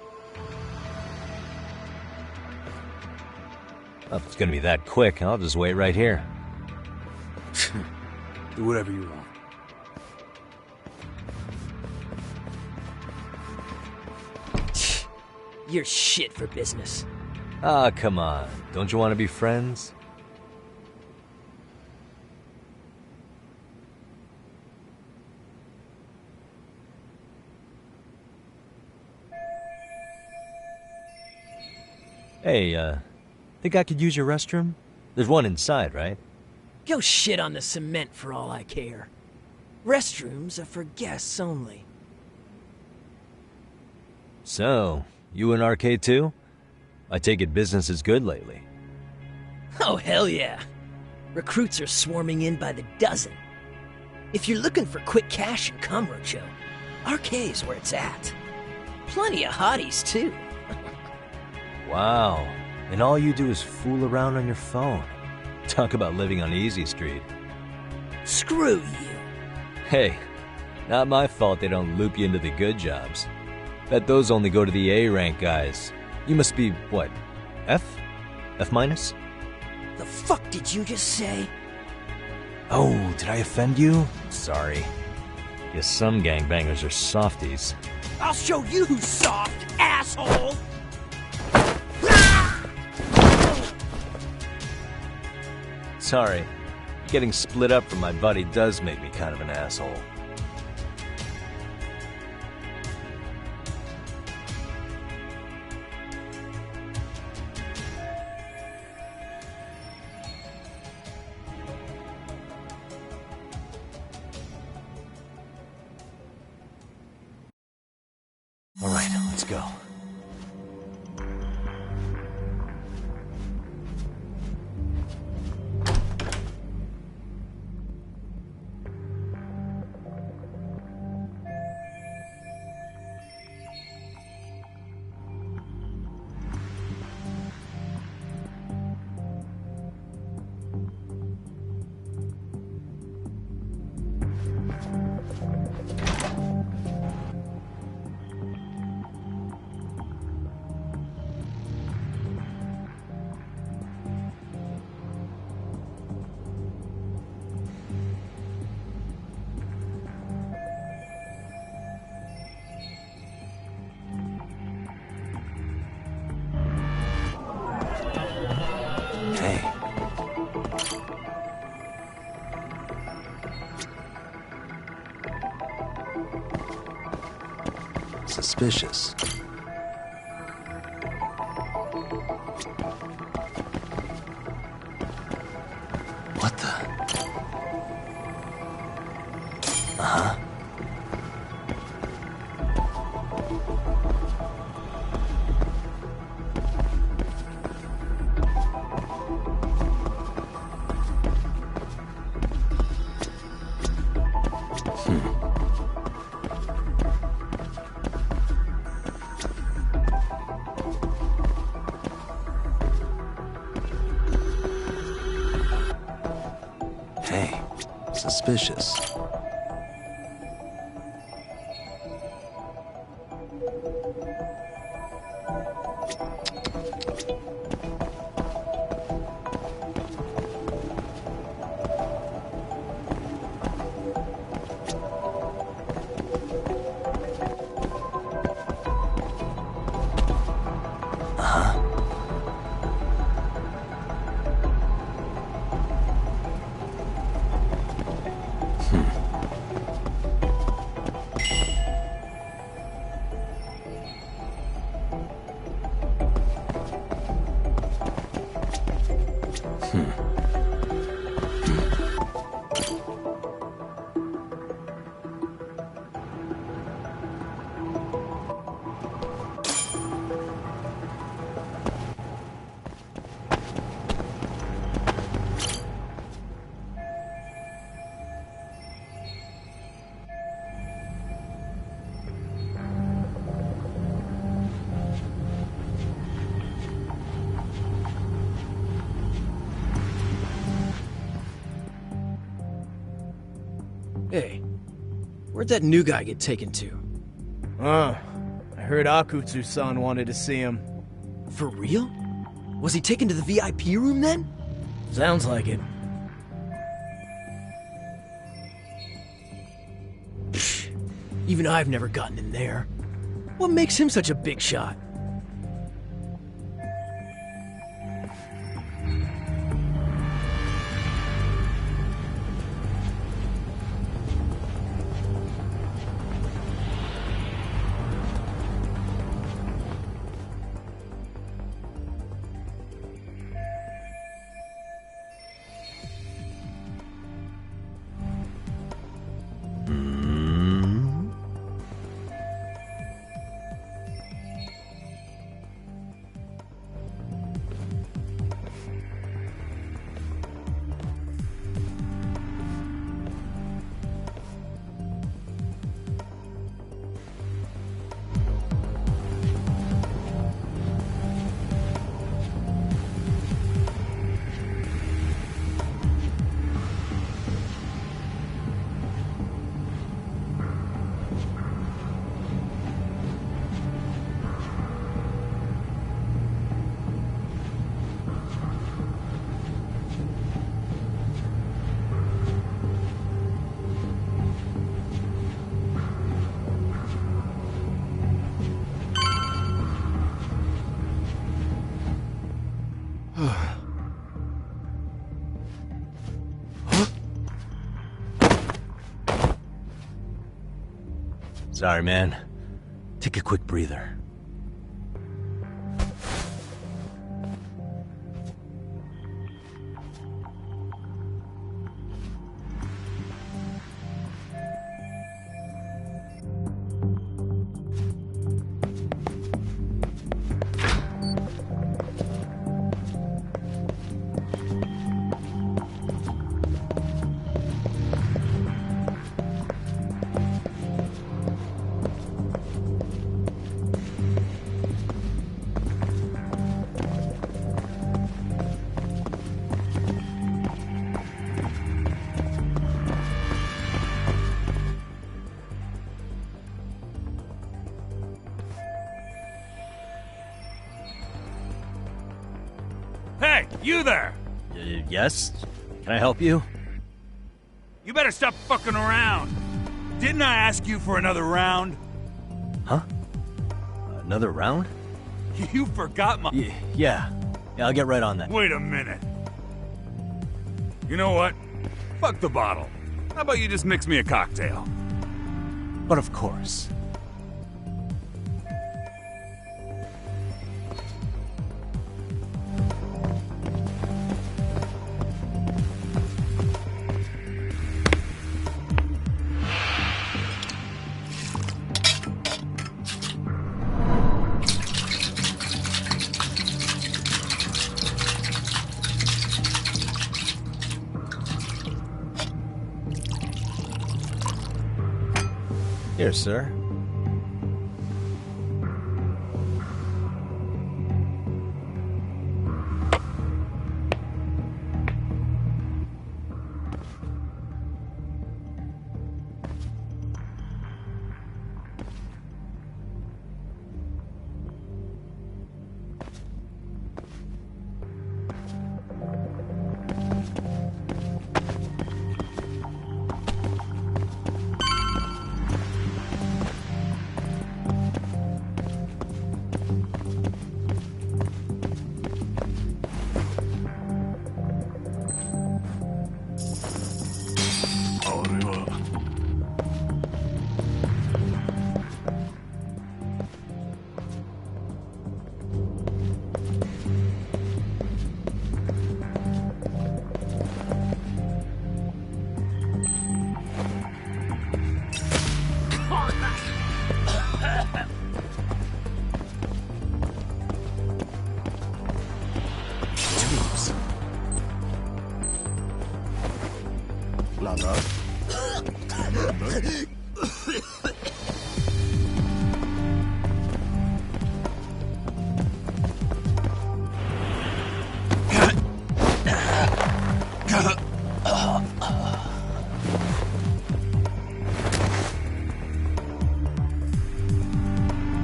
Well, if it's gonna be that quick, I'll just wait right here. Do whatever you want. You're shit for business. Ah, come on. Don't you want to be friends? Hey, think I could use your restroom? There's one inside, right? Go shit on the cement for all I care. Restrooms are for guests only. So, you in arcade too? I take it business is good lately. Oh, hell yeah. Recruits are swarming in by the dozen. If you're looking for quick cash and Kamurocho, arcade's where it's at. Plenty of hotties, too. Wow. And all you do is fool around on your phone. Talk about living on Easy Street. Screw you. Hey, not my fault they don't loop you into the good jobs. Bet those only go to the A-rank guys. You must be, what, F? F minus? The fuck did you just say? Oh, did I offend you? Sorry. Guess some gangbangers are softies. I'll show you who's soft, asshole! Sorry. Getting split up from my buddy does make me kind of an asshole. All right, let's go. Suspicious. What the? Uh-huh. Hey, suspicious. Hey, where'd that new guy get taken to? I heard Akutsu-san wanted to see him. For real? Was he taken to the VIP room then? Sounds like it. Psh, even I've never gotten in there. What makes him such a big shot? Sorry, man. Take a quick breather. Hey, you there! Yes? Can I help you? You better stop fucking around. Didn't I ask you for another round? Huh? Another round? You forgot my... Yeah, I'll get right on that. Wait a minute. You know what? Fuck the bottle. How about you just mix me a cocktail? But of course. Here, sir.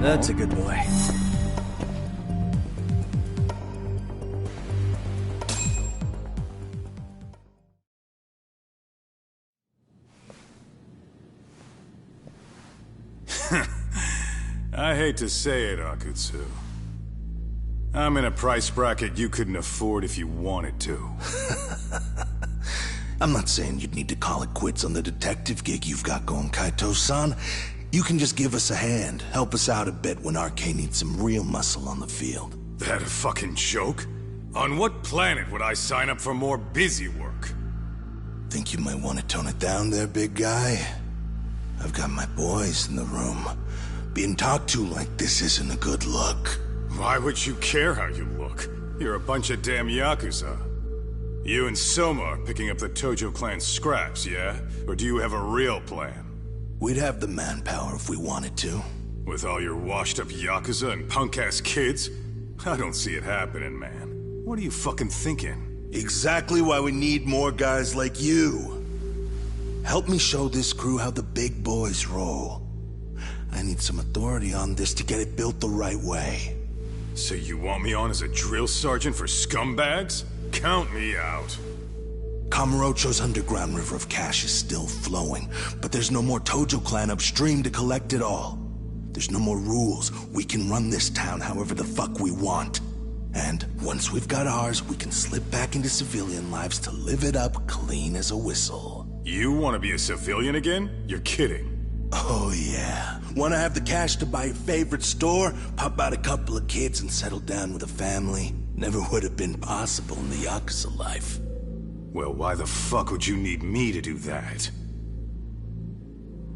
That's a good boy. I hate to say it, Akutsu. I'm in a price bracket you couldn't afford if you wanted to. I'm not saying you'd need to call it quits on the detective gig you've got going, Kaito-san. You can just give us a hand, help us out a bit when RK needs some real muscle on the field. That a fucking joke? On what planet would I sign up for more busy work? Think you might want to tone it down there, big guy? I've got my boys in the room. Being talked to like this isn't a good look. Why would you care how you look? You're a bunch of damn Yakuza. You and Soma are picking up the Tojo clan scraps, yeah? Or do you have a real plan? We'd have the manpower if we wanted to. With all your washed-up Yakuza and punk-ass kids? I don't see it happening, man. What are you fucking thinking? Exactly why we need more guys like you. Help me show this crew how the big boys roll. I need some authority on this to get it built the right way. So you want me on as a drill sergeant for scumbags? Count me out. Kamurocho's underground river of cash is still flowing, but there's no more Tojo clan upstream to collect it all. There's no more rules. We can run this town however the fuck we want. And once we've got ours, we can slip back into civilian lives to live it up clean as a whistle. You want to be a civilian again? You're kidding. Oh yeah. Want to have the cash to buy your favorite store, pop out a couple of kids and settle down with a family? Never would have been possible in the Yakuza life. Well, why the fuck would you need me to do that?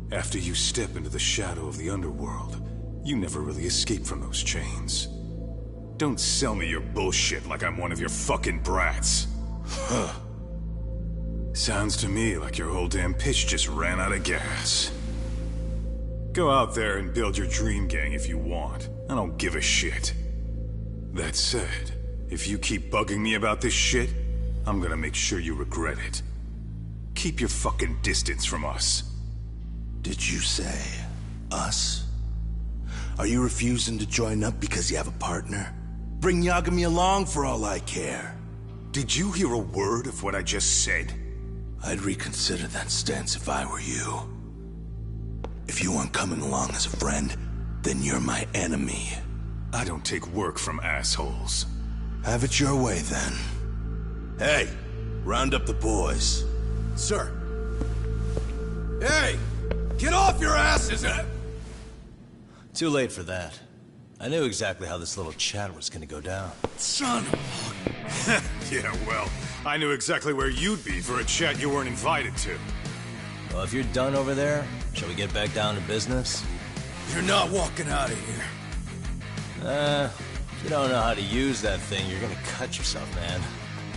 After you step into the shadow of the underworld, you never really escape from those chains. Don't sell me your bullshit like I'm one of your fucking brats. Huh. Sounds to me like your whole damn pitch just ran out of gas. Go out there and build your dream gang if you want. I don't give a shit. That said, if you keep bugging me about this shit, I'm gonna make sure you regret it. Keep your fucking distance from us. Did you say us? Are you refusing to join up because you have a partner? Bring Yagami along for all I care. Did you hear a word of what I just said? I'd reconsider that stance if I were you. If you aren't coming along as a friend, then you're my enemy. I don't take work from assholes. Have it your way, then. Hey, round up the boys. Sir. Hey! Get off your asses! Too late for that. I knew exactly how this little chat was gonna go down. Son of Yeah, well, I knew exactly where you'd be for a chat you weren't invited to. Well, if you're done over there, shall we get back down to business? You're not walking out of here. If you don't know how to use that thing, you're gonna cut yourself, man.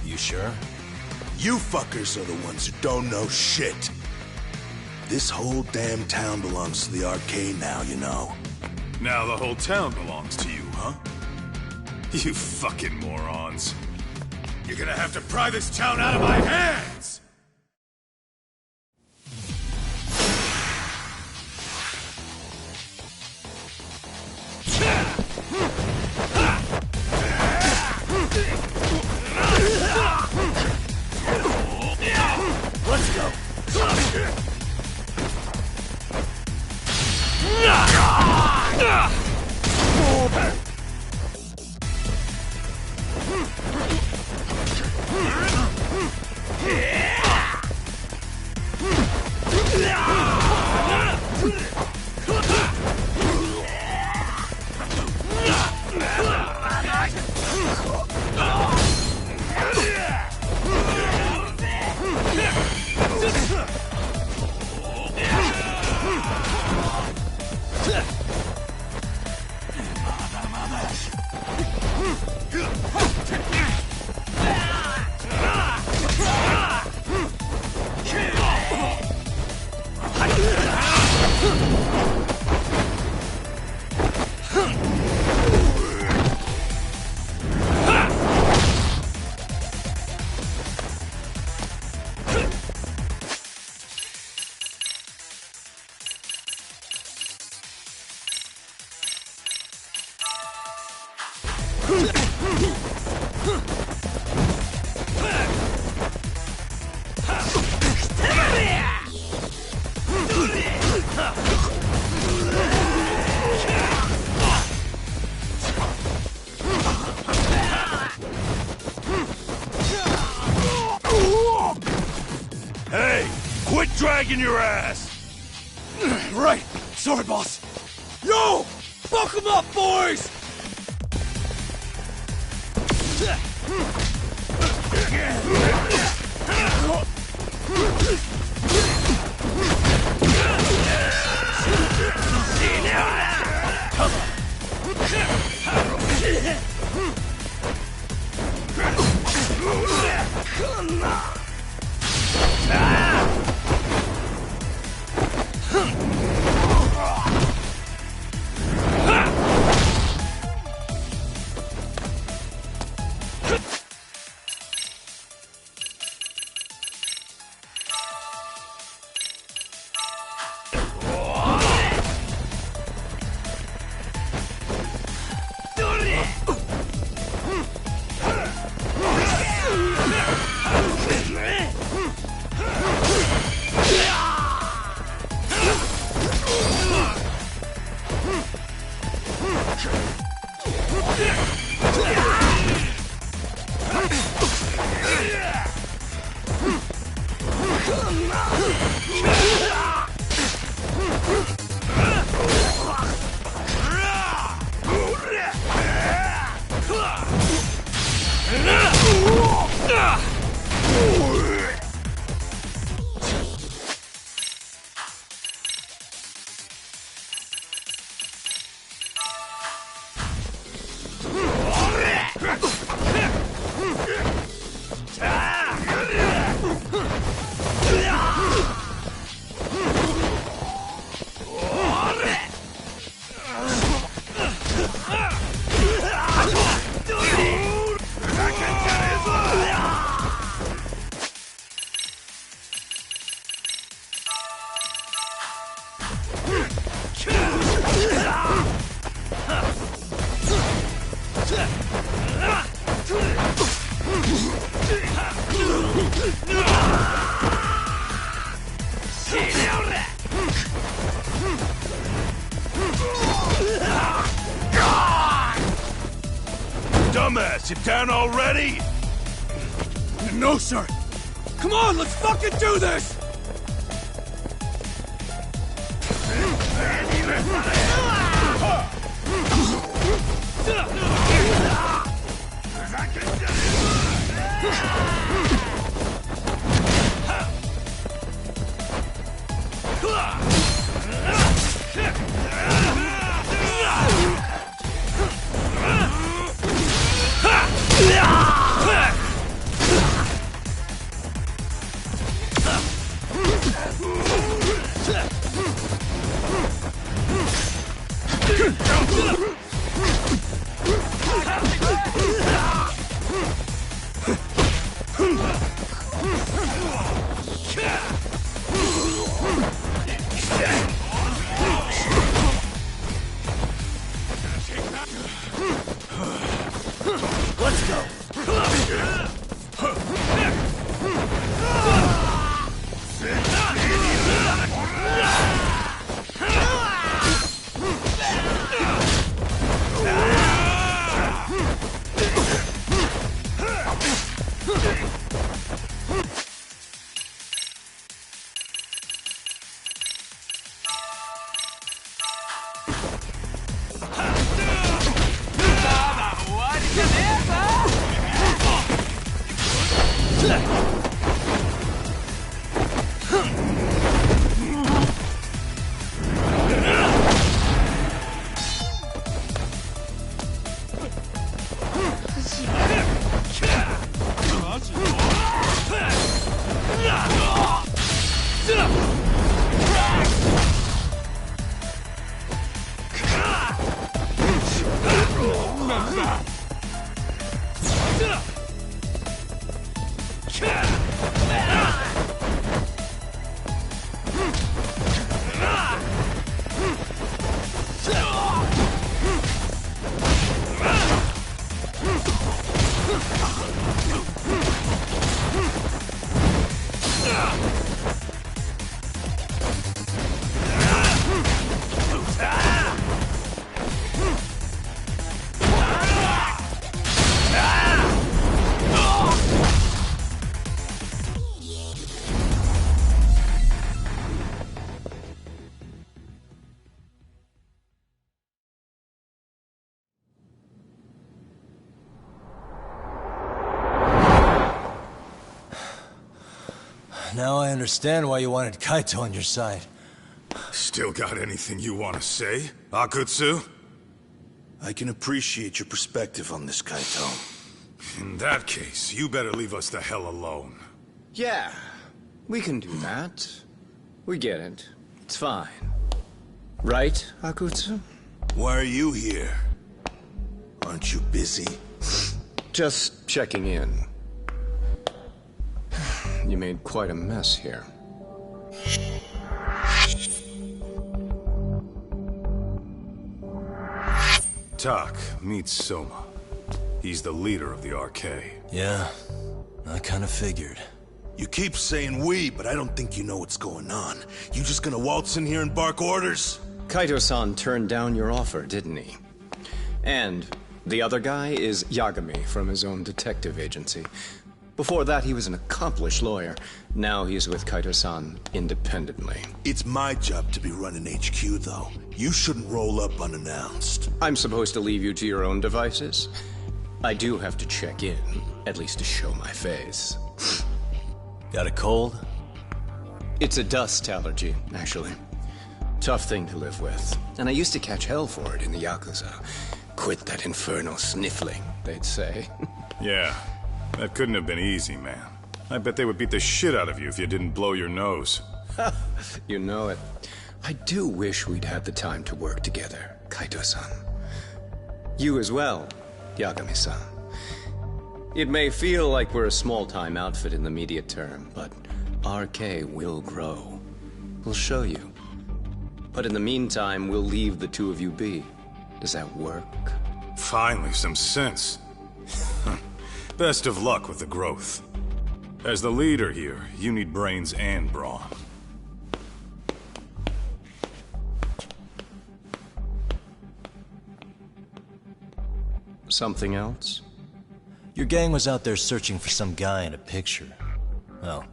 You sure? You fuckers are the ones who don't know shit. This whole damn town belongs to the arcade now, you know. Now the whole town belongs to you, huh? You fucking morons. You're gonna have to pry this town out of my hands! Let's go. Hey, quit dragging your ass! Right. Sorry, boss. Yo! Fuck 'em up, boys! Dumbass, you down already? No, sir. Come on, let's fucking do this! Now I understand why you wanted Kaito on your side. Still got anything you want to say, Akutsu? I can appreciate your perspective on this, Kaito. In that case, you better leave us the hell alone. Yeah, we can do that. We get it. It's fine. Right, Akutsu? Why are you here? Aren't you busy? Just checking in. You made quite a mess here. Tak meets Soma. He's the leader of the RK. Yeah, I kind of figured. You keep saying we, but I don't think you know what's going on. You just gonna waltz in here and bark orders? Kaito-san turned down your offer, didn't he? And the other guy is Yagami from his own detective agency. Before that, he was an accomplished lawyer. Now he's with Kaito-san independently. It's my job to be running HQ, though. You shouldn't roll up unannounced. I'm supposed to leave you to your own devices? I do have to check in, at least to show my face. Got a cold? It's a dust allergy, actually. Tough thing to live with. And I used to catch hell for it in the Yakuza. Quit that infernal sniffling, they'd say. Yeah. That couldn't have been easy, man. I bet they would beat the shit out of you if you didn't blow your nose. You know it. I do wish we'd had the time to work together, Kaito-san. You as well, Yagami-san. It may feel like we're a small-time outfit in the media term, but RK will grow. We'll show you. But in the meantime, we'll leave the two of you be. Does that work? Finally, some sense. Best of luck with the growth. As the leader here, you need brains and brawn. Something else? Your gang was out there searching for some guy in a picture. Well,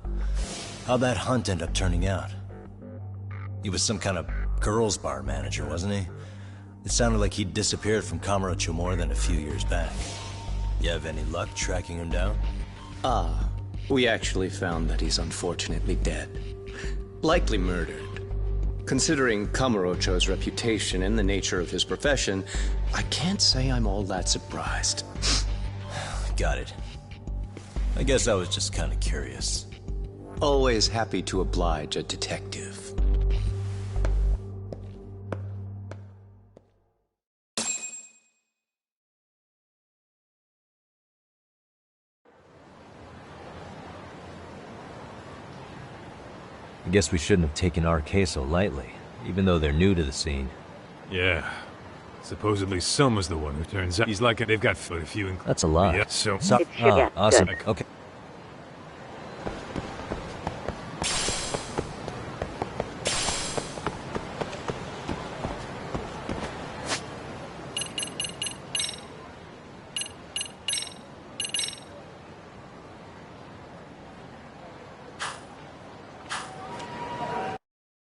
how'd that hunt end up turning out? He was some kind of girls' bar manager, wasn't he? It sounded like he'd disappeared from Kamurocho more than a few years back. You have any luck tracking him down? We actually found that he's unfortunately dead. Likely murdered. Considering Kamurocho's reputation and the nature of his profession, I can't say I'm all that surprised. Got it. I guess I was just kind of curious. Always happy to oblige a detective. I guess we shouldn't have taken our case so lightly, even though they're new to the scene. Yeah. Supposedly Soma's the one who turns out he's like they've got a few. That's a lot. Yeah, so awesome. Good. Okay.